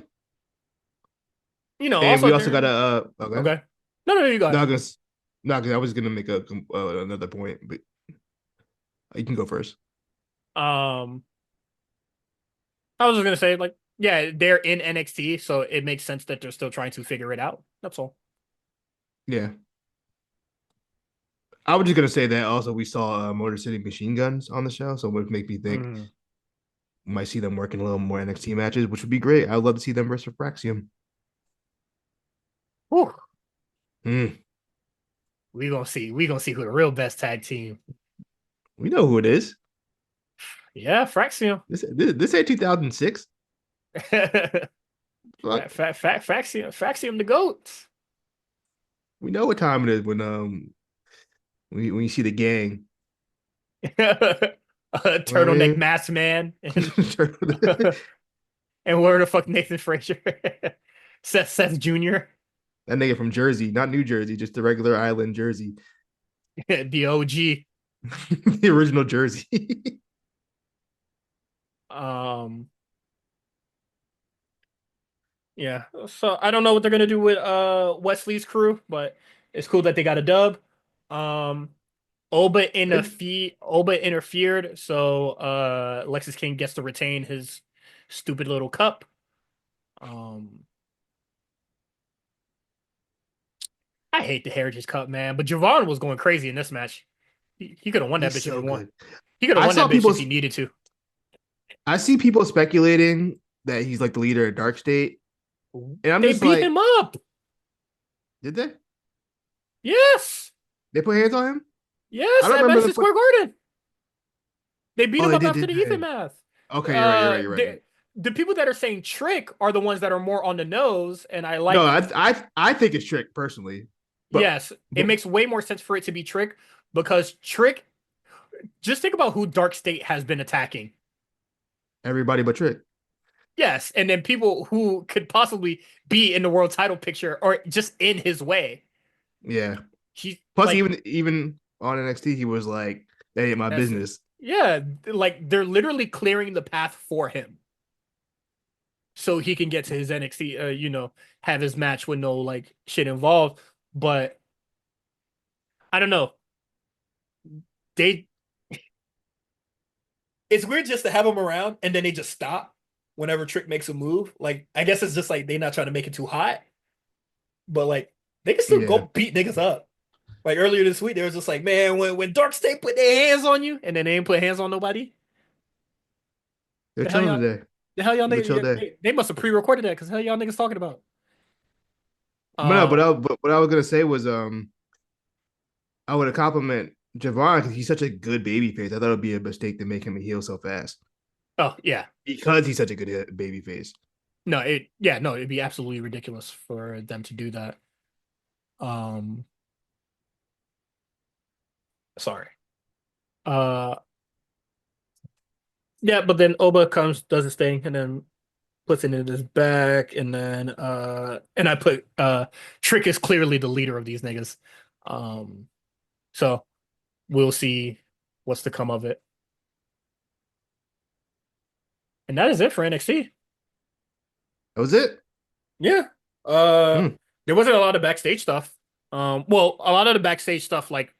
Speaker 2: and
Speaker 1: Also
Speaker 2: we also got a
Speaker 1: during
Speaker 2: okay.
Speaker 1: okay. No, you got
Speaker 2: No, because no, because I was gonna make a another point, but you can go first.
Speaker 1: it. I was just gonna say, like, yeah, they're in NXT, so it makes sense that they're still trying to figure it out. That's all.
Speaker 2: Yeah, I was just gonna say that also we saw Motor City Machine Guns on the show, so it would make me think
Speaker 1: Mm.
Speaker 2: we might see them working a little more NXT matches, which would be great. I'd love to see them versus Fraxium.
Speaker 1: Whew.
Speaker 2: Mm,
Speaker 1: We gonna see. We gonna see who the real best tag team.
Speaker 2: we know who it is.
Speaker 1: Yeah, Fraxium.
Speaker 2: This ain't 2006. Fuck,
Speaker 1: Fraxium the goats.
Speaker 2: we know what time it is when you see the gang. You know what I
Speaker 1: Turtleneck
Speaker 2: mean?
Speaker 1: mask man and where the fuck Nathan Frazier, Seth Jr.
Speaker 2: That nigga from Jersey, not New Jersey, just the regular island Jersey,
Speaker 1: the OG.
Speaker 2: the original Jersey.
Speaker 1: Um, yeah. So I don't know what they're gonna do with Wesley's crew, but it's cool that they got a dub. Um, Oba interfered, so Lexus King gets to retain his stupid little cup. Um, I hate the Heritage Cup, man, but Javon was going crazy in this match. He could have won that
Speaker 2: He's
Speaker 1: bitch if he
Speaker 2: so
Speaker 1: want.
Speaker 2: good.
Speaker 1: He could have
Speaker 2: I
Speaker 1: won
Speaker 2: saw
Speaker 1: that bitch
Speaker 2: people.
Speaker 1: if he needed to.
Speaker 2: I see people speculating that he's like the leader of Dark State, and I'm
Speaker 1: They
Speaker 2: just
Speaker 1: beat
Speaker 2: like,
Speaker 1: him up.
Speaker 2: did they?
Speaker 1: Yes.
Speaker 2: They put hands on him? I
Speaker 1: Yes,
Speaker 2: don't
Speaker 1: at
Speaker 2: remember them
Speaker 1: Madison
Speaker 2: put.
Speaker 1: Square Garden. They beat
Speaker 2: Oh,
Speaker 1: him
Speaker 2: they
Speaker 1: up
Speaker 2: did,
Speaker 1: after
Speaker 2: did
Speaker 1: the Ethan
Speaker 2: they?
Speaker 1: math.
Speaker 2: Okay, you're right. You're
Speaker 1: Uh,
Speaker 2: right. You're right.
Speaker 1: the the people that are saying trick are the ones that are more on the nose, and I
Speaker 2: No,
Speaker 1: like.
Speaker 2: I think it's Trick personally, but
Speaker 1: Yes, it
Speaker 2: but
Speaker 1: makes way more sense for it to be trick because trick. Just think about who Dark State has been attacking.
Speaker 2: everybody but Trick.
Speaker 1: Yes, and then people who could possibly be in the world title picture or just in his way.
Speaker 2: Yeah.
Speaker 1: He's
Speaker 2: Plus,
Speaker 1: like
Speaker 2: even on NXT, he was like, "That ain't my
Speaker 1: that's
Speaker 2: business."
Speaker 1: yeah, like they're literally clearing the path for him so he can get to his NXT, have his match with no like shit involved. But I don't know. They It's weird just to have him around and then they just stop whenever Trick makes a move. Like I guess it's just like they not trying to make it too hot, but like they can still
Speaker 2: Yeah,
Speaker 1: go beat niggas up. Like earlier this week, they was just like, man, when Dark State put their hands on you and then they ain't put hands on nobody.
Speaker 2: they're
Speaker 1: The hell
Speaker 2: chilling
Speaker 1: y'all
Speaker 2: today.
Speaker 1: the hell y'all
Speaker 2: It's a
Speaker 1: niggas
Speaker 2: chill day.
Speaker 1: they must have pre-recorded that because hell y'all niggas talking about.
Speaker 2: But no,
Speaker 1: Um
Speaker 2: but what I was gonna say was, I would have compliment Javon because he's such a good baby face. I thought it'd be a mistake to make him a heel so fast
Speaker 1: oh yeah.
Speaker 2: because he's such a good baby face.
Speaker 1: No, it'd be absolutely ridiculous for them to do that. Um Sorry. Uh yeah, but then Oba comes, does his thing, and then puts it in his back, and then and I put Trick is clearly the leader of these niggas. Um so we'll see what's to come of it. And that is it for NXT.
Speaker 2: That was it.
Speaker 1: Yeah. Uh
Speaker 2: Hmm.
Speaker 1: there wasn't a lot of backstage stuff. Well, a lot of the backstage stuff like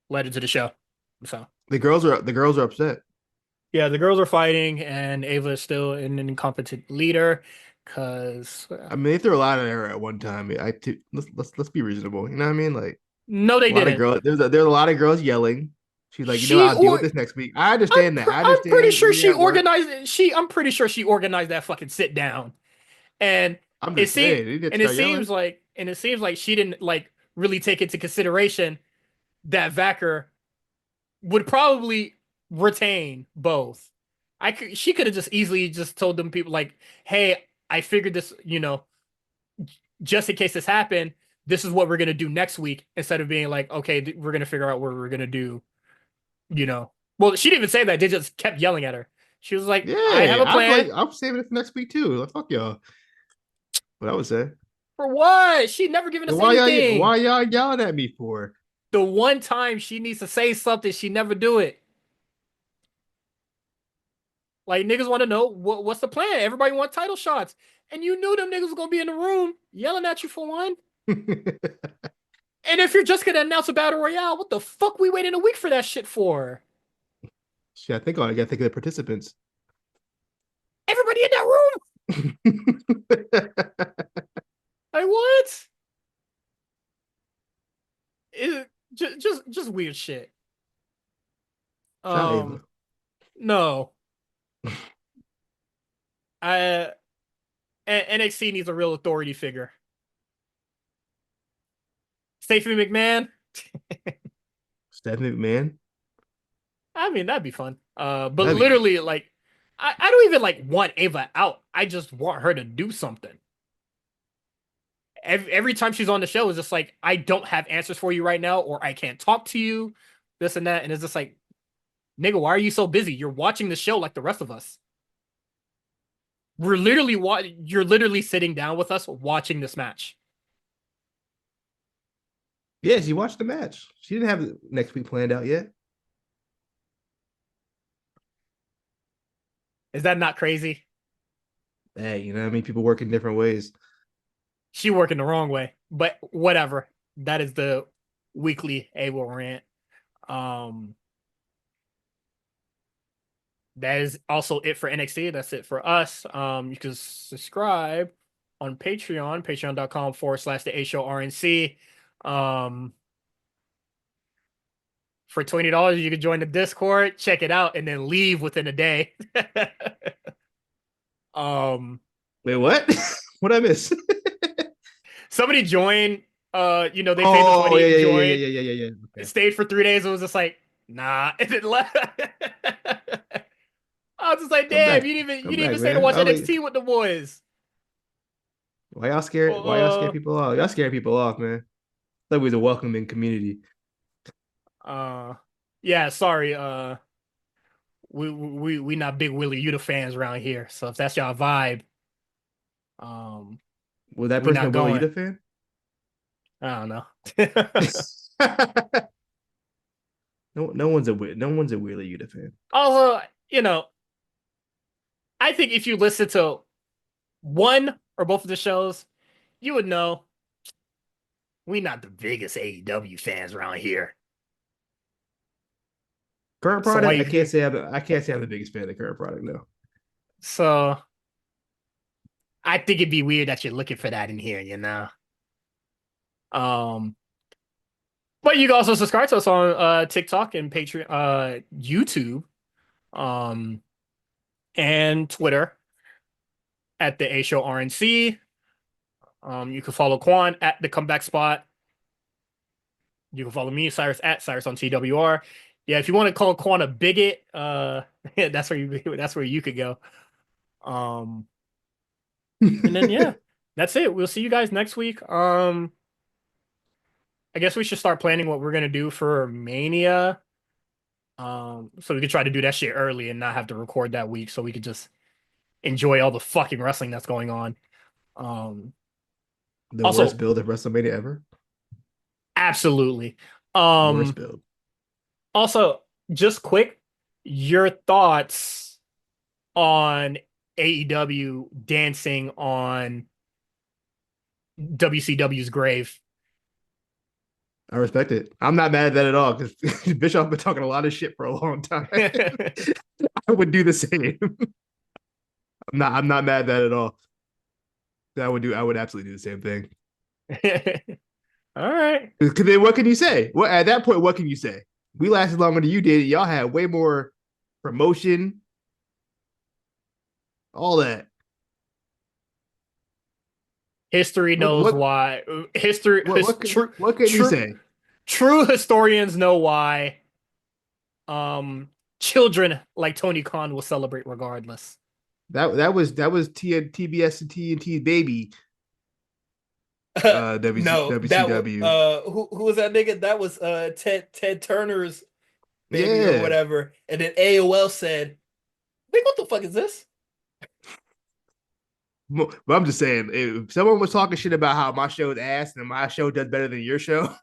Speaker 1: led into the show. So
Speaker 2: The girls are upset.
Speaker 1: yeah, the girls are fighting, and Ava is still an incompetent leader because
Speaker 2: I mean, they threw a lot of error at one time. Let's be reasonable. You know what I mean? Like
Speaker 1: no, they
Speaker 2: a lot of
Speaker 1: didn't.
Speaker 2: girls. There's a lot of girls yelling. She's like,
Speaker 1: She
Speaker 2: I'll deal with
Speaker 1: or
Speaker 2: this next week. I understand that. I
Speaker 1: I'm pretty
Speaker 2: understand
Speaker 1: sure
Speaker 2: when you're
Speaker 1: she
Speaker 2: at work.
Speaker 1: organized. I'm pretty sure she organized that fucking sit down, and
Speaker 2: I'm just saying, they need to start yelling.
Speaker 1: it seems like she didn't like really take into consideration that Vacker would probably retain both. She could have just easily just told them people like, hey, I figured this, just in case this happened, this is what we're gonna do next week, instead of being like, okay, we're gonna figure out what we're gonna do, you know. Well, she didn't even say that. They just kept yelling at her. She was like, I have
Speaker 2: Yeah,
Speaker 1: a
Speaker 2: I feel like
Speaker 1: plan.
Speaker 2: I'm saving it for next week too. Like, fuck y'all. What I would say.
Speaker 1: For what? She never given
Speaker 2: Then
Speaker 1: us anything.
Speaker 2: why y'all yelling at me for?
Speaker 1: The one time she needs to say something, she never do it. Like niggas want to know what's the plan. Everybody want title shots, and you knew them niggas was gonna be in the room yelling at you for one. And if you're just gonna announce a battle royale, what the fuck we waiting a week for that shit for?
Speaker 2: Shit, I think I gotta think of the participants.
Speaker 1: Everybody in that room. Like what? It just weird shit.
Speaker 2: Shout
Speaker 1: Um,
Speaker 2: Ava.
Speaker 1: no, I NXT needs a real authority figure. Stephanie McMahon.
Speaker 2: Stephanie McMahon.
Speaker 1: I mean, that'd be fun. But
Speaker 2: That'd be cool.
Speaker 1: literally, like, I don't even like want Ava out. I just want her to do something. Every time she's on the show, it's just like I don't have answers for you right now, or I can't talk to you, this and that, and it's just like, nigga, why are you so busy? You're watching the show like the rest of us. You're literally sitting down with us watching this match.
Speaker 2: Yeah, she watched the match. She didn't have next week planned out yet.
Speaker 1: Is that not crazy?
Speaker 2: Hey, you know what I mean? People work in different ways.
Speaker 1: She working the wrong way, but whatever. That is the weekly Able rant. Um, that is also it for NXT. That's it for us. You can subscribe on Patreon, patreon.com/slash the A Show RNC. For $20, you can join the Discord, check it out, and then leave within a day. um,
Speaker 2: Wait, what? What I miss?
Speaker 1: somebody joined. They paid the
Speaker 2: Oh
Speaker 1: 20
Speaker 2: yeah,
Speaker 1: and
Speaker 2: yeah, yeah,
Speaker 1: joined.
Speaker 2: yeah, yeah, yeah, yeah.
Speaker 1: It
Speaker 2: Okay,
Speaker 1: stayed for 3 days. It was just like, nah, and then left. I was just like, damn, you
Speaker 2: come
Speaker 1: didn't
Speaker 2: back,
Speaker 1: even stay to
Speaker 2: man.
Speaker 1: watch NXT with the boys.
Speaker 2: Why y'all scared? Why y'all scare
Speaker 1: Uh,
Speaker 2: people off? Y'all scare people off, man. Like we was a welcoming community.
Speaker 1: uh, yeah, sorry. We not big Willie Yuta fans around here. So if that's y'all vibe, um,
Speaker 2: Was that
Speaker 1: we
Speaker 2: person a
Speaker 1: not
Speaker 2: Willa
Speaker 1: going.
Speaker 2: Yuta fan?
Speaker 1: I don't know.
Speaker 2: No one's a Willa Yuta fan.
Speaker 1: Also, I think if you listen to one or both of the shows, you would know we not the biggest AEW fans around here.
Speaker 2: Current
Speaker 1: So why
Speaker 2: product,
Speaker 1: you
Speaker 2: I can't say I'm the biggest fan of the current product, no.
Speaker 1: so I think it'd be weird that you're looking for that in here. Um, but you can also subscribe to us on TikTok and Patreon, YouTube, um, and Twitter at the A Show RNC. You can follow Quan at the Comeback Spot. You can follow me, Cyrus at Cyrus on TWR. Yeah, if you want to call Quan a bigot, that's where you could go. Um, and then yeah, that's it. We'll see you guys next week. I guess we should start planning what we're gonna do for Mania. So we could try to do that shit early and not have to record that week, so we could just enjoy all the fucking wrestling that's going on. Um,
Speaker 2: The worst
Speaker 1: also,
Speaker 2: build of WrestleMania ever.
Speaker 1: absolutely.
Speaker 2: Worst
Speaker 1: Um,
Speaker 2: build.
Speaker 1: also, just quick, your thoughts on AEW dancing on WCW's grave.
Speaker 2: I respect it. I'm not mad at that at all because Bischoff been talking a lot of shit for a long time. I would do the same. I'm not mad at that at all. I would absolutely do the same thing.
Speaker 1: All right.
Speaker 2: Because then what can you say? What at that point, what can you say? We lasted longer than you did. Y'all had way more promotion, all that.
Speaker 1: History
Speaker 2: What
Speaker 1: knows
Speaker 2: what
Speaker 1: why. History,
Speaker 2: what can you
Speaker 1: true,
Speaker 2: say?
Speaker 1: true historians know why. Children like Tony Khan will celebrate regardless.
Speaker 2: That was TBS and TNT's baby.
Speaker 1: No, that was
Speaker 2: WCW.
Speaker 1: who was that nigga? That was Ted Turner's baby or
Speaker 2: Yeah,
Speaker 1: whatever. And then AOL said, "Nigga, what the fuck is this?"
Speaker 2: but I'm just saying, if someone was talking shit about how my show is ass and my show does better than your show,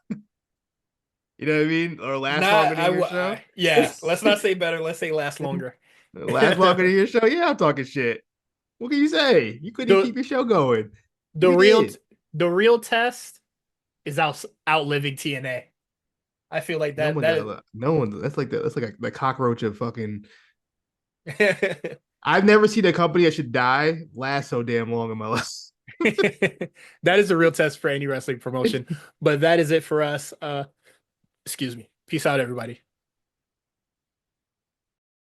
Speaker 2: you know what I mean, or lasts
Speaker 1: Not
Speaker 2: longer than your show,
Speaker 1: yeah. Let's not say better. Let's say last longer.
Speaker 2: last longer than your show, yeah, I'm talking shit. What can you say? You couldn't
Speaker 1: the
Speaker 2: keep your show going.
Speaker 1: the
Speaker 2: We
Speaker 1: real
Speaker 2: did.
Speaker 1: the real test is outliving TNA. I feel like
Speaker 2: No
Speaker 1: that
Speaker 2: one
Speaker 1: that
Speaker 2: got no one. That's like the cockroach of fucking.
Speaker 1: is
Speaker 2: I've never seen a company that should die last so damn long in my life.
Speaker 1: that is a real test for any wrestling promotion. But that is it for us. Excuse me. Peace out, everybody.